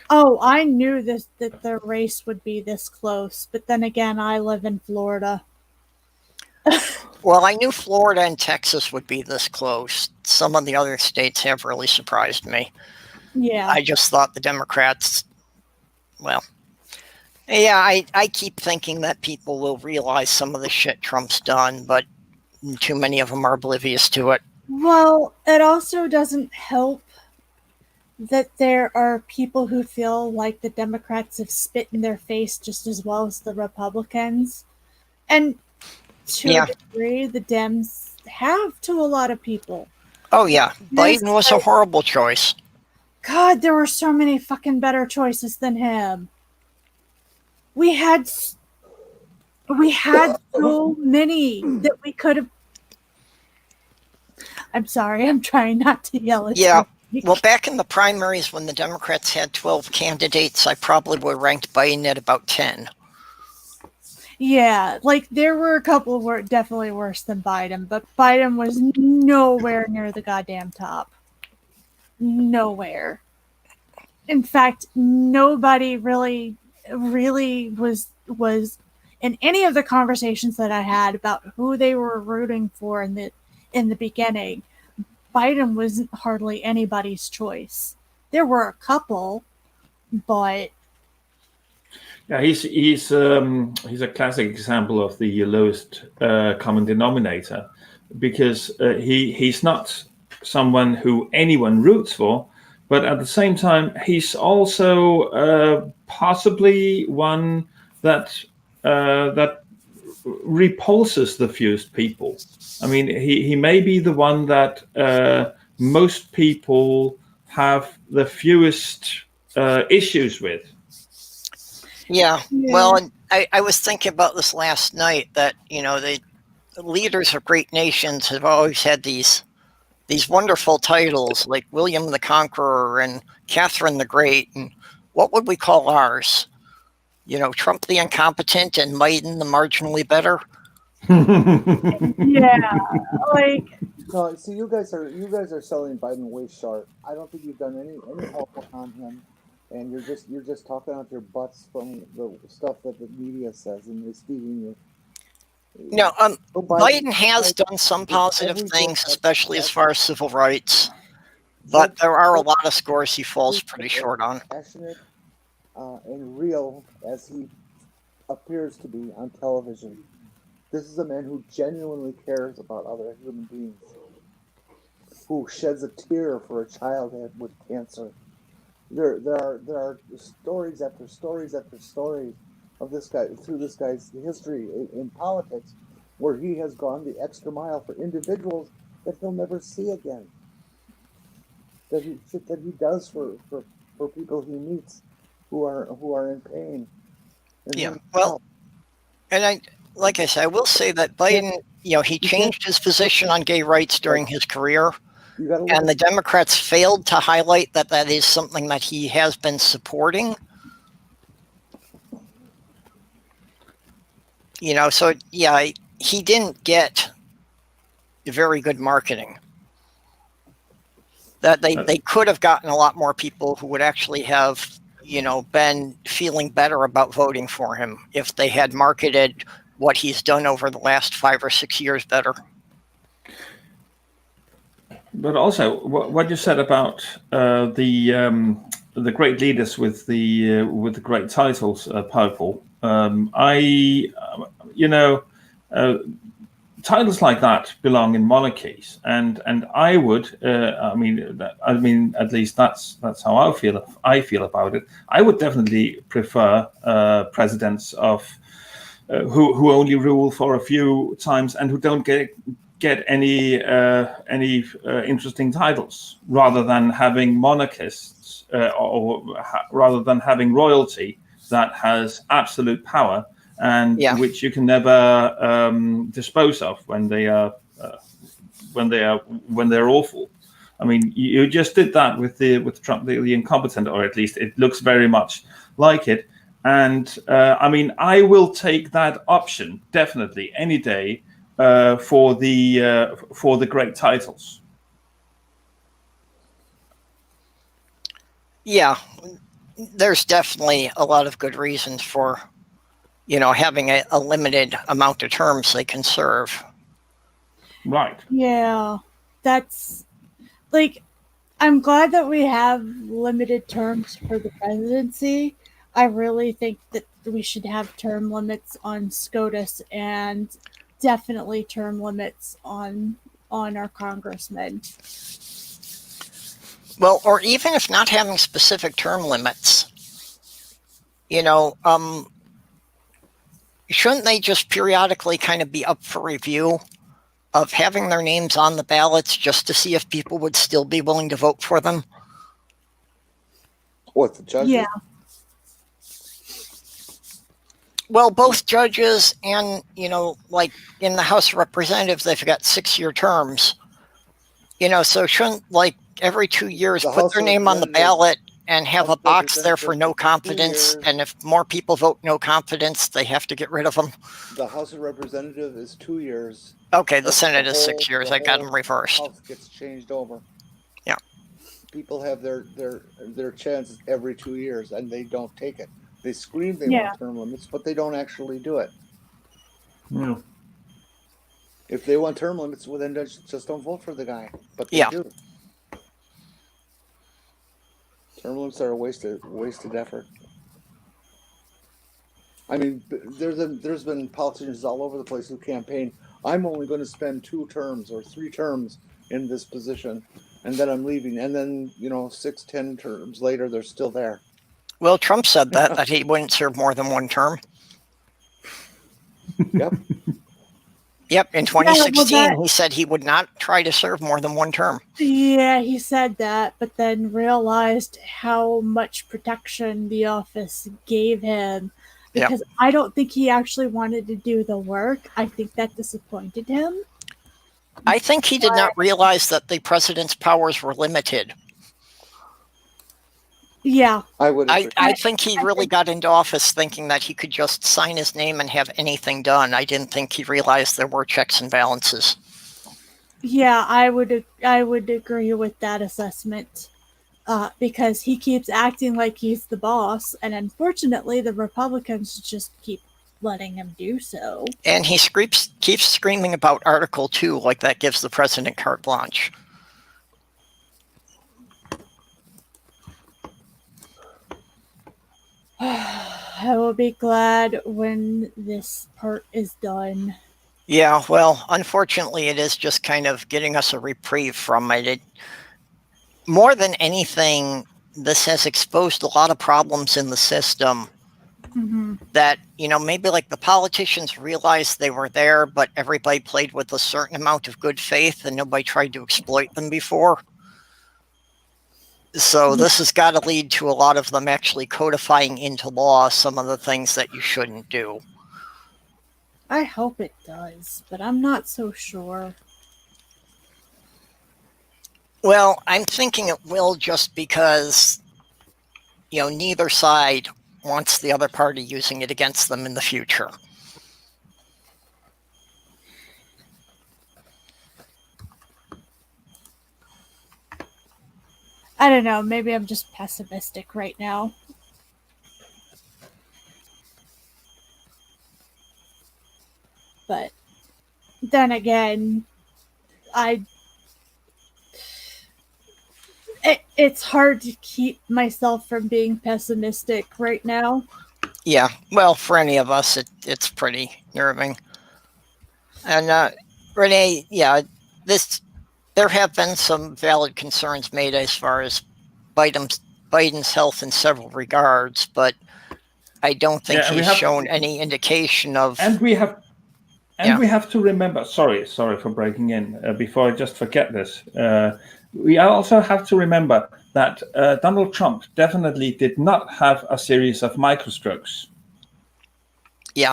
Oh, I knew that the race would be this close, but then again, I live in Florida. Well, I knew Florida and Texas would be this close. Some of the other states have really surprised me. Yeah. I just thought the Democrats, well, yeah, I keep thinking that people will realize some of the shit Trump's done, but too many of them are oblivious to it. Well, it also doesn't help that there are people who feel like the Democrats have spit in their face just as well as the Republicans. And to a degree, the Dems have to a lot of people. Oh, yeah. Biden was a horrible choice. God, there were so many fucking better choices than him. We had so many that we could have. I'm sorry, I'm trying not to yell at you. Yeah. Well, back in the primaries when the Democrats had 12 candidates, I probably would have ranked Biden at about 10. Yeah, like there were a couple were definitely worse than Biden, but Biden was nowhere near the goddamn top. Nowhere. In fact, nobody really was in any of the conversations that I had about who they were rooting for in the beginning. Biden wasn't hardly anybody's choice. There were a couple, but yeah, he's a classic example of the lowest common denominator, because he's not someone who anyone roots for, but at the same time he's also possibly one that repulses the fewest people. I mean, he may be the one that most people have the fewest issues with. Yeah. Yeah. Well, and I was thinking about this last night that, the leaders of great nations have always had these wonderful titles like William the Conqueror and Catherine the Great. And what would we call ours? Trump the Incompetent and Biden the Marginally Better. Yeah, like No, see, you guys are selling Biden way short. I don't think you've done any homework on him, and you're just talking out your butts from the stuff that the media says and is feeding you. No, So Biden has Biden- done some positive every things, Democrat- especially as far as civil rights, but there are a lot of scores he falls pretty short on. Passionate and real as he appears to be on television. This is a man who genuinely cares about other human beings, who sheds a tear for a child with cancer. There are stories after stories after stories of this guy through this guy's history in politics, where he has gone the extra mile for individuals that he'll never see again. That he does for people he meets who are in pain. And Yeah, who- well, and like I said, I will say that Biden, he changed his position on gay rights during his career, you got to and the Democrats failed to highlight that is something that he has been supporting. So yeah, he didn't get very good marketing. That they could have gotten a lot more people who would actually have, been feeling better about voting for him if they had marketed what he's done over the last 5 or 6 years better. But also, what you said about the great leaders with the great titles, Purple. Titles like that belong in monarchies, and I would, at least that's how I feel about it. I would definitely prefer presidents of who only rule for a few times and who don't get any interesting titles, rather than having monarchists rather than having royalty that has absolute power and which you can never dispose of when they're awful. I mean, you just did that with Trump, the incompetent, or at least it looks very much like it. And I will take that option definitely any day for the great titles. Yeah, there's definitely a lot of good reasons for having a limited amount of terms they can serve. Right. Yeah, that's like, I'm glad that we have limited terms for the presidency. I really think that we should have term limits on SCOTUS and definitely term limits on our congressmen. Well, or even if not having specific term limits, shouldn't they just periodically kind of be up for review of having their names on the ballots just to see if people would still be willing to vote for them? What, the judges? Yeah. Well, both judges and, like in the House of Representatives, they've got 6-year terms. So shouldn't, like, every 2 years put their name on the ballot and have a box there for no confidence, and if more people vote no confidence, they have to get rid of them? The House of Representatives is 2 years. Okay, the Senate is 6 years. I got them reversed. House gets changed over. Yeah. People have their chances every 2 years, and they don't take it. They scream they want term limits, but they don't actually do it. Yeah. If they want term limits, well, then just don't vote for the guy. But they do. Term limits are a wasted effort. I mean, there's been politicians all over the place who campaign, I'm only going to spend 2 terms or 3 terms in this position, and then I'm leaving. And then, 6-10 terms later, they're still there. Well, Trump said that he wouldn't serve more than 1 term. Yep. Yep, in 2016, he said he would not try to serve more than one term. Yeah, he said that, but then realized how much protection the office gave him. Because I don't think he actually wanted to do the work. I think that disappointed him. I think he did not realize that the president's powers were limited. Yeah. I think he really got into office thinking that he could just sign his name and have anything done. I didn't think he realized there were checks and balances. Yeah, I would agree with that assessment. Because he keeps acting like he's the boss, and unfortunately the Republicans just keep letting him do so. And he keeps screaming about Article 2 like that gives the president carte blanche. I will be glad when this part is done. Yeah, well, unfortunately, it is just kind of getting us a reprieve from it. More than anything, this has exposed a lot of problems in the system that, maybe like the politicians realized they were there, but everybody played with a certain amount of good faith and nobody tried to exploit them before. So this has got to lead to a lot of them actually codifying into law some of the things that you shouldn't do. I hope it does, but I'm not so sure. Well, I'm thinking it will just because, neither side wants the other party using it against them in the future. I don't know, maybe I'm just pessimistic right now. But then again, it's hard to keep myself from being pessimistic right now. Yeah, well, for any of us, it's pretty nerving. And Renee, yeah, there have been some valid concerns made as far as Biden's health in several regards, but I don't think he's shown any indication of. And we have to remember. Sorry for breaking in. Before I just forget this, we also have to remember that Donald Trump definitely did not have a series of microstrokes. Yeah.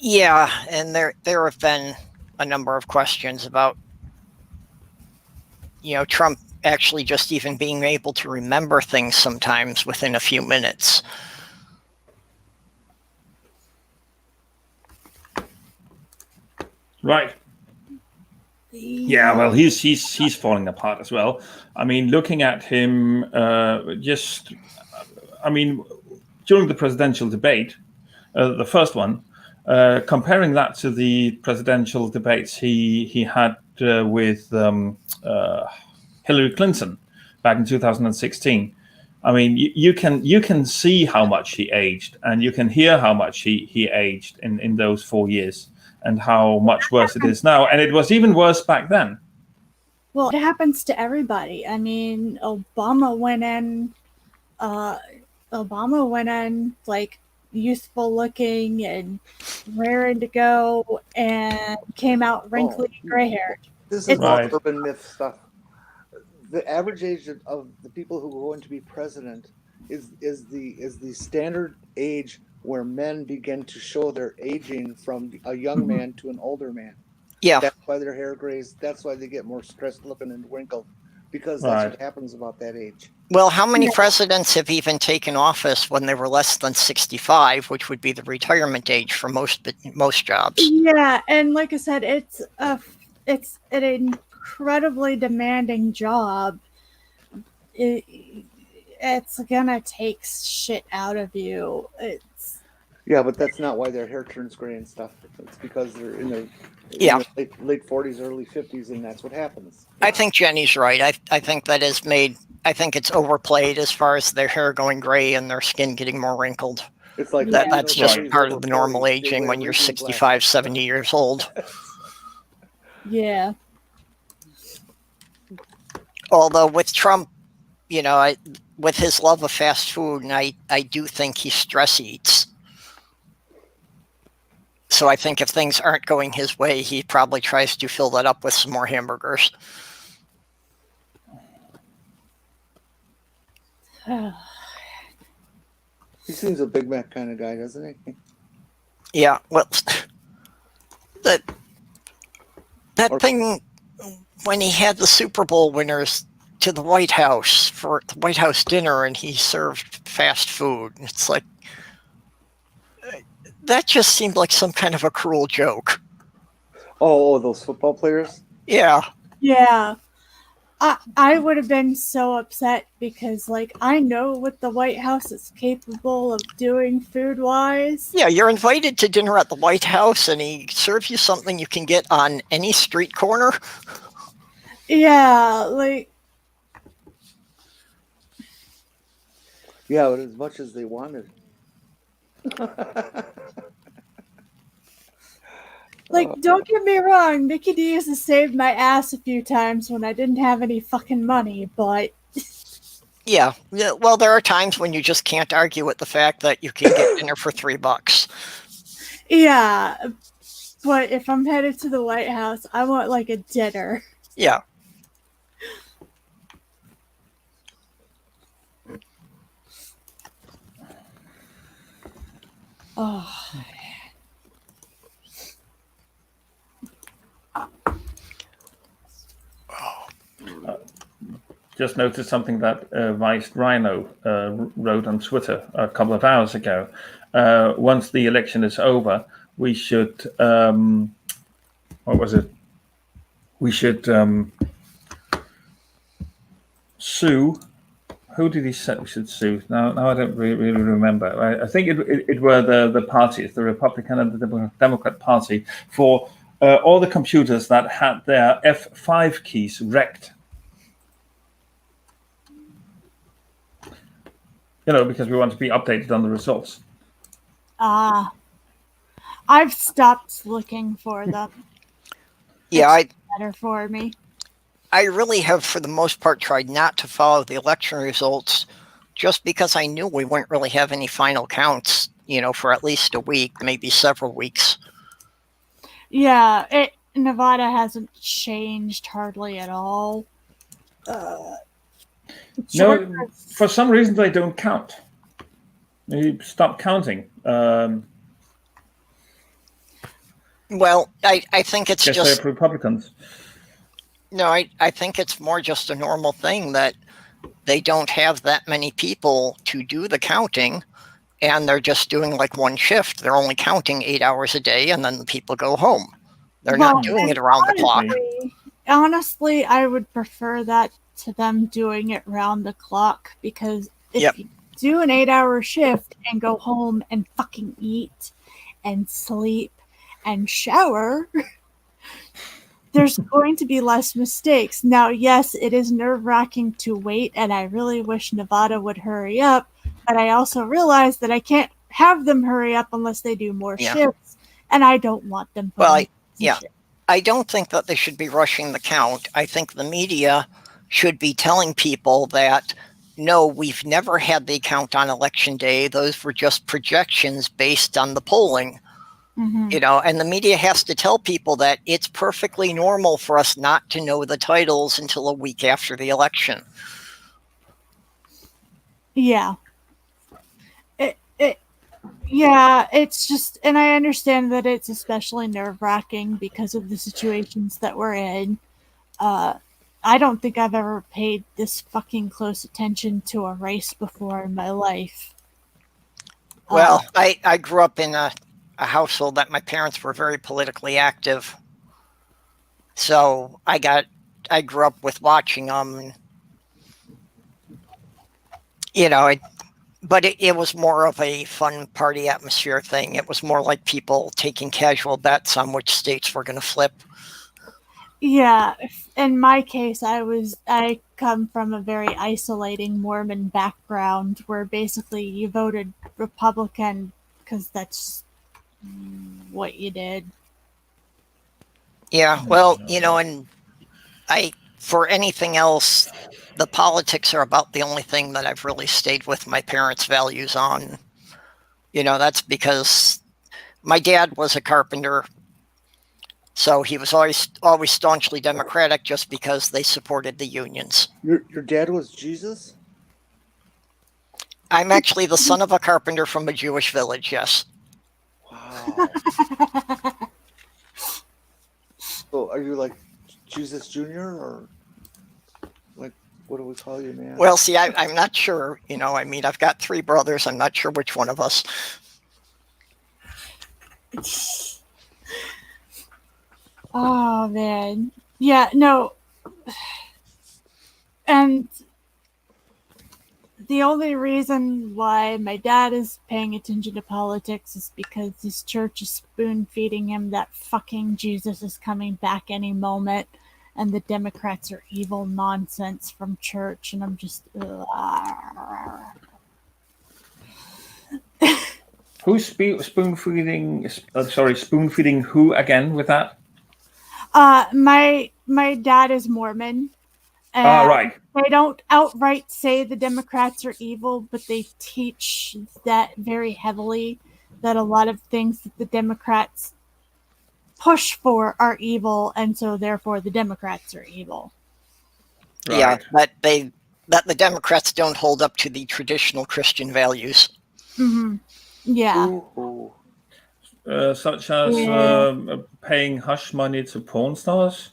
Yeah, and there have been a number of questions about, Trump actually just even being able to remember things sometimes within a few minutes. Right. Yeah, well, he's falling apart as well. I mean, looking at him, during the presidential debate, the first one, comparing that to the presidential debates he had with Hillary Clinton back in 2016. I mean, you can see how much he aged, and you can hear how much he aged in those 4 years, and how much worse it is now. And it was even worse back then. Well, it happens to everybody. I mean, Obama went in like youthful looking and raring to go, and came out wrinkly, gray haired. This is all urban myth stuff. The average age of the people who are going to be president is the standard age where men begin to show their aging from a young man to an older man. Yeah. That's why their hair grays. That's why they get more stressed looking and wrinkled, because that's what happens about that age. Well, how many presidents have even taken office when they were less than 65, which would be the retirement age for most jobs? Yeah, and like I said, it's an incredibly demanding job. It's gonna take shit out of you. Yeah, but that's not why their hair turns gray and stuff. It's because they're in their late 40s, early 50s, and that's what happens. I think Jenny's right. I think that is made. I think it's overplayed as far as their hair going gray and their skin getting more wrinkled. It's like that's just part of the normal aging when you're 65, 70 years old. Yeah. Although with Trump, with his love of fast food, and I do think he stress eats. So I think if things aren't going his way, he probably tries to fill that up with some more hamburgers. He seems a Big Mac kind of guy, doesn't he? Yeah, well, that thing when he had the Super Bowl winners to the White House for the White House dinner, and he served fast food. It's like, that just seemed like some kind of a cruel joke. Oh, those football players? Yeah. Yeah. I would have been so upset because, like, I know what the White House is capable of doing food-wise. Yeah, you're invited to dinner at the White House, and he serves you something you can get on any street corner. Yeah, like... Yeah, but as much as they wanted. Like, don't get me wrong, Mickey D's has saved my ass a few times when I didn't have any fucking money, but... Yeah, well, there are times when you just can't argue with the fact that you can get dinner for $3. Yeah, but if I'm headed to the White House, I want, like, a dinner. Yeah. Oh... Just noticed something that Vice Rhino wrote on Twitter a couple of hours ago. Once the election is over, we should, what was it? We should sue. Who did he say we should sue? Now I don't really remember. I think it were the parties, the Republican and the Democrat Party, for all the computers that had their F5 keys wrecked. Because we want to be updated on the results. I've stopped looking for them. Yeah, it's better for me. I really have, for the most part, tried not to follow the election results, just because I knew we wouldn't really have any final counts, for at least a week, maybe several weeks. Yeah, Nevada hasn't changed hardly at all. No, for some reason they don't count. They stop counting. Well, I think it's just they're Republicans. No, I think it's more just a normal thing that they don't have that many people to do the counting, and they're just doing like one shift. They're only counting 8 hours a day, and then the people go home. They're not doing it around the clock. Honestly, I would prefer that to them doing it round the clock, because if you do an 8-hour shift and go home and fucking eat and sleep and shower, there's going to be less mistakes. Now, yes, it is nerve-wracking to wait, and I really wish Nevada would hurry up, but I also realize that I can't have them hurry up unless they do more shifts, and I don't want them. I don't think that they should be rushing the count. I think the media should be telling people that, no, we've never had the count on election day. Those were just projections based on the polling. Mm-hmm. And the media has to tell people that it's perfectly normal for us not to know the titles until a week after the election. Yeah. Yeah, it's just, and I understand that it's especially nerve-wracking because of the situations that we're in. I don't think I've ever paid this fucking close attention to a race before in my life. Well, I grew up in a household that my parents were very politically active. So I grew up with watching them. But it was more of a fun party atmosphere thing. It was more like people taking casual bets on which states were going to flip. Yeah, in my case, I come from a very isolating Mormon background where basically you voted Republican because that's what you did. Yeah, well, and for anything else, the politics are about the only thing that I've really stayed with my parents' values on. That's because my dad was a carpenter, so he was always staunchly Democratic just because they supported the unions. Your dad was Jesus? I'm actually the son of a carpenter from a Jewish village, yes. Wow. So are you like Jesus Jr. or like, what do we call you, man? Well, see, I'm not sure. I've got 3 brothers. I'm not sure which one of us. Oh, man. Yeah, no. And the only reason why my dad is paying attention to politics is because his church is spoon-feeding him that fucking Jesus is coming back any moment, and the Democrats are evil nonsense from church, and I'm just... Who's spoon-feeding? Spoon-feeding who again with that? My dad is Mormon. Right. They don't outright say the Democrats are evil, but they teach that very heavily, that a lot of things that the Democrats push for are evil, and so therefore the Democrats are evil. Right. Yeah, that the Democrats don't hold up to the traditional Christian values. Mm-hmm. Yeah. Ooh. Such as paying hush money to porn stars?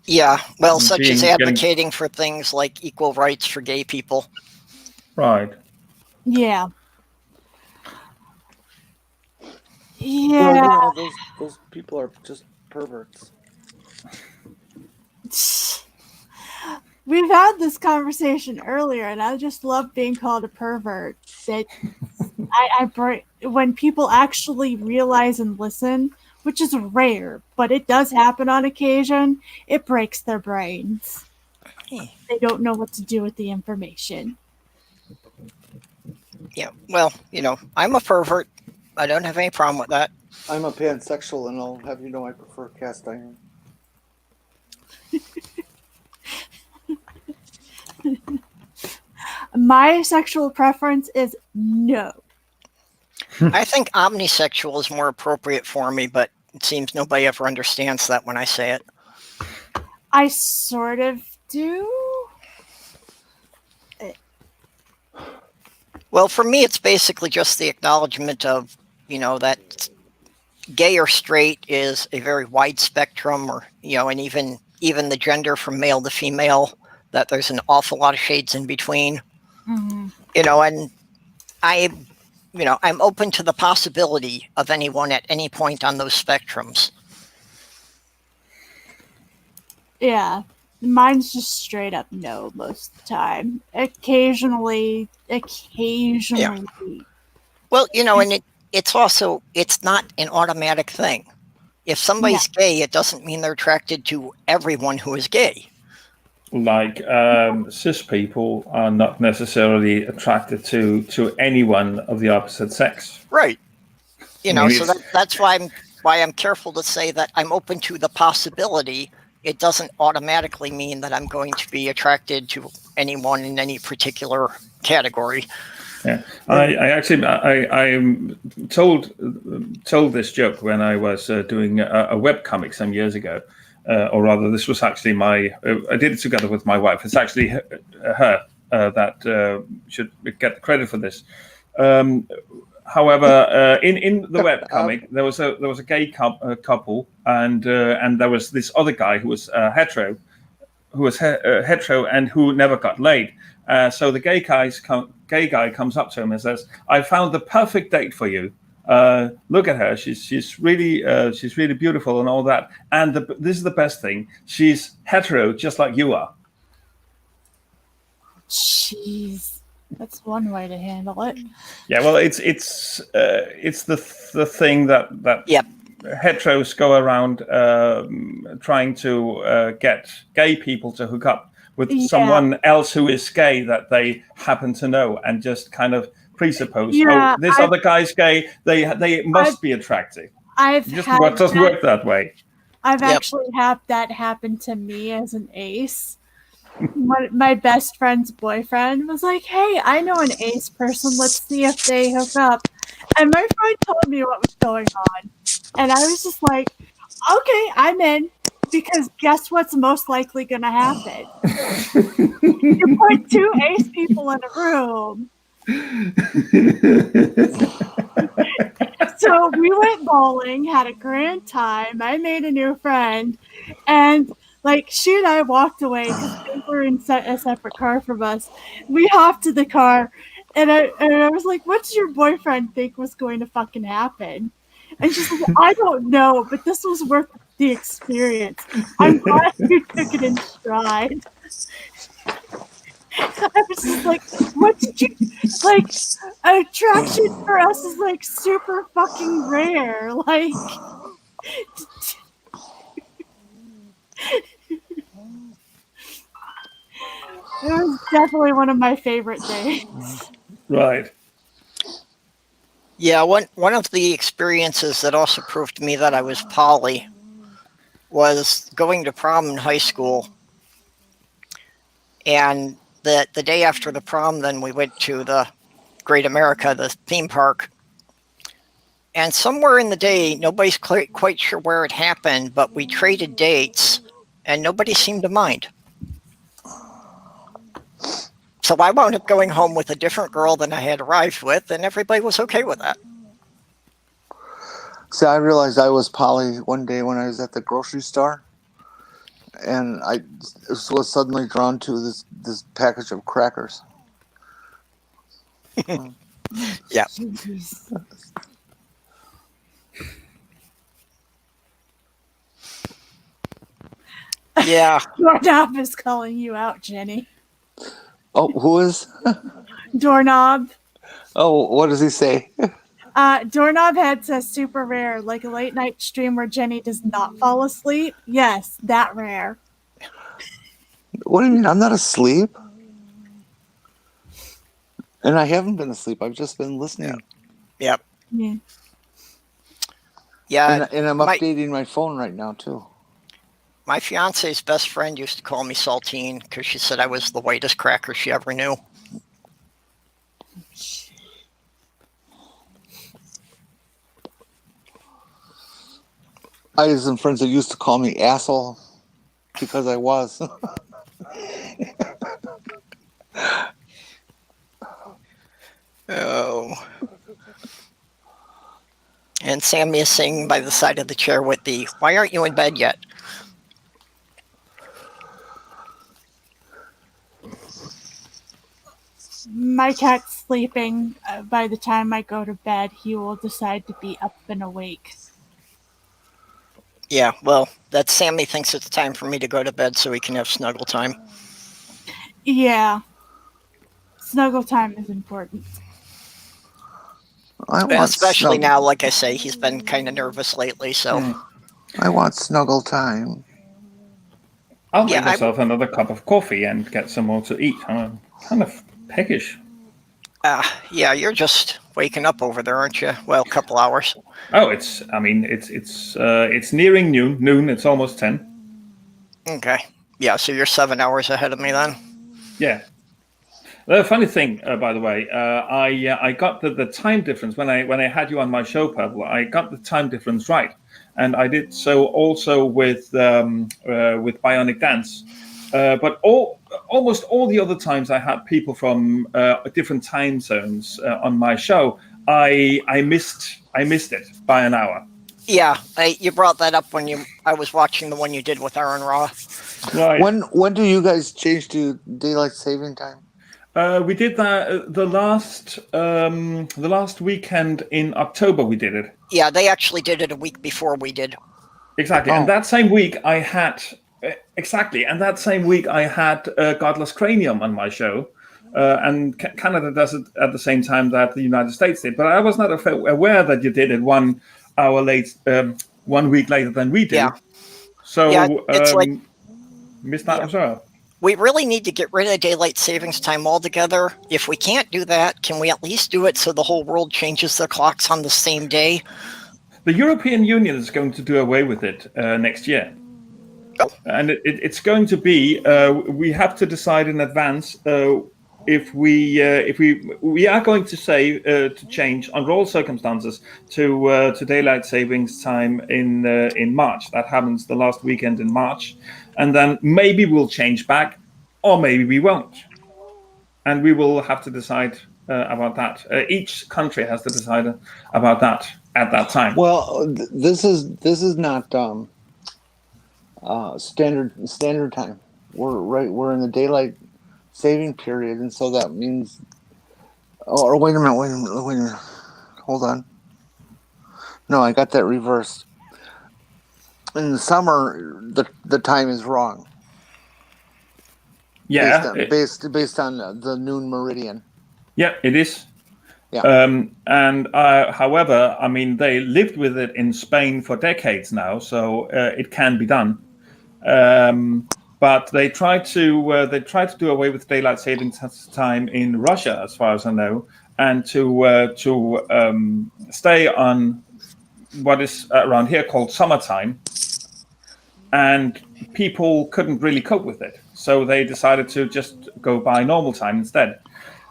Yeah, well, such as Getting- advocating for things like equal rights for gay people. Right. Yeah. Well, Yeah. those people are just perverts. We've had this conversation earlier, and I just love being called a pervert. That when people actually realize and listen, which is rare, but it does happen on occasion, it breaks their brains. They don't know what to do with the information. Yeah, well, I'm a pervert. I don't have any problem with that. I'm a pansexual, and I'll have you know I prefer cast iron. My sexual preference is no. I think omnisexual is more appropriate for me, but it seems nobody ever understands that when I say it. I sort of do. Well, for me, it's basically just the acknowledgement of, that gay or straight is a very wide spectrum, or, and even the gender from male to female, that there's an awful lot of shades in between. Mm-hmm. And I'm open to the possibility of anyone at any point on those spectrums. Yeah. Mine's just straight up no most of the time. Occasionally. Yeah. Well, and it's not an automatic thing. If somebody's gay, it doesn't mean they're attracted to everyone who is gay. Like cis people are not necessarily attracted to anyone of the opposite sex. Right. So that's why I'm careful to say that I'm open to the possibility. It doesn't automatically mean that I'm going to be attracted to anyone in any particular category. Yeah, I told this joke when I was doing a webcomic some years ago, or rather, this was actually I did it together with my wife. It's actually her that should get the credit for this. However, in the webcomic, there was a gay couple, and there was this other guy who was hetero, and who never got laid. So the gay guy comes up to him and says, "I found the perfect date for you. Look at her. She's really beautiful and all that. And this is the best thing. She's hetero, just like you are." Jeez. That's one way to handle it. Yeah, well, it's the thing that Yep. heteros go around trying to get gay people to hook up with someone else who is gay that they happen to know, and just kind of presuppose, other guy's gay, they must be attractive. It doesn't work that way. I've actually had that happen to me as an ace. my best friend's boyfriend was like, "Hey, I know an ace person. Let's see if they hook up." And my friend told me what was going on, and I was just like, "Okay, I'm in." Because guess what's most likely going to happen? You put two ace people in a room. So we went bowling, had a grand time. I made a new friend, and like she and I walked away because they were in a separate car from us. We hopped to the car, and I was like, "What did your boyfriend think was going to fucking happen?" And she's like, "I don't know, but this was worth the experience. I'm glad you took it in stride." I was just like, "What did you like?" Attraction for us is like super fucking rare. Like, it was definitely one of my favorite days. Right. Yeah, one of the experiences that also proved to me that I was poly was going to prom in high school. And the day after the prom, then we went to the Great America, the theme park. And somewhere in the day, nobody's quite sure where it happened, but we traded dates, and nobody seemed to mind. So I wound up going home with a different girl than I had arrived with, and everybody was okay with that. See, I realized I was poly one day when I was at the grocery store, and I was suddenly drawn to this package of crackers. Yeah. Jeez. Yeah. Doorknob is calling you out, Jenny. Oh, who is? Doorknob. Oh, what does he say? Doorknob had says super rare, like a late night stream where Jenny does not fall asleep. Yes, that rare. What do you mean? I'm not asleep. And I haven't been asleep. I've just been listening. Yep. Yeah. Yeah. And I'm updating my phone right now, too. My fiance's best friend used to call me Saltine because she said I was the whitest cracker she ever knew. I had some friends that used to call me asshole because I was. Oh. And Sammy is singing by the side of the chair with the, "Why aren't you in bed yet?" My cat's sleeping. By the time I go to bed, he will decide to be up and awake. Yeah, well, that Sammy thinks it's time for me to go to bed so we can have snuggle time. Yeah. Snuggle time is important. Especially now, like I say, he's been kind of nervous lately, so... I want snuggle time. I'll make myself another cup of coffee and get some more to eat. I'm kind of peckish. Yeah, you're just waking up over there, aren't you? Well, a couple hours. Oh, it's nearing noon. It's almost 10. Okay. Yeah, so you're 7 hours ahead of me then. Yeah. The funny thing, by the way, I got the time difference when I had you on my show, Purple. I got the time difference right, and I did so also with Bionic Dance. But almost all the other times I had people from different time zones on my show, I missed it by an hour. Yeah, you brought that up when I was watching the one you did with Aaron Raw. Right. When do you guys change to daylight saving time? We did that the last weekend in October. We did it. Yeah, they actually did it a week before we did. Exactly, and that same week I had Godless Cranium on my show, and Canada does it at the same time that the United States did. But I was not aware that you did it 1 hour late, 1 week later than we did. Yeah. So it's like missed that as well. We really need to get rid of daylight savings time altogether. If we can't do that, can we at least do it so the whole world changes their clocks on the same day? The European Union is going to do away with it next year. And it's going to be we have to decide in advance if we are going to say to change under all circumstances to daylight savings time in March. That happens the last weekend in March, and then maybe we'll change back, or maybe we won't, and we will have to decide about that. Each country has to decide about that at that time. Well, this is not standard time. We're in the daylight saving period, and so that means. Oh, wait a minute. Hold on. No, I got that reversed. In the summer, the time is wrong. Yeah, based on the noon meridian. Yeah, it is. Yeah. And however, I mean, they lived with it in Spain for decades now, so it can be done. But they tried to do away with daylight savings time in Russia, as far as I know, and to stay on what is around here called summertime. And people couldn't really cope with it, so they decided to just go by normal time instead.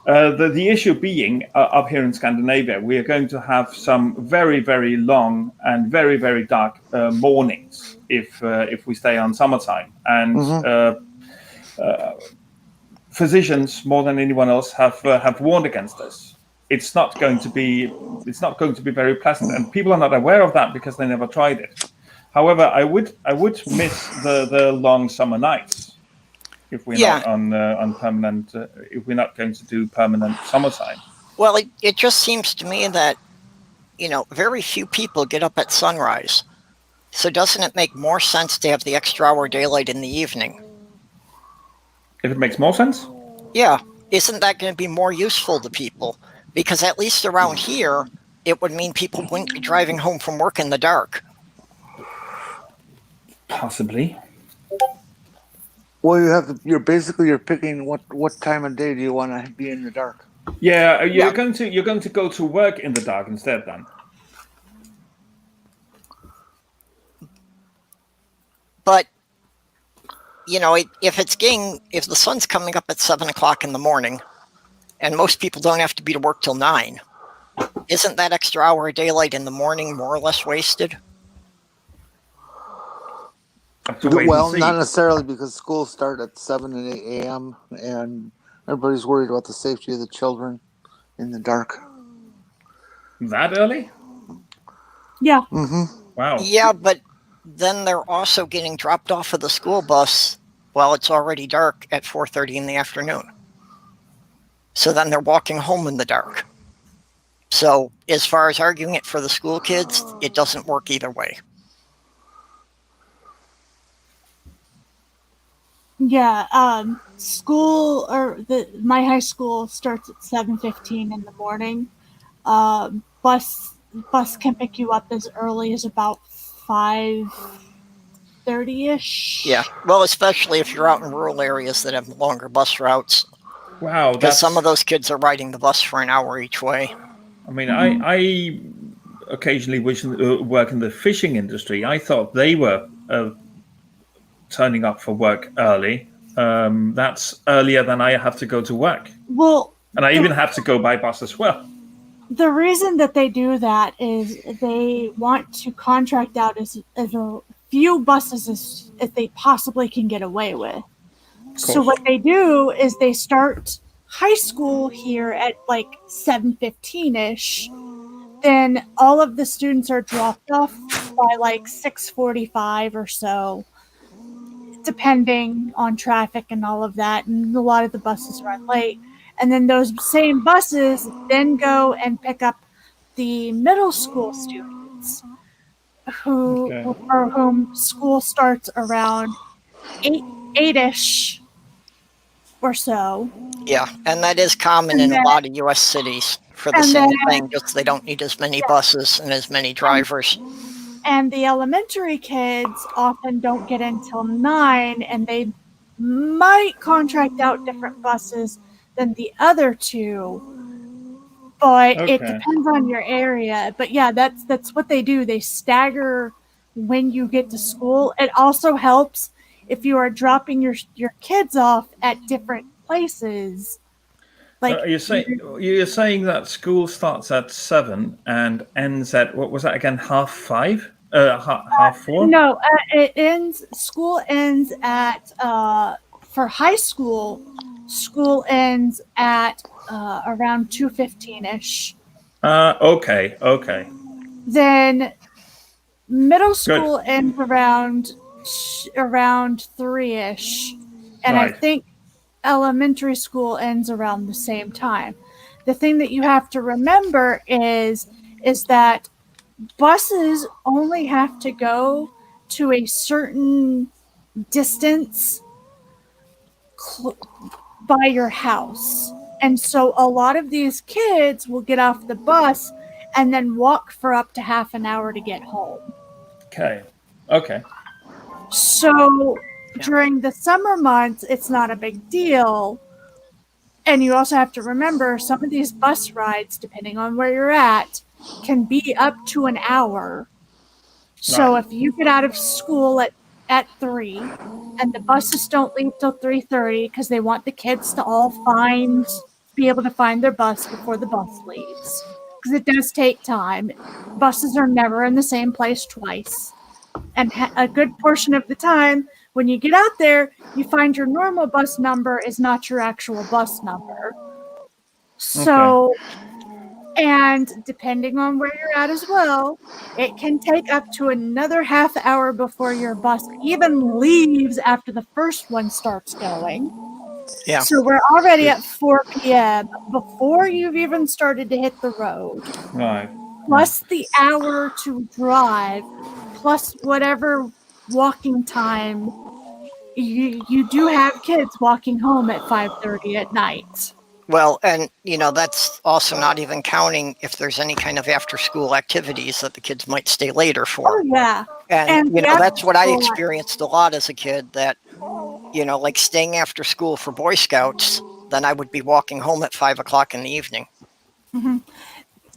The issue being up here in Scandinavia, we are going to have some very, very long and very, very dark mornings if we stay on summertime. And physicians, more than anyone else, have warned against this. It's not going to be very pleasant, and people are not aware of that because they never tried it. However, I would miss the long summer nights. If we're not on permanent, if we're not going to do permanent summertime. Well, it just seems to me that, very few people get up at sunrise. So doesn't it make more sense to have the extra hour daylight in the evening? If it makes more sense? Yeah. Isn't that going to be more useful to people? Because at least around here, it would mean people wouldn't be driving home from work in the dark. Possibly. Well, you're picking what time of day do you want to be in the dark? Yeah, you're going to go to work in the dark instead then. But if the sun's coming up at 7 o'clock in the morning, and most people don't have to be to work till 9, isn't that extra hour of daylight in the morning more or less wasted? Well, not necessarily, because schools start at 7 and 8 a.m. and everybody's worried about the safety of the children in the dark. That early? Yeah. Mm-hmm. Wow. Yeah, but then they're also getting dropped off of the school bus while it's already dark at 4:30 in the afternoon. So then they're walking home in the dark. So as far as arguing it for the school kids, it doesn't work either way. Yeah, school my high school starts at 7:15 in the morning. Bus can pick you up as early as about 5:30ish. Yeah, well, especially if you're out in rural areas that have longer bus routes. Wow, because some of those kids are riding the bus for an hour each way. I mean, I occasionally work in the fishing industry. I thought they were turning up for work early. That's earlier than I have to go to work. Well, and I even have to go by bus as well. The reason that they do that is they want to contract out as a few buses as they possibly can get away with. So what they do is they start high school here at like 7:15ish. Then all of the students are dropped off by like 6:45 or so, depending on traffic and all of that. And a lot of the buses run late. And then those same buses then go and pick up the middle school students for whom school starts around 8-ish or so. Yeah, and that is common in a lot of U.S. cities for the same thing, just they don't need as many buses and as many drivers. And the elementary kids often don't get until 9, and they might contract out different buses than the other two, but it depends on your area. But yeah, that's what they do. They stagger when you get to school. It also helps if you are dropping your kids off at different places, like you're saying that school starts at 7 and ends at, what was that again? 5:30? Half 4? no, it ends. School ends at for high school. School ends at around 2:15 ish. Okay. Then middle Good. school ends around 3 ish, and I Right. think elementary school ends around the same time. The thing that you have to remember is that buses only have to go to a certain distance by your house. And so a lot of these kids will get off the bus and then walk for up to half an hour to get home. Okay. So during the summer months, it's not a big deal. And you also have to remember some of these bus rides, depending on where you're at, can be up to an hour. So if you get out of school at 3 and the buses don't leave till 3:30 because they want the kids to all be able to find their bus before the bus leaves. Because it does take time. Buses are never in the same place twice. And a good portion of the time, when you get out there, you find your normal bus number is not your actual bus number. So, and depending on where you're at as well, it can take up to another half hour before your bus even leaves after the first one starts going. Yeah. So we're already at 4 p.m. before you've even started to hit the road. Right. Plus the hour to drive, plus whatever walking time. You do have kids walking home at 5:30 at night. Well, and that's also not even counting if there's any kind of after-school activities that the kids might stay later for. Oh yeah, And the that's what I after-school experienced a lot as a kid. That like staying after school for Boy Scouts, then I would be walking home at 5 o'clock in the evening.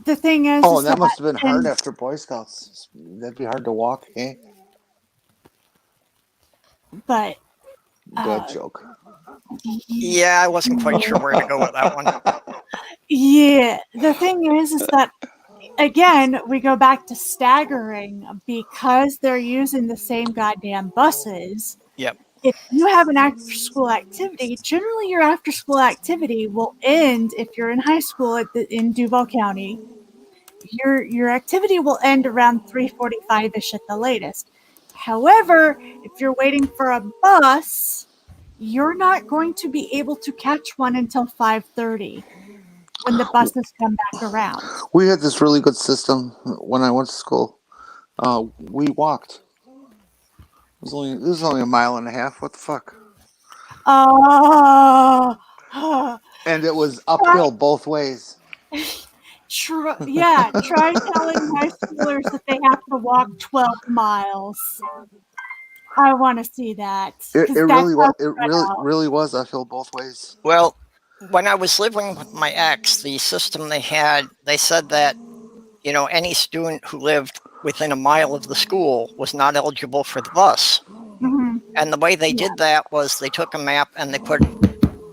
The thing is, Oh, that must have been hard after Boy Scouts. That'd be hard to walk, eh? But Bad joke. Yeah, I wasn't quite sure where to go with that one. yeah, the thing is that again we go back to staggering because they're using the same goddamn buses. Yep. If you have an after-school activity, generally your after-school activity will end if you're in high school in Duval County. Your activity will end around 3:45-ish at the latest. However, if you're waiting for a bus, you're not going to be able to catch one until 5:30 when the buses come back around. We had this really good system when I went to school. We walked. It was only a mile and a half. What the fuck? And it was uphill both ways. Try telling high schoolers that they have to walk 12 miles. I want to see that. It really was. It really was uphill both ways. Well, when I was living with my ex, the system they said that any student who lived within a mile of the school was not eligible for the bus. Mm-hmm. And the way they did that was they took a map and they put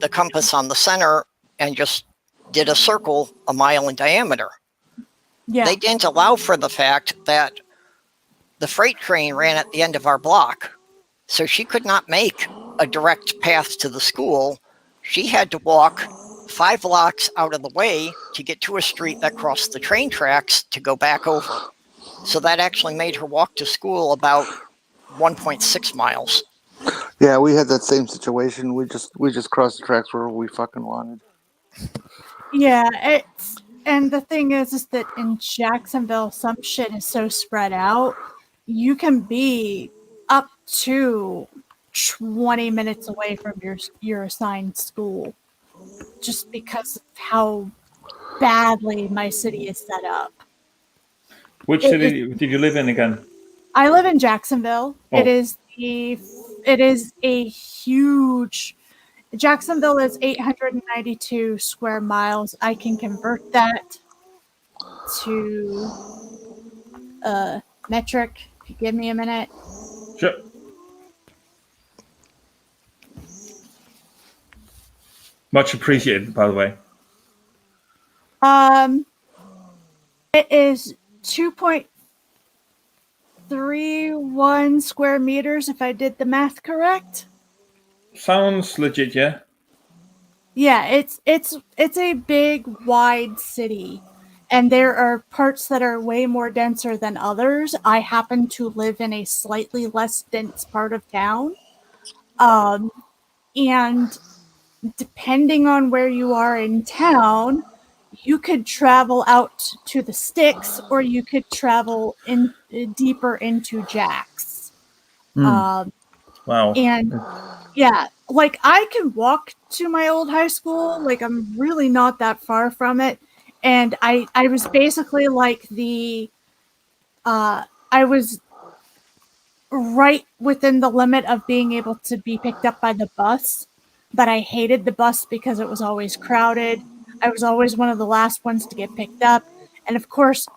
the compass on the center and just did a circle a mile in diameter. Yeah. They didn't allow for the fact that the freight train ran at the end of our block. So she could not make a direct path to the school. She had to walk 5 blocks out of the way to get to a street that crossed the train tracks to go back over. So that actually made her walk to school about 1.6 miles. Yeah, we had that same situation. We just crossed the tracks wherever we fucking wanted. Yeah, and the thing is that in Jacksonville, some shit is so spread out. You can be up to 20 minutes away from your assigned school, just because of how badly my city is set up. Which city did you live in again? I live in Jacksonville. Oh. It is a huge. Jacksonville is 892 square miles. I can convert that to metric. If you give me a minute. Sure. Much appreciated, by the way. It is 2.31 square meters, if I did the math correct. Sounds legit, yeah. Yeah, it's a big, wide city, and there are parts that are way more denser than others. I happen to live in a slightly less dense part of town, and depending on where you are in town, you could travel out to the sticks, or you could travel in deeper into Jack's. Wow. And yeah, like I can walk to my old high school. Like I'm really not that far from it. And I was basically like I was right within the limit of being able to be picked up by the bus, but I hated the bus because it was always crowded. I was always one of the last ones to get picked up. And of course,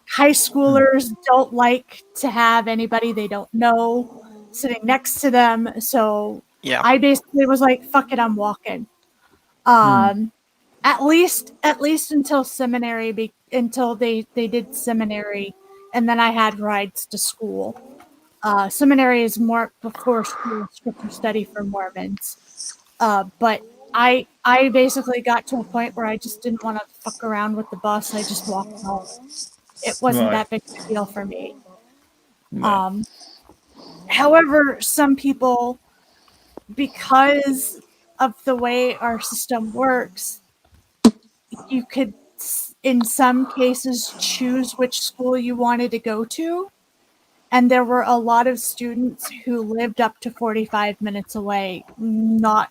high schoolers don't like to have anybody they don't know sitting next to them. So Yeah. I basically was like, fuck it, I'm walking. At least until seminary, until they did seminary, and then I had rides to school. Seminary is more before school, scripture study for Mormons. But I basically got to a point where I just didn't want to fuck around with the bus. I just walked home. It wasn't Right. that big of a deal for me. No. However, some people, because of the way our system works, you could, in some cases, choose which school you wanted to go to. And there were a lot of students who lived up to 45 minutes away, not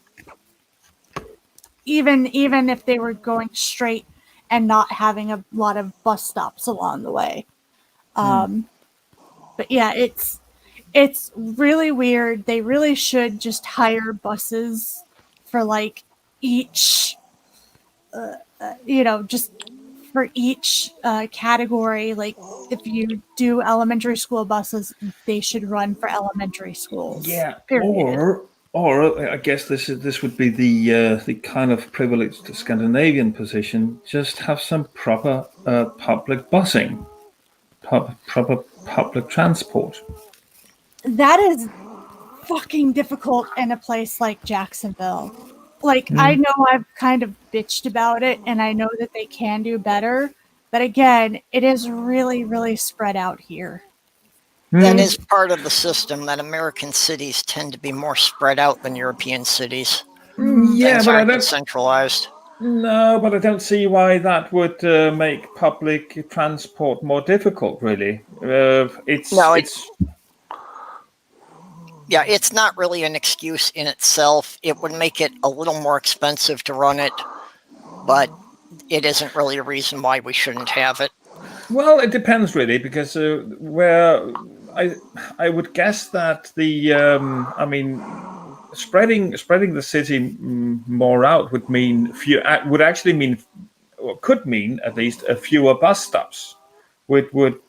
even if they were going straight and not having a lot of bus stops along the way. But yeah, it's really weird. They really should just hire buses for like each, just for each category. Like if you do elementary school buses, they should run for elementary schools. Yeah. Period. Or I guess this would be the kind of privileged Scandinavian position. Just have some proper public busing, proper public transport. That is fucking difficult in a place like Jacksonville. Like, I know I've kind of bitched about it, and I know that they can do better, but again, it is really, really spread out here. That is part of the system, that American cities tend to be more spread out than European cities. Yeah, Things but I aren't don't. centralized. No, but I don't see why that would make public transport more difficult. Really, it's Yeah, it's not really an excuse in itself. It would make it a little more expensive to run it, but it isn't really a reason why we shouldn't have it. Well, it depends really, because where I would guess that spreading the city more out would mean could mean at least a fewer bus stops, which would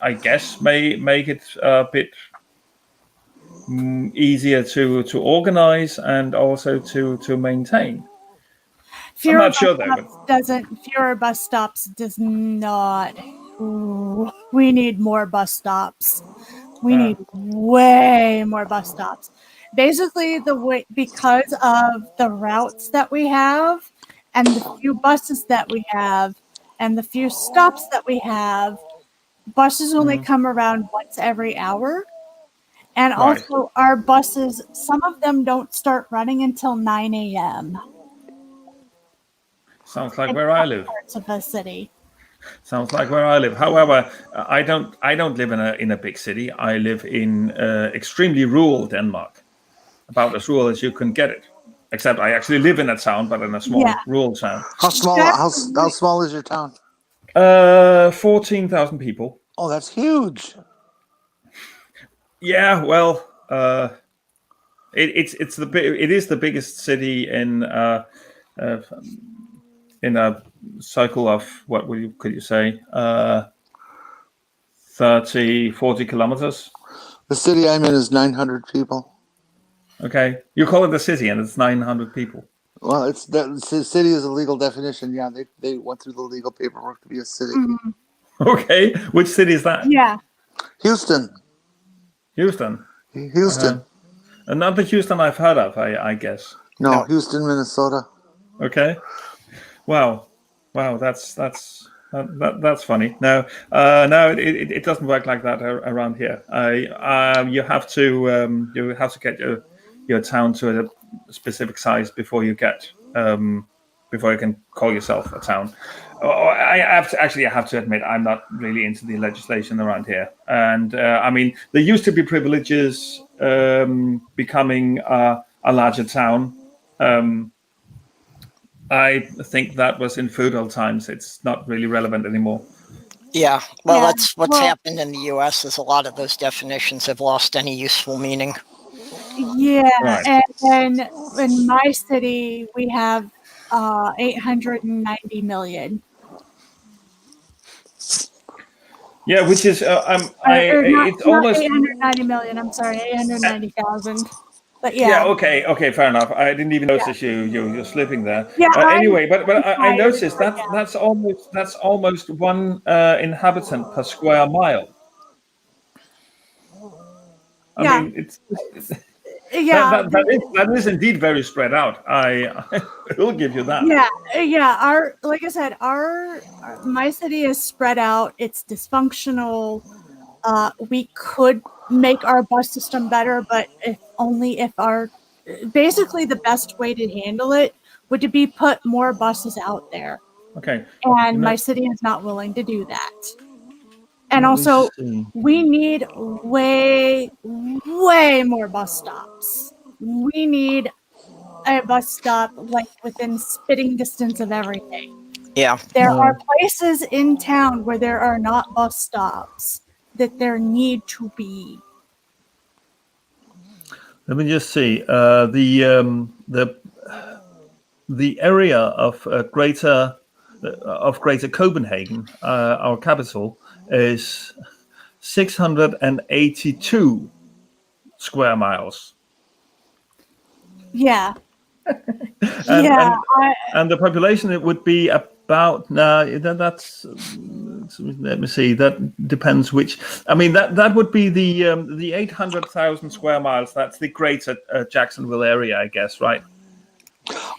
I guess may make it a bit easier to organize and also to maintain. I'm not sure though. Fewer bus stops does not. Ooh, we need more bus stops. We need way more bus stops. Basically, because of the routes that we have, and the few buses that we have, and the few stops that we have, buses only come around once every hour. And also, our buses, some of them don't start running until 9 a.m. Sounds like where I live. Parts of the city. Sounds like where I live. However, I don't live in a big city. I live in extremely rural Denmark, about as rural as you can get it. Except I actually live in a town, but in a small rural town. How small is your town? 14,000 people. Oh, that's huge. Yeah, well, it is the biggest city in a cycle of what could you say 30-40 kilometers. The city I'm in is 900 people. Okay, you call it a city, and it's 900 people. Well, it's city is a legal definition. Yeah, they went through the legal paperwork to be a city. Mhm. Okay, which city is that? Yeah. Houston, Houston. Houston. And not the Houston I've heard of, I guess. No, No. Houston, Minnesota. Okay. Wow, that's funny. No, it doesn't work like that around here. You have to get your town to a specific size before you can call yourself a town. I have to admit I'm not really into the legislation around here, and I mean there used to be privileges becoming a larger town. I think that was in feudal times. It's not really relevant anymore. Yeah, well, Yeah, that's what's well- happened in the U.S. is a lot of those definitions have lost any useful meaning. Yeah, Right. and then in my city we have 890 million. Yeah, which is it's Not almost 890 million. I'm sorry, 890,000. But yeah. yeah, Okay, fair enough. I didn't even notice you're slipping there. Yeah, Anyway, but I I- noticed that's almost one inhabitant per square mile. I Yeah. mean, it's yeah, that is indeed very spread out. I will give you that. yeah. Like I said, my city is spread out. It's dysfunctional. We could make our bus system better, but basically the best way to handle it would to be put more buses out there. Okay. And my city is not willing to do that. And Let me also, see. we need way more bus stops. We need a bus stop like within spitting distance of everything. Yeah, There are places in town where there are not bus stops that there need to be. Let me just see. The area of Greater Copenhagen, our capital, is 682 square miles, Yeah. and, and the population it would be about. That's let me see. That depends which. I mean that would be the 800,000 square miles. That's the Greater Jacksonville area, I guess, right?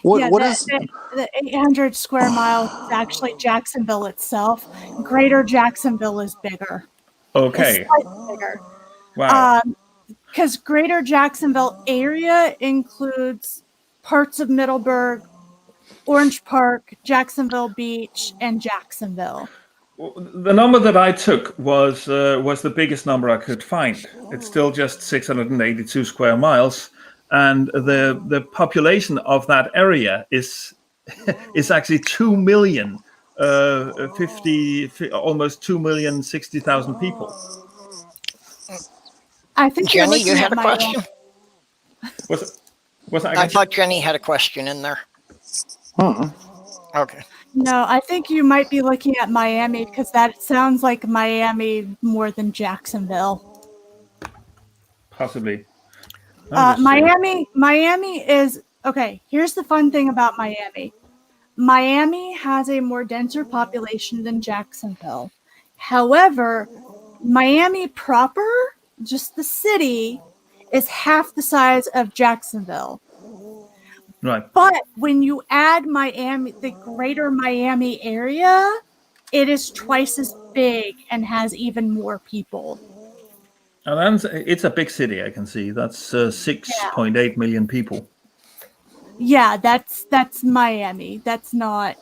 The 800 square miles is actually Jacksonville itself. Greater Jacksonville is bigger. Okay. It's slightly bigger. Wow. Because Greater Jacksonville area includes parts of Middleburg, Orange Park, Jacksonville Beach, and Jacksonville. The number that I took was the biggest number I could find. It's still just 682 square miles, and the population of that area is actually 2 million, almost 2,060,000 people. I think Jenny, you had a question? Was that I thought Jenny had a question in there. Okay. No, I think you might be looking at Miami because that sounds like Miami more than Jacksonville. Possibly. Miami is okay. Here's the fun thing about Miami. Miami has a more denser population than Jacksonville. However, Miami proper, just the city, is half the size of Jacksonville. Right. But when you add Miami, the greater Miami area, it is twice as big and has even more people. And it's a big city, I can see. That's 6.8 million people. Yeah, that's Miami. That's not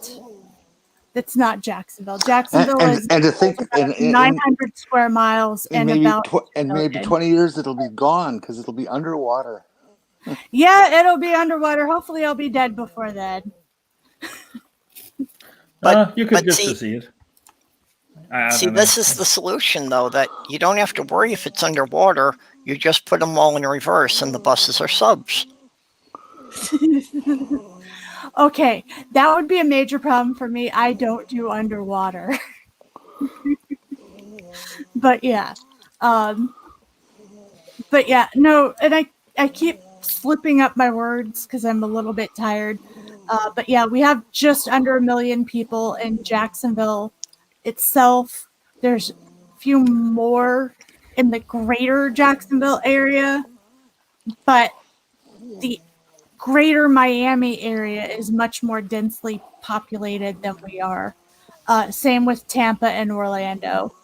Jacksonville. Jacksonville is and to think 900 square miles and about maybe 20 years it'll be gone because it'll be underwater. Yeah, it'll be underwater. Hopefully, I'll be dead before then. You could just see it. See, this is the solution, though, that you don't have to worry if it's underwater. You just put them all in reverse, and the buses are subs. Okay, that would be a major problem for me. I don't do underwater. But yeah, no, and I keep slipping up my words because I'm a little bit tired. But yeah, we have just under 1 million people in Jacksonville itself. There's a few more in the greater Jacksonville area, but the greater Miami area is much more densely populated than we are. Same with Tampa and Orlando.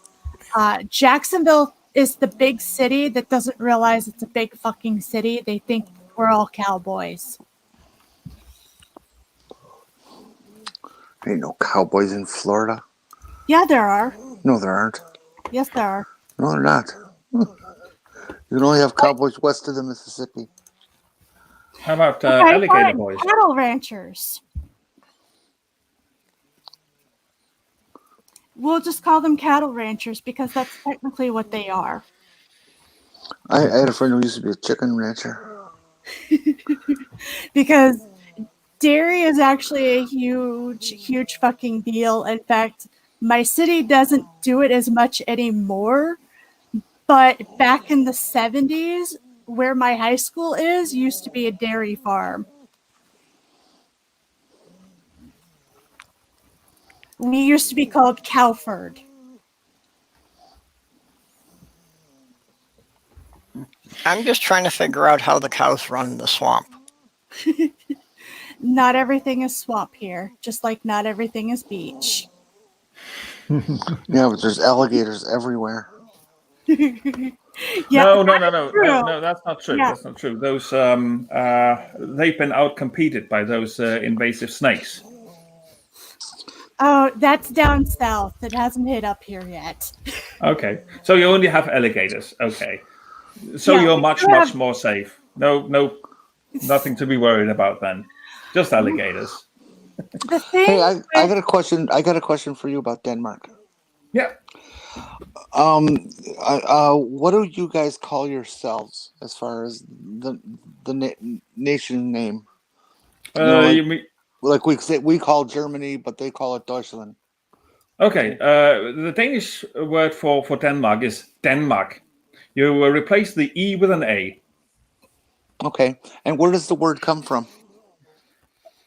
Jacksonville is the big city that doesn't realize it's a big fucking city. They think we're all cowboys. Ain't no cowboys in Florida. Yeah, there are. No, there aren't. Yes, there are. No, they're not. You can only have cowboys west of the Mississippi. How about Okay, alligator fine. boys? Cattle ranchers. We'll just call them cattle ranchers because that's technically what they are. I had a friend who used to be a chicken rancher. Because dairy is actually a huge fucking deal. In fact, my city doesn't do it as much anymore. But back in the 70s, where my high school is, used to be a dairy farm. We used to be called Cowford. I'm just trying to figure out how the cows run the swamp. Not everything is swamp here, just like not everything is beach. Yeah, but there's alligators everywhere. Yeah, No, true. that's not true. Yeah. That's not true. Those they've been outcompeted by those invasive snakes. Oh, that's down south. It hasn't hit up here yet. Okay, so you only have alligators. Okay, so Yeah, you're we much do have- more safe. No, nothing to be worried about then. Just alligators. The thing Hey, I with- got a question. I got a question for you about Denmark. Yeah. What do you guys call yourselves as far as the nation name? You mean Like we call Germany, but they call it Deutschland. okay? The Danish word for Denmark is Danmark. You replace the E with an A. Okay, and where does the word come from?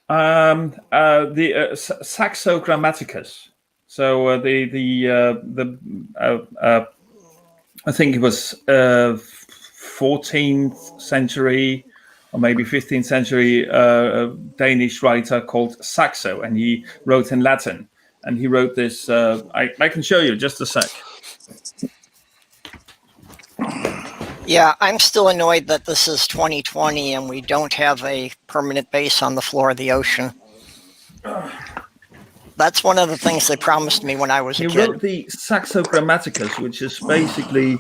The Saxo Grammaticus. So I think it was 14th century or maybe 15th century Danish writer called Saxo, and he wrote in Latin. And he wrote this. I can show you just a sec. Yeah, I'm still annoyed that this is 2020 and we don't have a permanent base on the floor of the ocean. That's one of the things they promised me when I was a He kid. wrote the Saxo Grammaticus, which is basically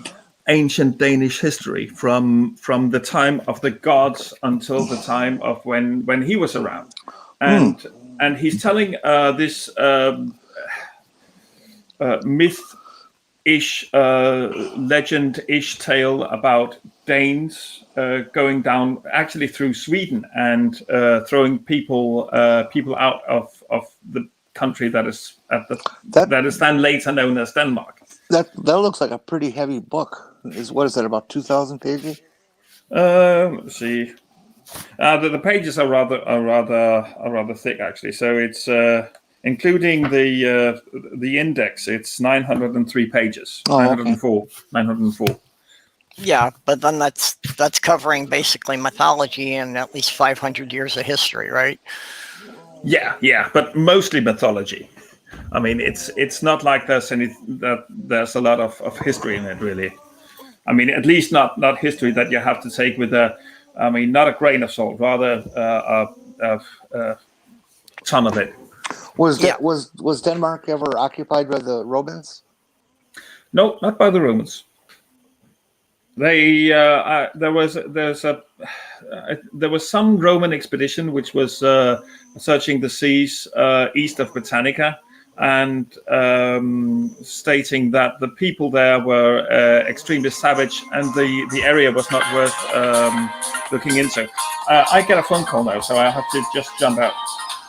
ancient Danish history from the time of the gods until the time of when he was around, and he's telling this myth-ish, legend-ish tale about Danes going down actually through Sweden and throwing people out of the country that is then later known as Denmark. That looks like a pretty heavy book. What is that? About 2,000 pages? Let's see. The pages are rather thick actually. So it's including the index. It's 903 pages. Oh, 904. 904. Yeah, but then that's covering basically mythology and at least 500 years of history, right? Yeah, but mostly mythology. I mean, it's not like there's a lot of history in it, really. I mean, at least not history that you have to take with not a grain of salt, rather a ton of it. Was Denmark ever occupied by the Romans? No, not by the Romans. There was some Roman expedition which was searching the seas east of Britannica and stating that the people there were extremely savage and the area was not worth looking into. I get a phone call now, so I have to just jump out.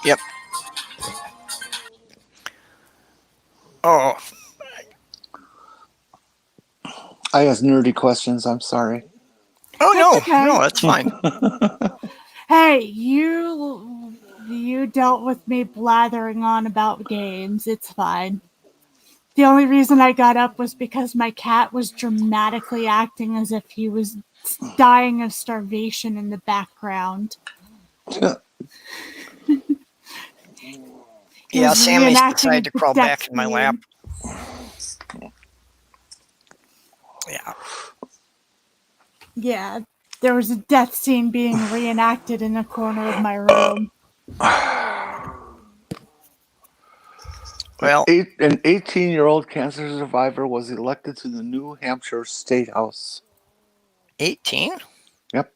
Yep. Oh, I ask nerdy questions. I'm sorry. Oh, no, okay. no, that's fine. Hey, you dealt with me blathering on about games. It's fine. The only reason I got up was because my cat was dramatically acting as if he was dying of starvation in the background. He Yeah, was Sammy's reenacting decided to the crawl death back in my lap. scene. Yeah. Yeah, there was a death scene being reenacted in the corner of my room. Well, An 18-year-old cancer survivor was elected to the New Hampshire State House. 18? Yep.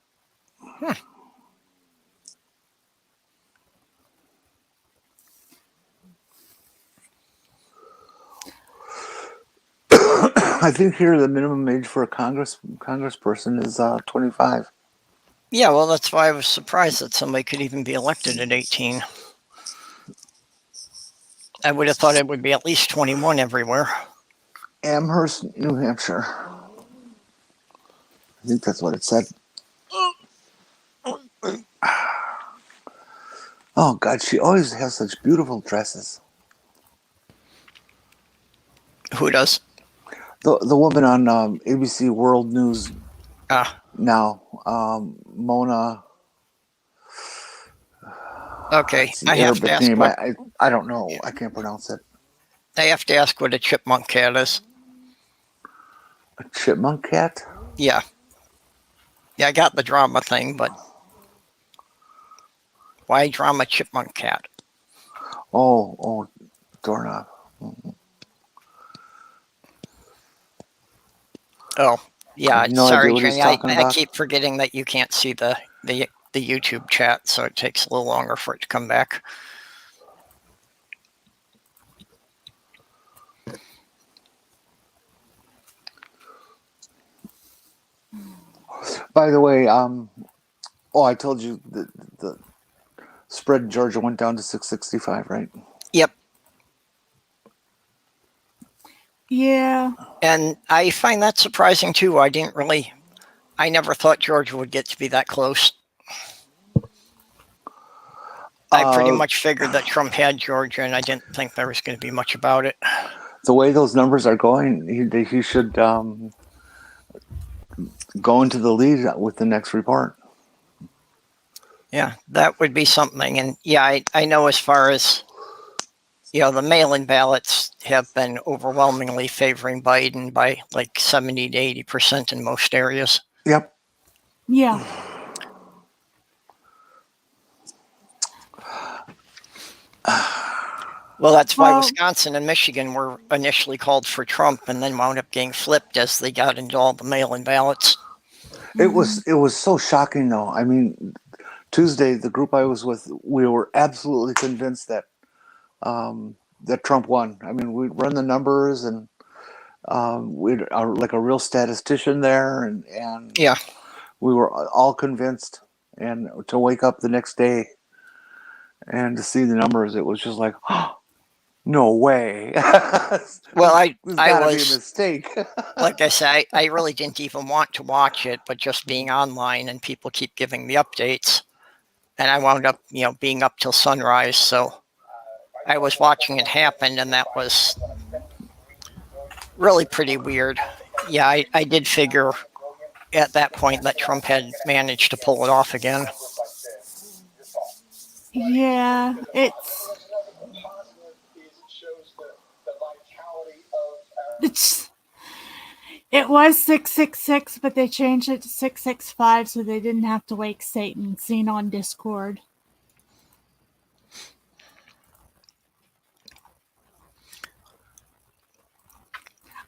I think here the minimum age for a congressperson is 25. Yeah, well, that's why I was surprised that somebody could even be elected at 18. I would have thought it would be at least 21 everywhere. Amherst, New Hampshire. I think that's what it said. Oh, God, she always has such beautiful dresses. Who does? The woman on ABC World News Ah, now, Mona. okay. It's an I have to Arabic ask name. what I don't know. I can't pronounce it. I have to ask what a chipmunk cat is. A chipmunk cat? Yeah. Yeah, I got the drama thing, but why drama chipmunk cat? Oh, doorknob. Oh, yeah. I have no Sorry, idea what he's Jenny. talking I about. keep forgetting that you can't see the YouTube chat, so it takes a little longer for it to come back. By the way, I told you the spread in Georgia went down to 665, right? Yep. Yeah. And I find that surprising too. I never thought Georgia would get to be that close. I pretty much figured that Trump had Georgia, and I didn't think there was going to be much about it. The way those numbers are going, he should go into the lead with the next report. Yeah, that would be something. And yeah, I know as far as, the mail-in ballots have been overwhelmingly favoring Biden by like 70 to 80% in most areas. Yep. Yeah. Well, that's why Well- Wisconsin and Michigan were initially called for Trump and then wound up getting flipped as they got into all the mail-in ballots. It was so shocking, though. I mean, Tuesday, the group I was with, we were absolutely convinced that that Trump won. I mean, we'd run the numbers, and we'd like a real statistician there, and Yeah. we were all convinced. And to wake up the next day and to see the numbers, it was just like, oh, no way. Well, There's I gotta be a was, mistake. like I said, I really didn't even want to watch it, but just being online and people keep giving the updates. And I wound up, being up till sunrise. So I was watching it happen, and that was really pretty weird. Yeah, I did figure at that point that Trump had managed to pull it off again. Yeah, it was 666, but they changed it to 665 so they didn't have to wake Satan. Seen on Discord.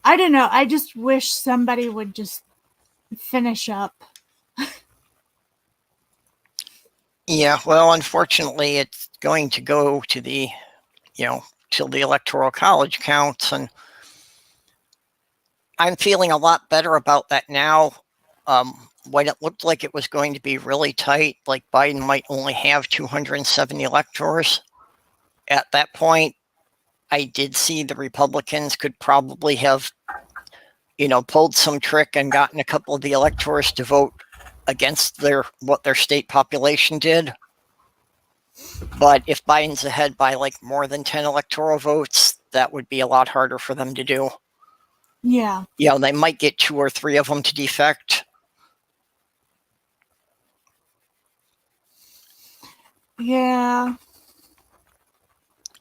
I don't know. I just wish somebody would just finish up. Yeah, well, unfortunately, it's going to go to the, till the Electoral College counts, and I'm feeling a lot better about that now. When it looked like it was going to be really tight, like Biden might only have 270 electors. At that point, I did see the Republicans could probably have, pulled some trick and gotten a couple of the electors to vote against what their state population did. But if Biden's ahead by like more than 10 electoral votes, that would be a lot harder for them to do. Yeah. You know, they might get 2 or 3 of them to defect. Yeah.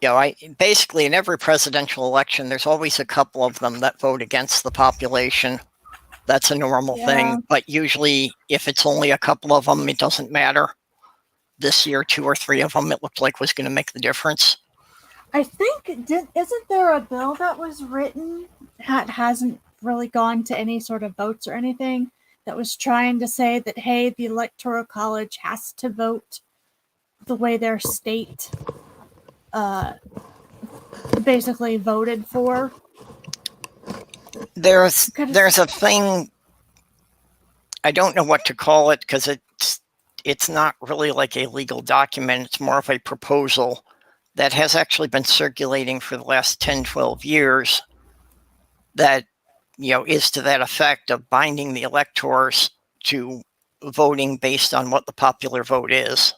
You know, basically in every presidential election, there's always a couple of them that vote against the population. That's a normal thing. But usually, if it's only a couple of them, it doesn't matter. This year, 2 or 3 of them, it looked like was going to make the difference. I think, isn't there a bill that was written that hasn't really gone to any sort of votes or anything, that was trying to say that, hey, the Electoral College has to vote the way their state basically voted for? There's a thing, I don't know what to call it, because it's not really like a legal document. It's more of a proposal that has actually been circulating for the last 10, 12 years that, you know, is to that effect of binding the electors to voting based on what the popular vote is.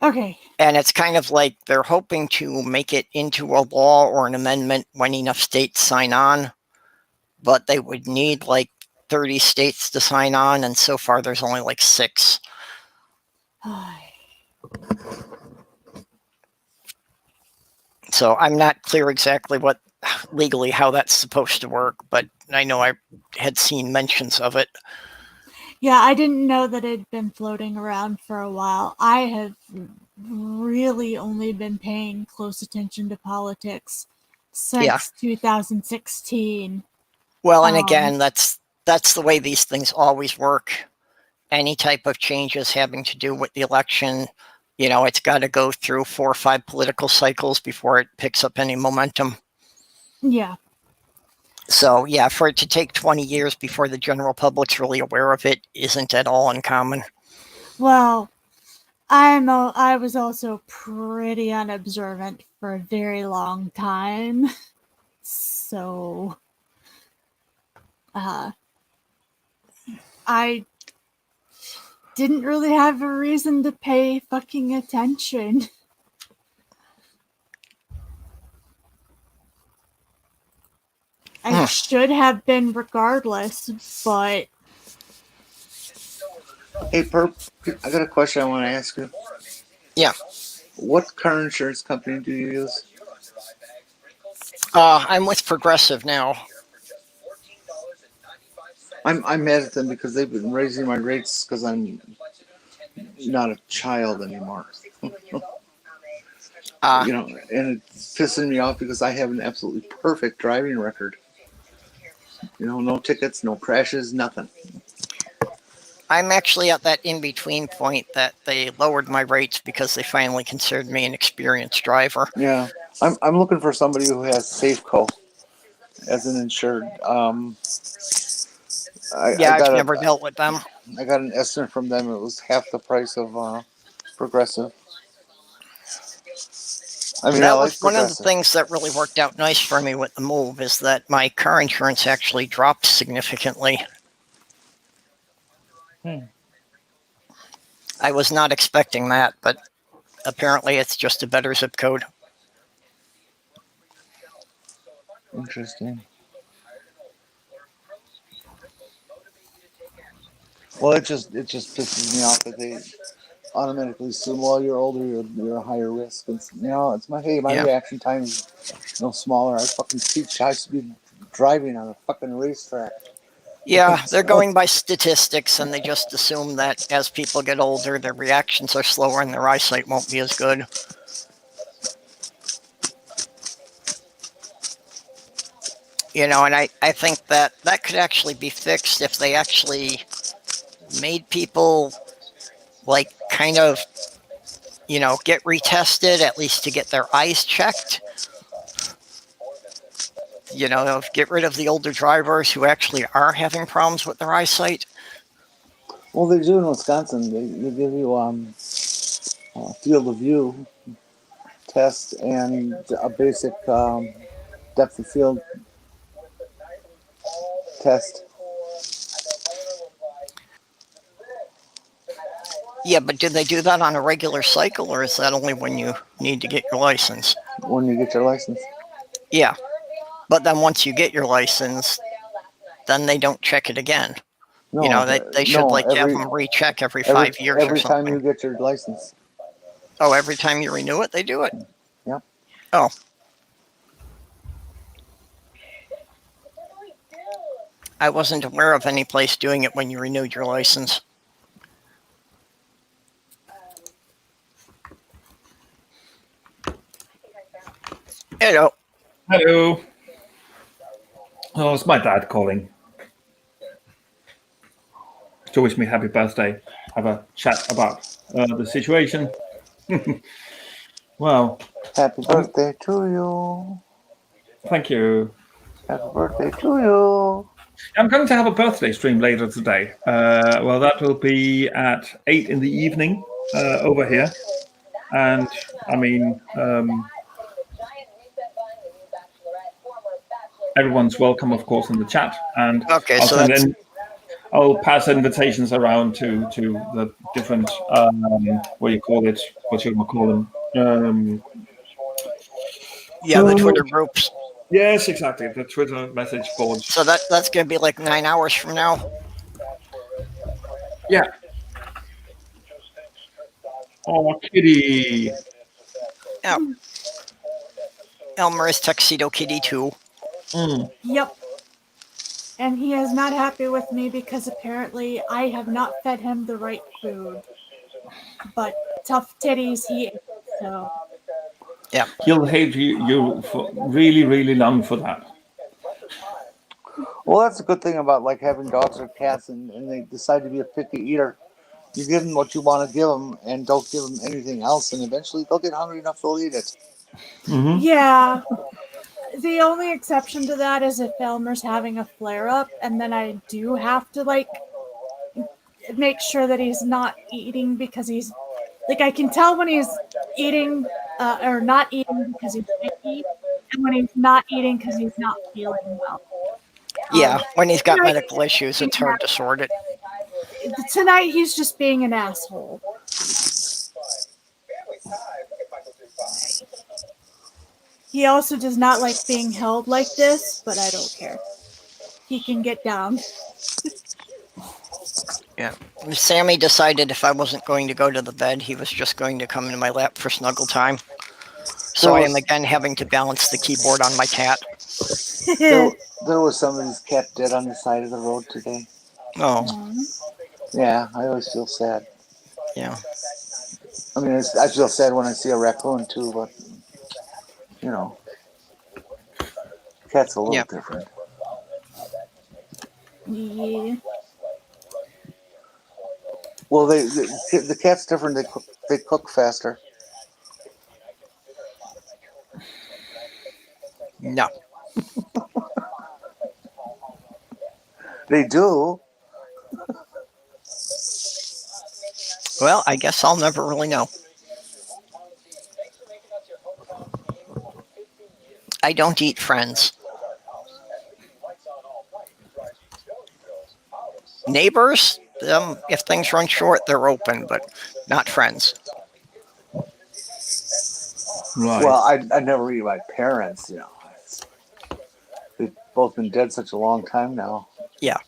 Okay. And it's kind of like they're hoping to make it into a law or an amendment when enough states sign on, but they would need like 30 states to sign on, and so far there's only like 6. So I'm not clear exactly legally how that's supposed to work, but I know I had seen mentions of it. Yeah, I didn't know that it had been floating around for a while. I have really only been paying close attention to politics since 2016. Well, and again, that's the way these things always work. Any type of changes having to do with the election, you know, it's got to go through 4 or 5 political cycles before it picks up any momentum. Yeah. So, yeah, for it to take 20 years before the general public's really aware of it isn't at all uncommon. Well, I was also pretty unobservant for a very long time. So, I didn't really have a reason to pay fucking attention. I should have been regardless, but... Hey, Perp, I got a question I want to ask you. Yeah. What car insurance company do you use? I'm with Progressive now. I'm mad at them because they've been raising my rates because I'm not a child anymore. You know, and it's pissing me off because I have an absolutely perfect driving record. You know, no tickets, no crashes, nothing. I'm actually at that in-between point that they lowered my rates because they finally considered me an experienced driver. Yeah, I'm looking for somebody who has Safeco as an insured. I've never dealt with them. I got an estimate from them. It was half the price of Progressive. I mean, that was one of the things that really worked out nice for me with the move, is that my car insurance actually dropped significantly. I was not expecting that, but apparently it's just a better zip code. Interesting. Well, it just pisses me off that they automatically assume, well, you're older, you're a higher risk. And, you know, it's my reaction time is no smaller. I fucking teach high-speed driving on a fucking racetrack. Yeah, they're going by statistics, and they just assume that as people get older, their reactions are slower and their eyesight won't be as good. You know, and I think that could actually be fixed if they actually made people, like, kind of, you know, get retested, at least to get their eyes checked. You know, get rid of the older drivers who actually are having problems with their eyesight. Well, they do in Wisconsin. They give you a field of view test and a basic depth of field test. Yeah, but do they do that on a regular cycle, or is that only when you need to get your license? When you get your license. Yeah, but then once you get your license, then they don't check it again. No, You know, they should no, like have them recheck every 5 years or every time you something. get your license. Oh, every time you renew it, they do it? Yep. Oh. I wasn't aware of any place doing it when you renewed your license. Hello. Hello. Oh, it's my dad calling to wish me happy birthday. Have a chat about the situation. Well, Happy birthday to you. thank you. Happy birthday to you. I'm going to have a birthday stream later today. Well, that will be at 8 in the evening over here. And I mean, everyone's welcome, of course, in the chat. And Okay, so that's... I'll pass invitations around to the different, what do you call it? What should I call them? Yeah, the Twitter groups. Yes, exactly. The Twitter message boards. So that's going to be like 9 hours from now? Yeah. Oh, kitty. Oh. Elmer is Tuxedo Kitty too. Mm. Yep. And he is not happy with me because apparently I have not fed him the right food. But tough titties, he ate, so. Yeah. He'll hate you for really, really long for that. Well, that's a good thing about like having dogs or cats, and they decide to be a picky eater. You give them what you want to give them, and don't give them anything else, and eventually they'll get hungry enough they'll eat it. Mm-hmm. Yeah. The only exception to that is if Elmer's having a flare-up, and then I do have to, like, make sure that he's not eating because he's... Like, I can tell when he's eating or not eating because he's picky, and when he's not eating because he's not feeling well. Yeah, when he's got medical issues, it's hard to sort it. Tonight, he's just being an asshole. He also does not like being held like this, but I don't care. He can get down. Yeah. Sammy decided if I wasn't going to go to the bed, he was just going to come into my lap for snuggle time. So I am again having to balance the keyboard on my cat. There was somebody's cat dead on the side of the road today. Oh. Yeah, I always feel sad. Yeah. I mean, I feel sad when I see a raccoon too, but you know, cat's a little different. Yeah. Well, the cat's different. They cook faster. No. They do. Well, I guess I'll never really know. I don't eat friends. Neighbors, if things run short, they're open, but not friends. Right. Well, I never eat my parents, you know. They've both been dead such a long time now. Yeah.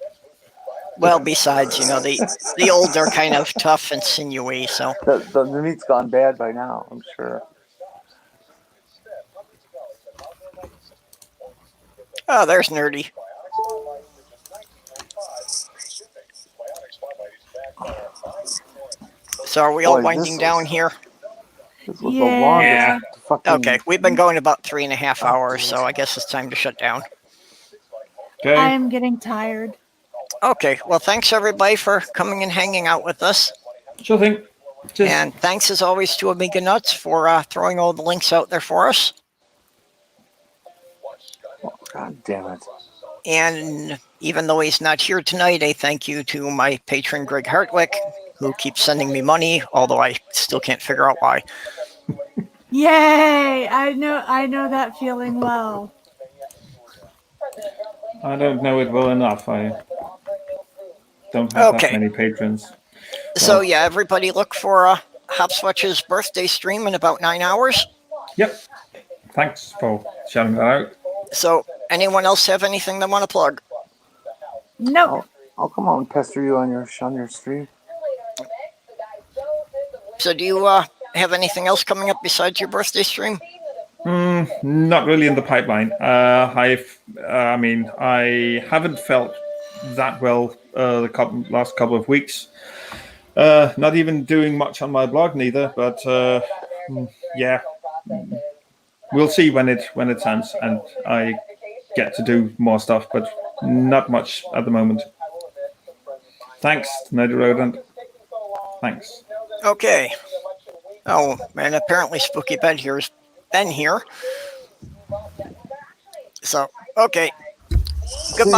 Well, besides, you know, the old are kind of tough and sinewy, so. The meat's gone bad by now, I'm sure. Oh, there's Nerdy. So are we all winding down here? This was the longest fucking... Okay, we've been going about 3.5 hours, so I guess it's time to shut down. Okay. I am getting tired. Okay, well, thanks everybody for coming and hanging out with us. Sure thing. Cheers. And thanks as always to Amiga Nuts for throwing all the links out there for us. Oh, God damn it. And even though he's not here tonight, a thank you to my patron Greg Hartwick, who keeps sending me money, although I still can't figure out why. Yay! I know that feeling well. I don't know it well enough. I don't have that many patrons. So yeah, everybody look for Hopswatch's birthday stream in about 9 hours. Yep. Thanks for shouting that out. So anyone else have anything they want to plug? Nope. I'll come out and pester you on your stream. So do you have anything else coming up besides your birthday stream? Not really in the pipeline. I haven't felt that well the last couple of weeks. Not even doing much on my blog neither. But yeah, we'll see when it ends and I get to do more stuff. But not much at the moment. Thanks, Ned Rodent. Thanks. Okay. Oh, and apparently Spooky Ben here's been here. So, okay. Goodbye.